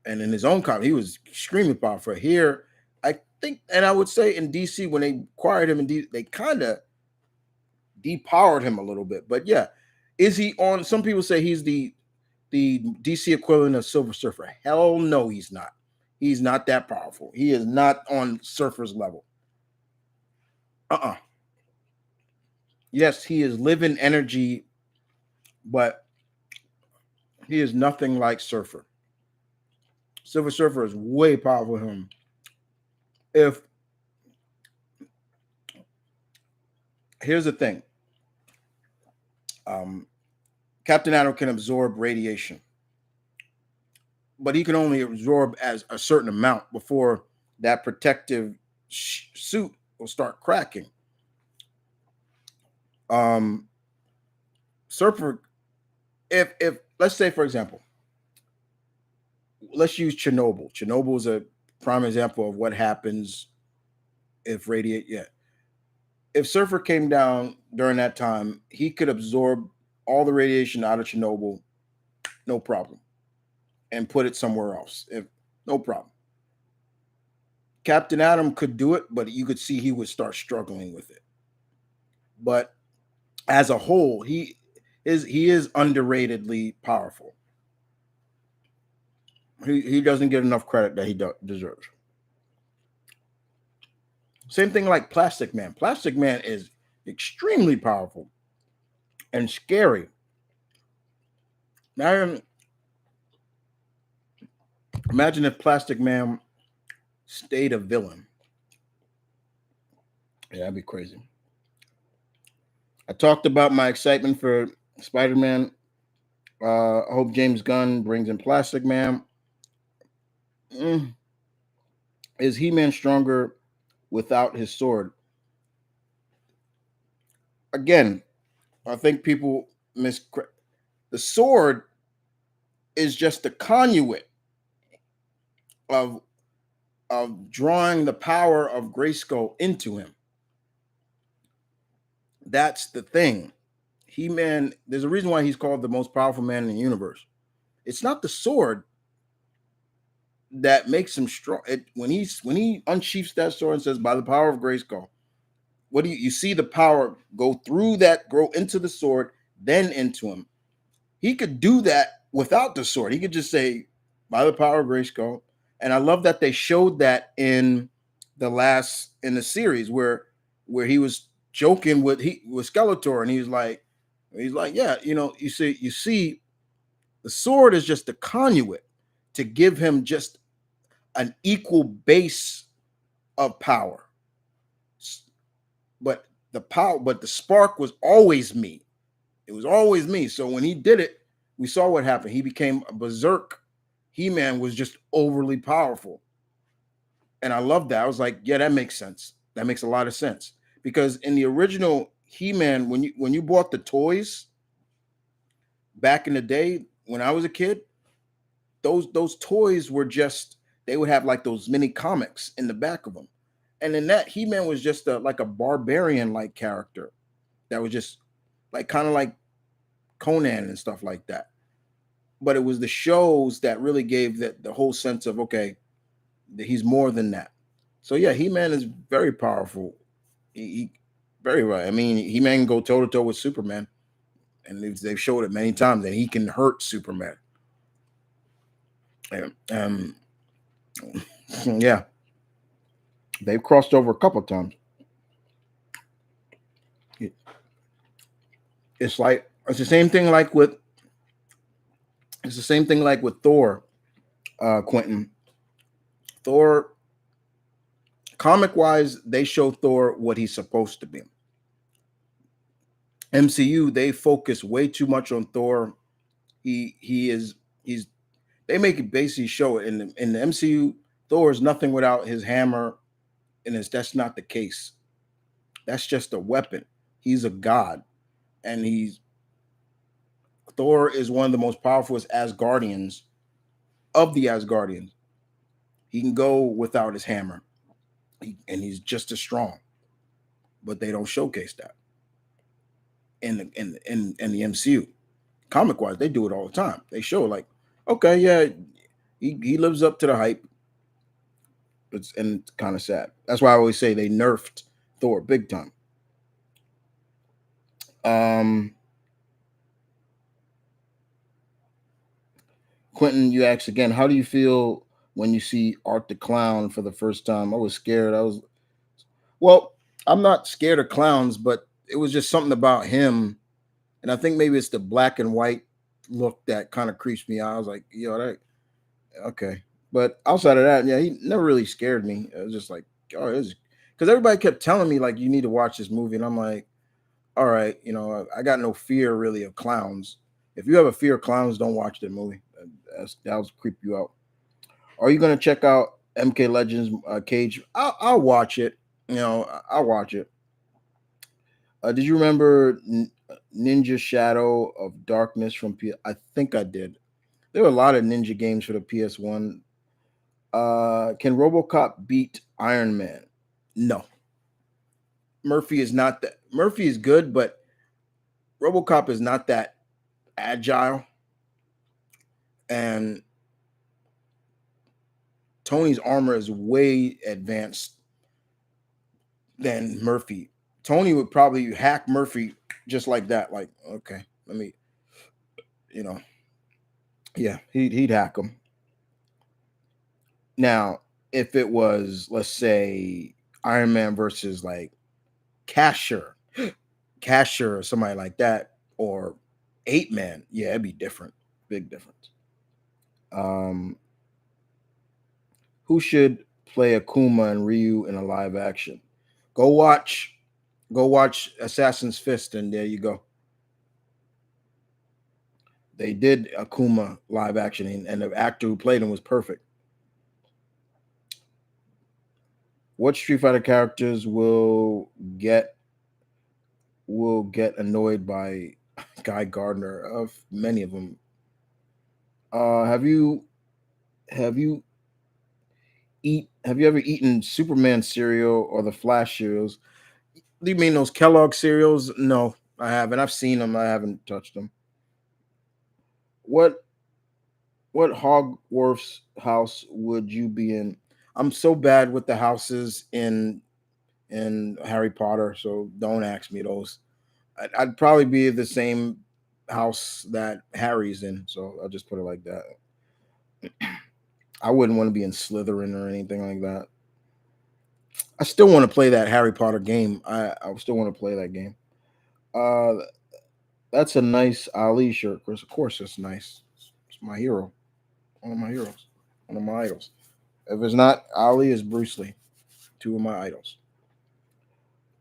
A: and in his own comic, he was extremely powerful. Here, I think, and I would say in DC, when they acquired him, they kind of depowered him a little bit. But yeah, is he on? Some people say he's the DC equivalent of Silver Surfer. Hell no, he's not. He's not that powerful. He is not on Surfer's level. Yes, he is living energy, but he is nothing like Surfer. Silver Surfer is way powerful than him. If here's the thing, Captain Atom can absorb radiation, but he can only absorb as a certain amount before that protective suit will start cracking. Surfer, if let's say, for example, let's use Chernobyl. Chernobyl is a prime example of what happens if radiate. Yeah, if Surfer came down during that time, he could absorb all the radiation out of Chernobyl, no problem, and put it somewhere else. No problem. Captain Atom could do it, but you could see he would start struggling with it. But as a whole, he is underratedly powerful. He doesn't get enough credit that he deserves. Same thing like Plastic Man. Plastic Man is extremely powerful and scary. Now, imagine if Plastic Man stayed a villain. Yeah, that'd be crazy. I talked about my excitement for Spider-Man. I hope James Gunn brings in Plastic Man. Is He-Man stronger without his sword? Again, I think people the sword is just the conduit of drawing the power of Grayskull into him. That's the thing. He-Man, there's a reason why he's called the most powerful man in the universe. It's not the sword that makes him strong. When he unsheaths that sword and says, "By the power of Grayskull," what do you see the power go through that, grow into the sword, then into him. He could do that without the sword. He could just say, "By the power of Grayskull." And I love that they showed that in the series where he was joking with Skeletor, and he's like, "Yeah, you see, the sword is just the conduit to give him just an equal base of power. But the spark was always me. It was always me. So when he did it, we saw what happened. He became a berserk. He-Man was just overly powerful. And I love that. I was like, yeah, that makes sense. That makes a lot of sense. Because in the original He-Man, when you bought the toys back in the day when I was a kid, those toys were just, they would have like those mini comics in the back of them. And in that, He-Man was just like a barbarian like character that was just like kind of like Conan and stuff like that. But it was the shows that really gave the whole sense of, okay, he's more than that. So yeah, He-Man is very powerful. He very right. I mean, He-Man can go toe to toe with Superman, and they've showed it many times that he can hurt Superman. And, yeah, they've crossed over a couple times. It's the same thing like with Thor. Quentin. Thor, comic wise, they show Thor what he's supposed to be. MCU, they focus way too much on Thor. He is he's they make it basically show it in the MCU. Thor is nothing without his hammer, and that's not the case. That's just a weapon. He's a god, and he's Thor is one of the most powerful Asgardians of the Asgardians. He can go without his hammer, and he's just as strong. But they don't showcase that in the MCU. Comic wise, they do it all the time. They show like, okay, yeah, he lives up to the hype. It's kind of sad. That's why I always say they nerfed Thor big time. Quentin, you asked again, how do you feel when you see Art the Clown for the first time? I was scared. Well, I'm not scared of clowns, but it was just something about him. And I think maybe it's the black and white look that kind of creeps me out. I was like, yo, that okay. But outside of that, yeah, he never really scared me. It was just like, oh, because everybody kept telling me like you need to watch this movie, and I'm like, all right, I got no fear really of clowns. If you have a fear of clowns, don't watch that movie. That'll creep you out. Are you gonna check out MK Legends Cage? I'll watch it. I'll watch it. Did you remember Ninja Shadow of Darkness from I think I did. There were a lot of ninja games for the PS1. Can RoboCop beat Iron Man? No. Murphy is not that. Murphy is good, but RoboCop is not that agile, and Tony's armor is way advanced than Murphy. Tony would probably hack Murphy just like that. Like, okay, let me, you know, yeah, he'd hack him. Now, if it was, let's say, Iron Man versus like Casher, or somebody like that, or 8 Man, yeah, it'd be different, big difference. Um, who should play Akuma and Ryu in a live action? Go watch, go watch Assassin's Fist, and there you go. They did Akuma live action, and the actor who played him was perfect. What Street Fighter characters get annoyed by Guy Gardner? Of many of them. Have you have you have you ever eaten Superman cereal or the Flash cereals? Do you mean those Kellogg cereals? No, I haven't. I've seen them. I haven't touched them. What what Hogwarts house would you be in? I'm so bad with the houses in Harry Potter, so don't ask me those. I'd probably be the same house that Harry's in, so I'll just put it like that. I wouldn't want to be in Slytherin or anything like that. I still want to play that Harry Potter game. I still want to play that game. Uh, that's a nice Ali shirt, Chris. Of course, it's nice. It's my hero. One of my heroes. One of my idols. If it's not Ali, it's Bruce Lee. Two of my idols.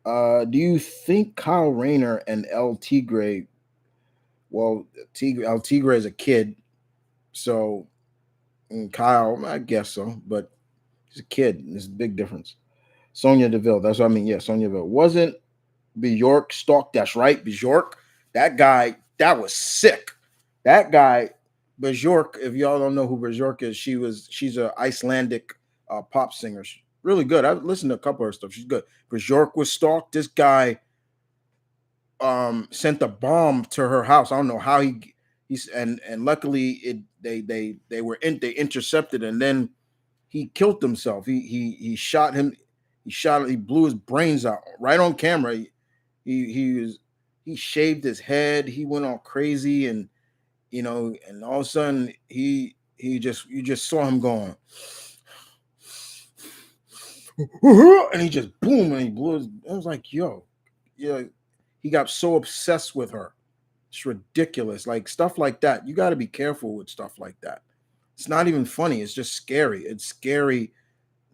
A: Do you think Kyle Rayner and El Tigre? Well, El Tigre is a kid, so Kyle, I guess so, but he's a kid. There's a big difference. Sonya Deville, that's what I mean. Yeah, Sonya Deville wasn't Bjork stalked. That's right, Bjork. That guy, that was sick. That guy, Bjork. If y'all don't know who Bjork is, she's a Icelandic pop singer. She's really good. I've listened to a couple of her stuff. She's good. Bjork was stalked. This guy sent a bomb to her house. I don't know how he's and luckily they intercepted, and then he killed himself. He shot him. He blew his brains out right on camera. He shaved his head. He went all crazy, and and all of a sudden he just you just saw him going, and he just boom, and he blew his. I was like, yo, yeah. He got so obsessed with her. It's ridiculous. Like stuff like that. You got to be careful with stuff like that. It's not even funny. It's just scary. It's scary.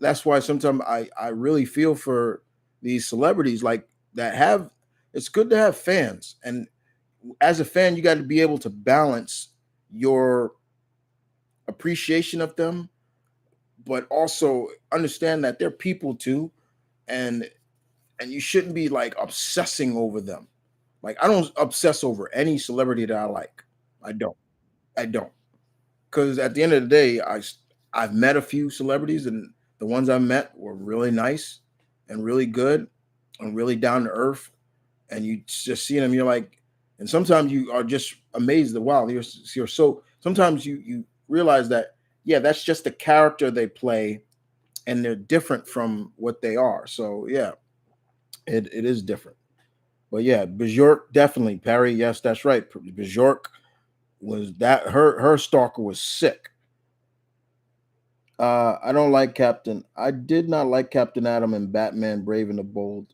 A: That's why sometimes I really feel for these celebrities like that have. It's good to have fans, and as a fan, you got to be able to balance your appreciation of them, but also understand that they're people too, and you shouldn't be like obsessing over them. Like I don't obsess over any celebrity that I like. I don't. I don't. Because at the end of the day, I've met a few celebrities, and the ones I met were really nice and really good and really down to earth. And you just see them, you're like, and sometimes you are just amazed that wow, you're so. Sometimes you realize that yeah, that's just the character they play, and they're different from what they are. So yeah, it is different. But yeah, Bjork definitely Perry. Yes, that's right. Bjork was that her stalker was sick. I don't like Captain. I did not like Captain Adam and Batman Brave and the Bold.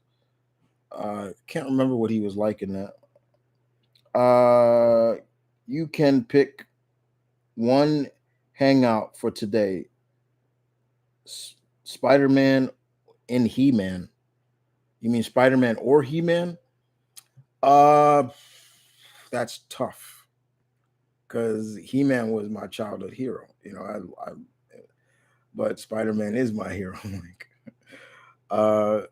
A: Can't remember what he was like in that. Uh, you can pick one hangout for today. Spider Man and He Man. You mean Spider Man or He Man? Uh, that's tough because He Man was my childhood hero. You know, but Spider Man is my hero. Like, uh,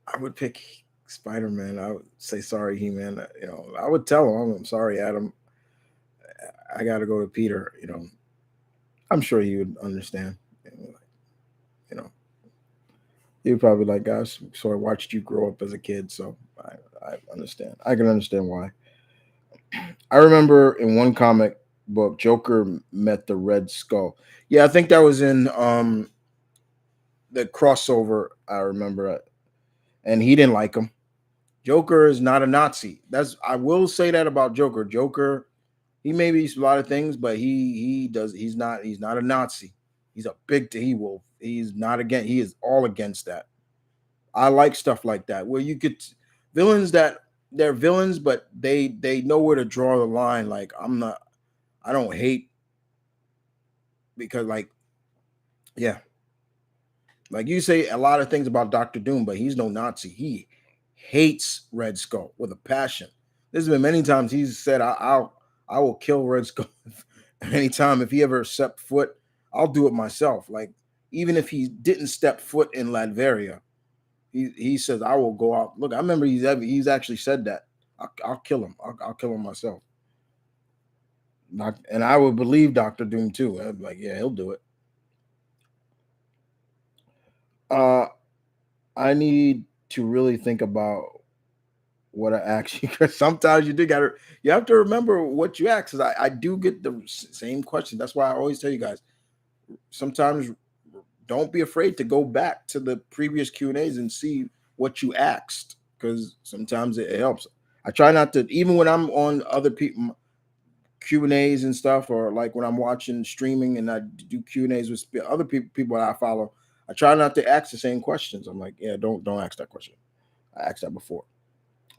A: I would pick Spider Man. I would say sorry, He Man. You know, I would tell him, I'm sorry, Adam. I got to go to Peter. You know, I'm sure he would understand. You know, he would probably like, gosh, so I watched you grow up as a kid, so I understand. I can understand why. I remember in one comic book, Joker met the Red Skull. Yeah, I think that was in the crossover. I remember it, and he didn't like him. Joker is not a Nazi. That's I will say that about Joker. Joker, he may be a lot of things, but he's not a Nazi. He's a big he will he's not against he is all against that. I like stuff like that where you could villains that they're villains, but they know where to draw the line. Like I don't hate because like yeah, like you say a lot of things about Doctor Doom, but he's no Nazi. He hates Red Skull with a passion. There's been many times he's said, I will kill Red Skull anytime if he ever stepped foot. I'll do it myself." Like even if he didn't step foot in Latveria, he says, "I will go out." Look, I remember he's actually said that. I'll kill him. I'll kill him myself. And I would believe Doctor Doom too. I'd be like, yeah, he'll do it. Uh, I need to really think about what I ask you because sometimes you have to remember what you ask. 'Cause I do get the same question. That's why I always tell you guys sometimes don't be afraid to go back to the previous Q&As and see what you asked because sometimes it helps. I try not to even when I'm on other people Q&As and stuff, or like when I'm watching streaming and I do Q&As with other people that I follow. I try not to ask the same questions. I'm like, yeah, don't ask that question. I asked that before.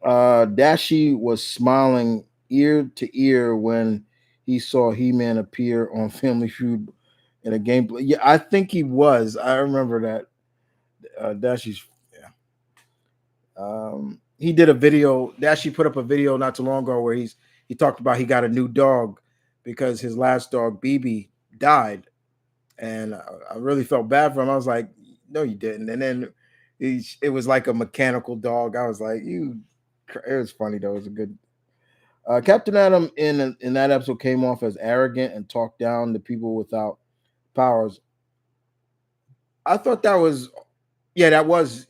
A: Dashi was smiling ear to ear when he saw He-Man appear on Family Feud in a gameplay. Yeah, I think he was. I remember that. Dashi's. Yeah. He did a video. Dashi put up a video not too long ago where he talked about he got a new dog because his last dog BB died, and I really felt bad for him. I was like, no, you didn't. And then it was like a mechanical dog. I was like, you. It was funny though. It was a good. Captain Adam in that episode came off as arrogant and talked down to people without powers. I thought that was that was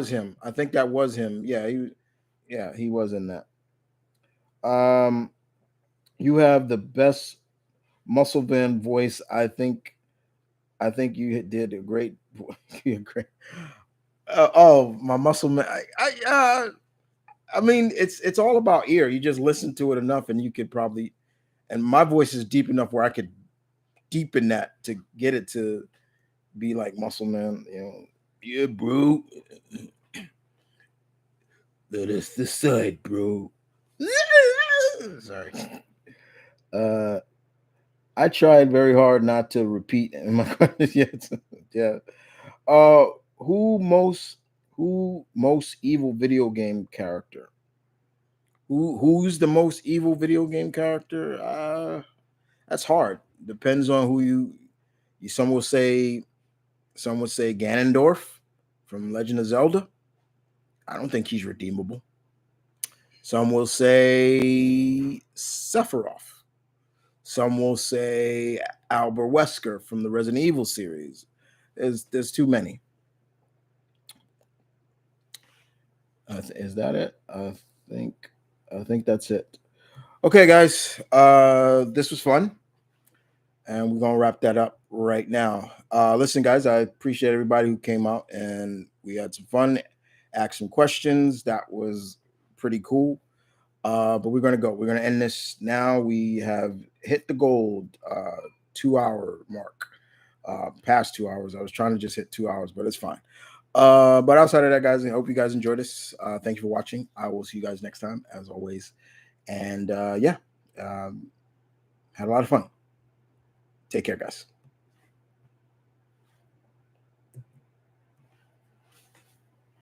A: him. I think that was him. He was in that. Um, you have the best muscle band voice. I think you did a great. Great. My muscle man. I mean, it's all about ear. You just listen to it enough, and you could probably. And my voice is deep enough where I could deepen that to get it to be like Muscle Man. You know, yeah, bro. That is the side, bro. Sorry. Uh, I tried very hard not to repeat in my questions yet. Yeah. Uh, who most who most evil video game character? Who's the most evil video game character? That's hard. Depends on who you. Some would say Ganondorf from Legend of Zelda. I don't think he's redeemable. Some will say Sephiroth. Some will say Albert Wesker from the Resident Evil series. There's too many. Is that it? Think I think that's it. Okay, guys. This was fun, and we're gonna wrap that up right now. Listen, guys, I appreciate everybody who came out, and we had some fun, asked some questions. That was pretty cool. But we're gonna go. We're gonna end this now. We have hit the gold 2 hour mark. Past 2 hours. I was trying to just hit 2 hours, but it's fine. But outside of that, guys, I hope you guys enjoyed this. Thank you for watching. I will see you guys next time, as always. And yeah, had a lot of fun. Take care, guys.